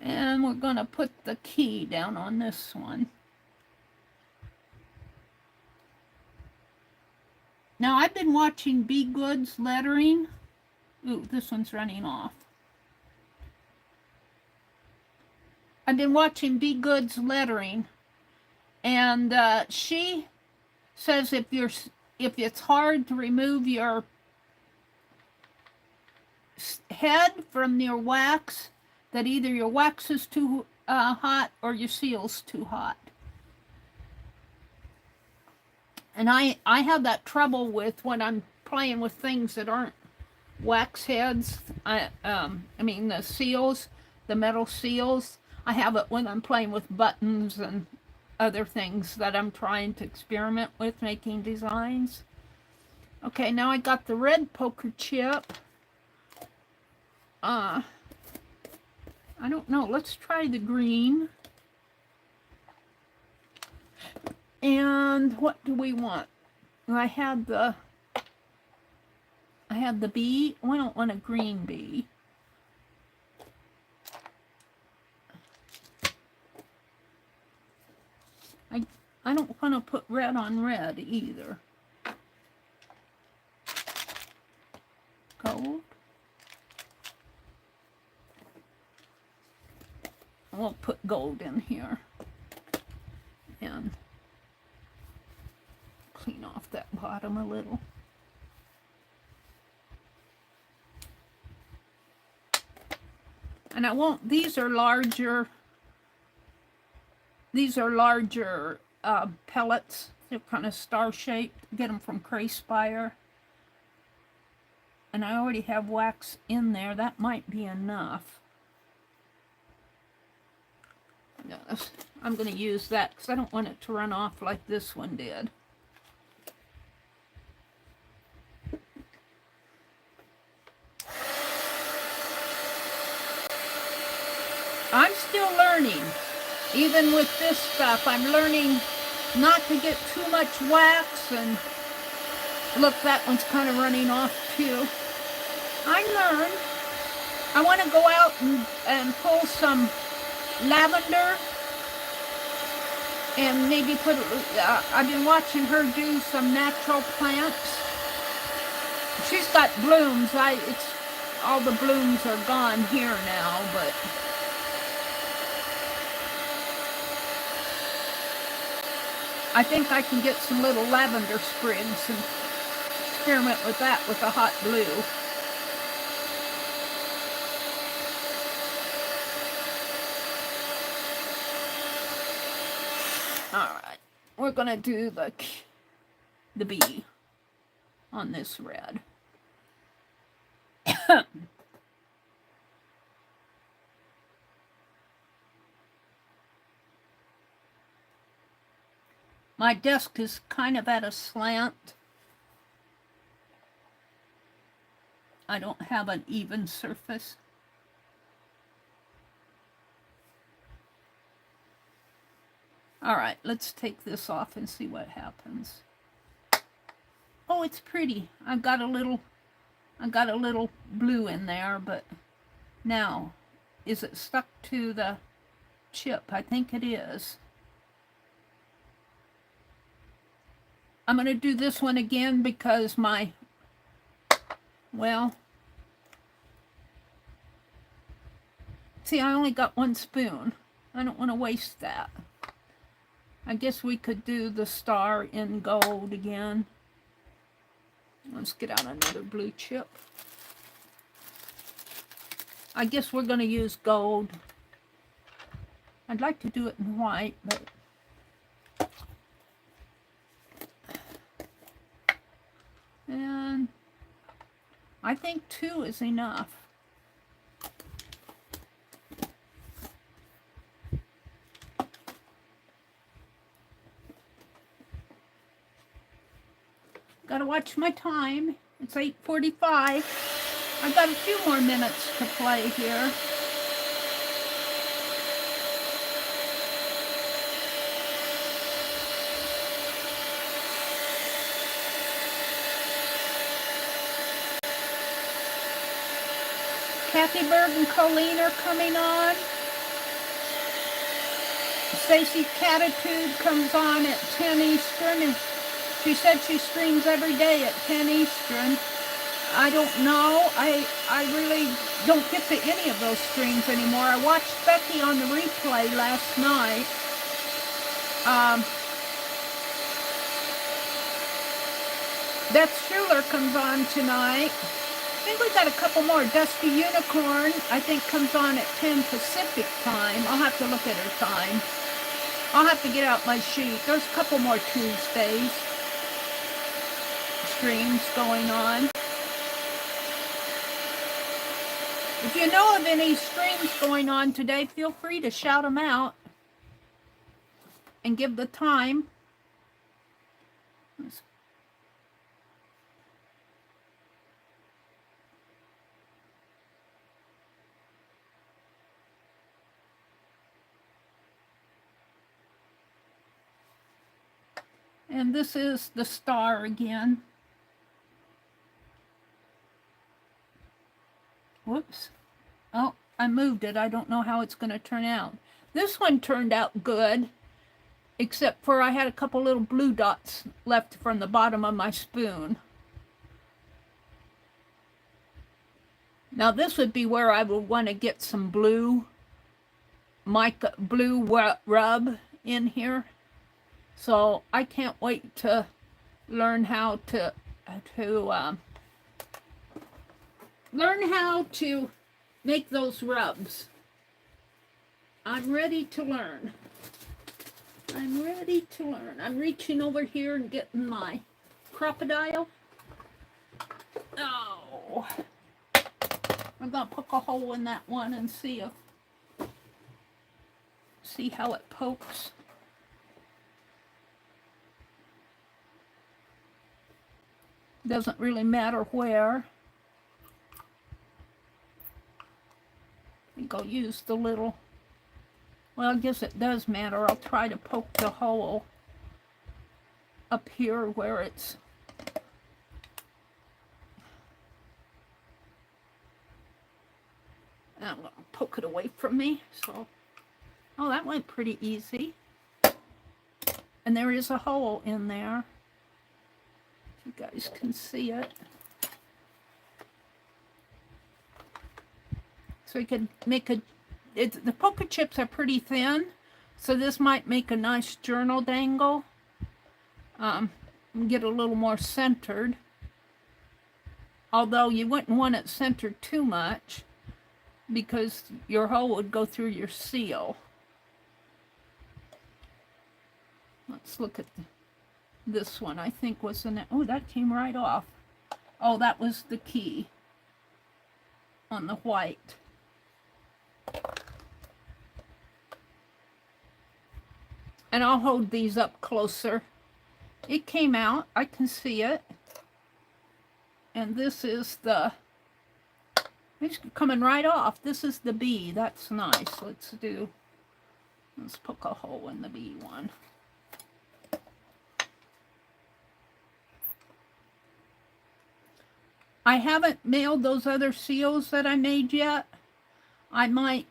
and we're going to put the key down on this one. Now, I've been watching Be Good's lettering. Ooh, this one's running off. I've been watching Be Good's lettering, and she says if it's hard to remove your head from your wax, that either your wax is too hot or your seal's too hot. And I have that trouble with when I'm playing with things that aren't wax heads. I mean the seals, the metal seals. I have it when I'm playing with buttons and other things that I'm trying to experiment with making designs. Okay, now I got the red poker chip. I don't know. Let's try the green. And what do we want? I had the bee. I don't want a green bee. I don't want to put red on red either. Gold. We'll put gold in here and clean off that bottom a little. And I won't, these are larger pellets. They're kind of star-shaped. Get them from Crayspire. And I already have wax in there. That might be enough. Yes, I'm going to use that because I don't want it to run off like this one did. I'm still learning. Even with this stuff, I'm learning not to get too much wax. And look, that one's kind of running off too. I learned. I want to go out and pull some lavender and maybe put, I've been watching her do some natural plants. She's got blooms. All the blooms are gone here now, but I think I can get some little lavender sprigs and experiment with that with a hot glue. All right, we're going to do the the bee on this red. My desk is kind of at a slant. I don't have an even surface. All right, let's take this off and see what happens. Oh, it's pretty. I've got a little blue in there, but now, is it stuck to the chip? I think it is. I'm going to do this one again because well, see, I only got one spoon. I don't want to waste that. I guess we could do the star in gold again. Let's get out another blue chip. I guess we're going to use gold. I'd like to do it in white, but and I think 2 is enough. Gotta watch my time. It's 8:45. I've got a few more minutes to play here. Kathy Berg and Colleen are coming on. Stacy Catitude comes on at 10 Eastern. And she said she streams every day at 10 Eastern. I don't know. I really don't get to any of those streams anymore. I watched Becky on the replay last night. Beth Schuler comes on tonight. I think we got a couple more. Dusty Unicorn, I think, comes on at 10 Pacific time. I'll have to look at her time. I'll have to get out my sheet. There's a couple more Tuesdays streams going on. If you know of any streams going on today, feel free to shout them out and give the time. And this is the star again. Whoops. Oh, I moved it. I don't know how it's going to turn out. This one turned out good, except for I had a couple little blue dots left from the bottom of my spoon. Now this would be where I would want to get some blue mica, blue rub in here. So I can't wait to learn how to make those rubs. I'm ready to learn. I'm ready to learn. I'm reaching over here and getting my crocodile. Oh, I'm gonna poke a hole in that one and see how it pokes. Doesn't really matter where. I think I'll use the little, well, I guess it does matter. I'll try to poke the hole up here where it's, I'm going to poke it away from me. So, oh, that went pretty easy. And there is a hole in there. You guys can see it. So we could make the poker chips are pretty thin, so this might make a nice journal dangle. Get a little more centered. Although you wouldn't want it centered too much because your hole would go through your seal. Let's look at This one, I think, was in it. Oh, that came right off. Oh, that was the key on the white. And I'll hold these up closer. It came out. I can see it. And this is the... It's coming right off. This is the B. That's nice. Let's poke a hole in the B one. I haven't mailed those other seals that I made yet. I might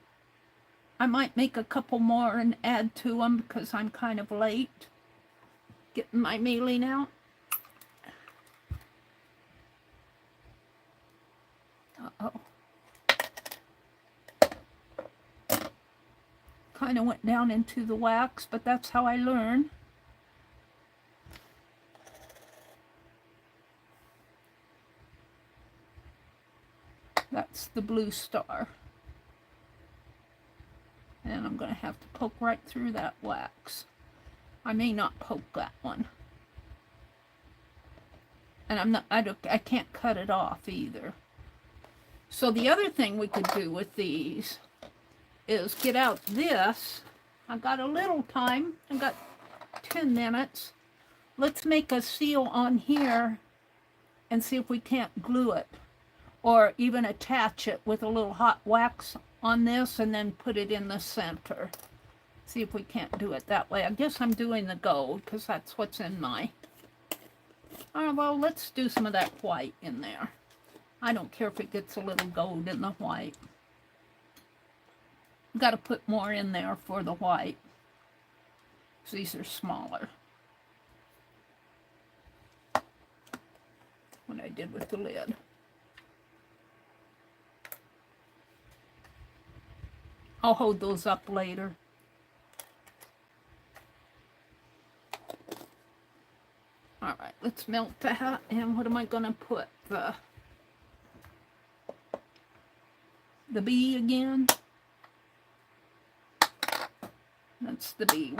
make a couple more and add to them because I'm kind of late getting my mailing out. Uh-oh. Kind of went down into the wax, but that's how I learn. That's the blue star. And I'm going to have to poke right through that wax. I may not poke that one. And I can't cut it off either. So the other thing we could do with these is get out this. I've got a little time. I've got 10 minutes. Let's make a seal on here and see if we can't glue it. Or even attach it with a little hot wax on this and then put it in the center. See if we can't do it that way. I guess I'm doing the gold because that's what's in my... Oh, well, let's do some of that white in there. I don't care if it gets a little gold in the white. Got to put more in there for the white. These are smaller. What I did with the lid. I'll hold those up later. All right, let's melt that. And what am I going to put? The B again. That's the B.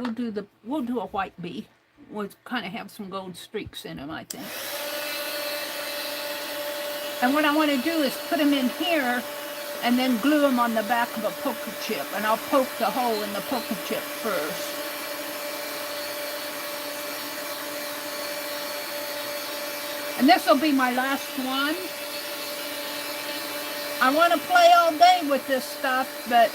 We'll do a white B. We'll kind of have some gold streaks in them, I think. And what I want to do is put them in here and then glue them on the back of a poker chip. And I'll poke the hole in the poker chip first. And this will be my last one. I want to play all day with this stuff, but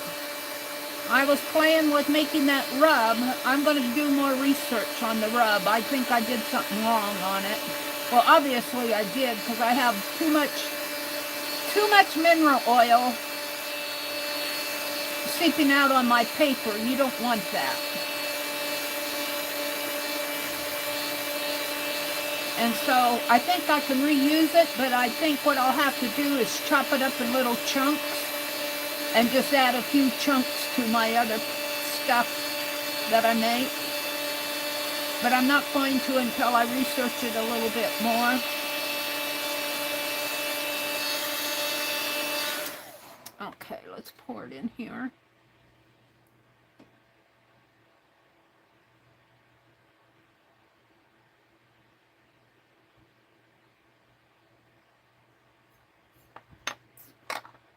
I was playing with making that rub. I'm going to do more research on the rub. I think I did something wrong on it. Well, obviously I did, because I have too much mineral oil seeping out on my paper. You don't want that. And so I think I can reuse it, but I think what I'll have to do is chop it up in little chunks and just add a few chunks to my other stuff that I make. But I'm not going to until I research it a little bit more. Okay, let's pour it in here.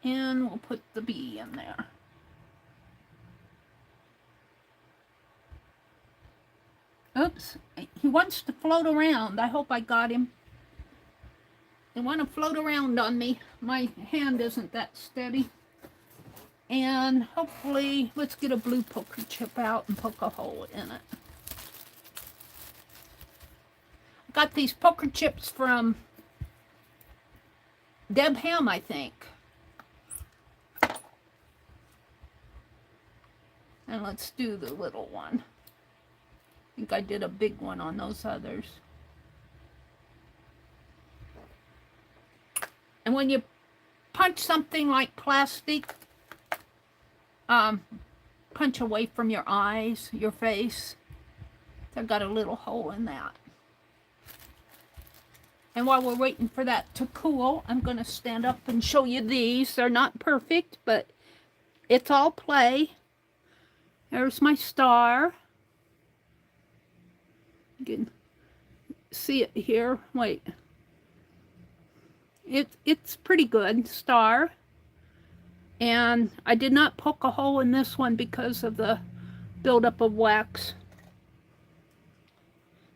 And we'll put the B in there. Oops, he wants to float around. I hope I got him. They want to float around on me. My hand isn't that steady. And hopefully, let's get a blue poker chip out and poke a hole in it. I got these poker chips from Deb Ham, I think. And let's do the little one. I think I did a big one on those others. And when you punch something like plastic, punch away from your eyes, your face. I've got a little hole in that. And while we're waiting for that to cool, I'm going to stand up and show you these. They're not perfect, but it's all play. There's my star. You can see it here. Wait. It's pretty good. Star. And I did not poke a hole in this one because of the buildup of wax.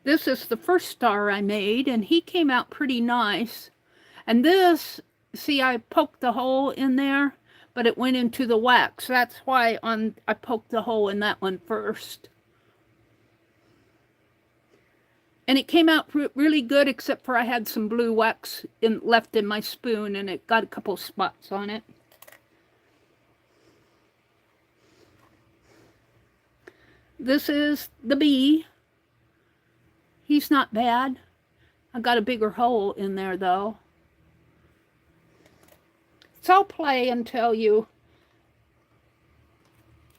This is the first star I made, and he came out pretty nice. And this, see, I poked the hole in there, but it went into the wax. That's why I poked the hole in that one first. And it came out really good, except for I had some blue wax left in my spoon, and it got a couple spots on it. This is the bee. He's not bad. I got a bigger hole in there, though. It's all play until you...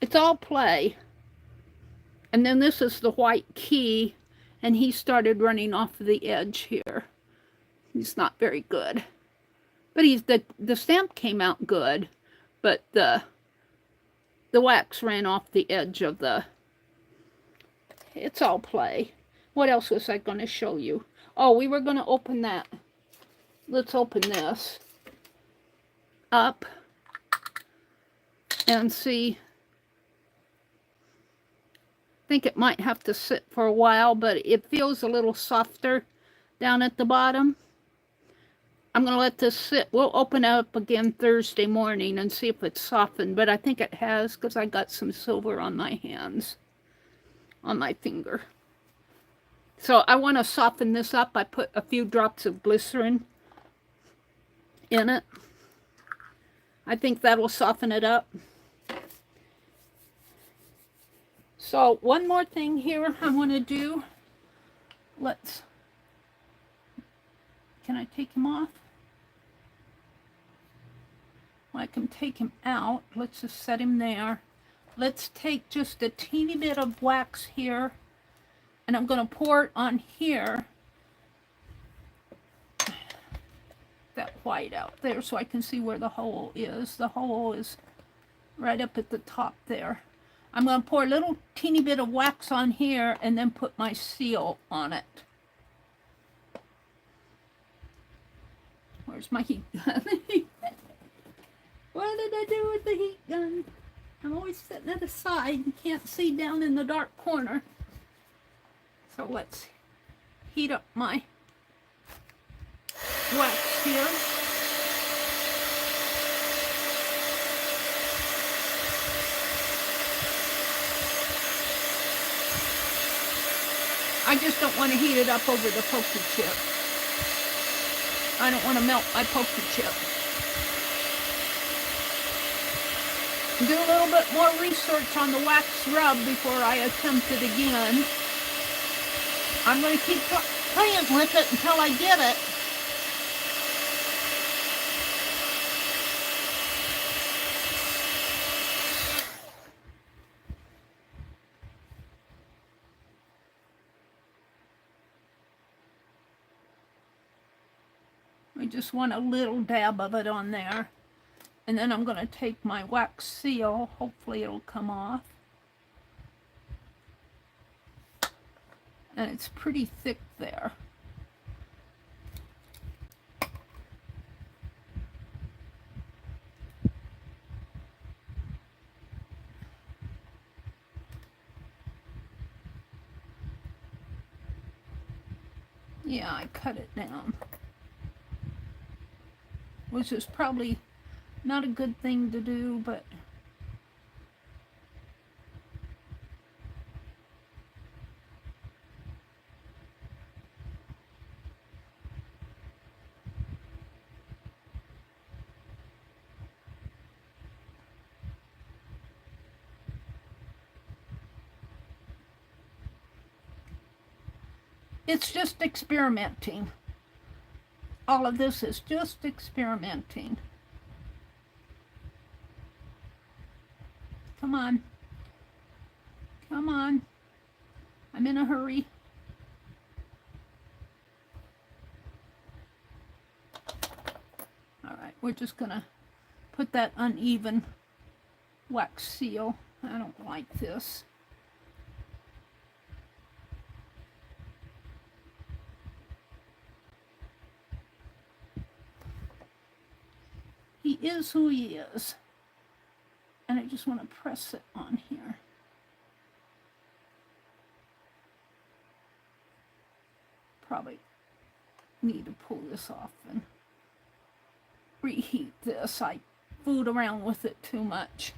It's all play. And then this is the white key, and he started running off the edge here. He's not very good. But the stamp came out good, but the wax ran off the edge of the... It's all play. What else was I going to show you? Oh, we were going to open that. Let's open this up and see. I think it might have to sit for a while, but it feels a little softer down at the bottom. I'm going to let this sit. We'll open it up again Thursday morning and see if it's softened, but I think it has because I got some silver on my hands, on my finger. So I want to soften this up. I put a few drops of glycerin in it. I think that'll soften it up. So one more thing here I want to do. Can I take him off? Well, I can take him out. Let's just set him there. Let's take just a teeny bit of wax here, and I'm going to pour it on here. That white out there so I can see where the hole is. The hole is right up at the top there. I'm going to pour a little teeny bit of wax on here and then put my seal on it. Where's my heat gun? What did I do with the heat gun? I'm always setting it aside and can't see down in the dark corner. So let's heat up my wax here. I just don't want to heat it up over the poker chip. I don't want to melt my poker chip. Do a little bit more research on the wax rub before I attempt it again. I'm going to keep playing with it until I get it. I just want a little dab of it on there. And then I'm going to take my wax seal. Hopefully it'll come off. And it's pretty thick there. Yeah, I cut it down. Which is probably not a good thing to do, but it's just experimenting. All of this is just experimenting. Come on. Come on. I'm in a hurry. All right, we're just gonna put that uneven wax seal. I don't like this. He is who he is. And I just want to press it on here. Probably need to pull this off and reheat this. I fooled around with it too much.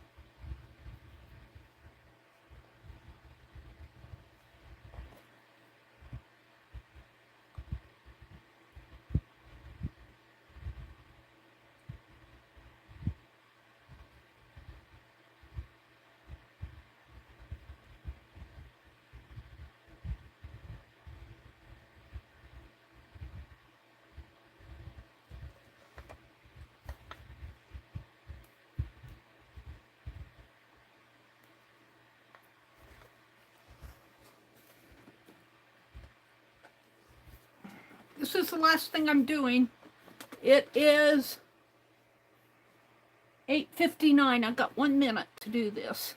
This is the last thing I'm doing. It is 8:59. I've got 1 minute to do this.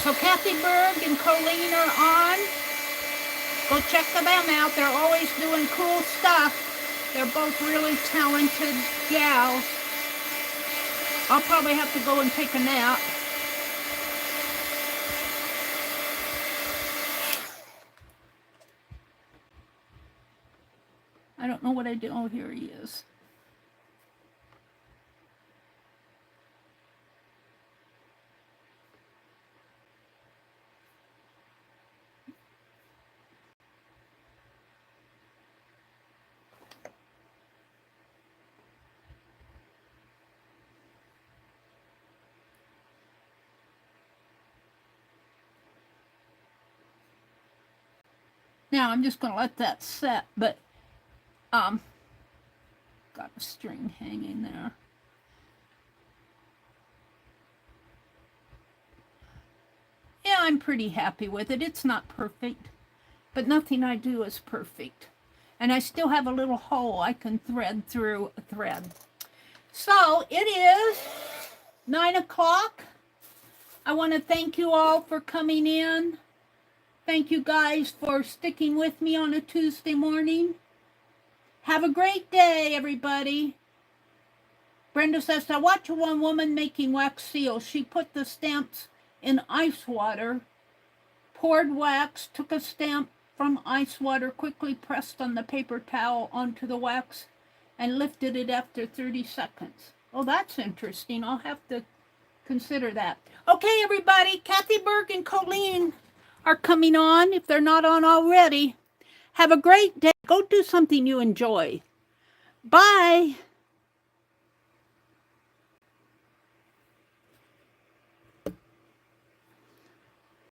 So Kathy Berg and Colleen are on. Go check them out. They're always doing cool stuff. They're both really talented gals. I'll probably have to go and take a nap. I don't know what I do. Oh, here he is. Now I'm just going to let that set, but got a string hanging there. Yeah, I'm pretty happy with it. It's not perfect, but nothing I do is perfect. And I still have a little hole I can thread through a thread. So it is 9 o'clock. I want to thank you all for coming in. Thank you guys for sticking with me on a Tuesday morning. Have a great day, everybody. Brenda says, I watched one woman making wax seals. She put the stamps in ice water, poured wax, took a stamp from ice water, quickly pressed on the paper towel onto the wax, and lifted it after 30 seconds. Oh, that's interesting. I'll have to consider that. Okay, everybody. Kathy Berg and Colleen are coming on, if they're not on already. Have a great day. Go do something you enjoy. Bye.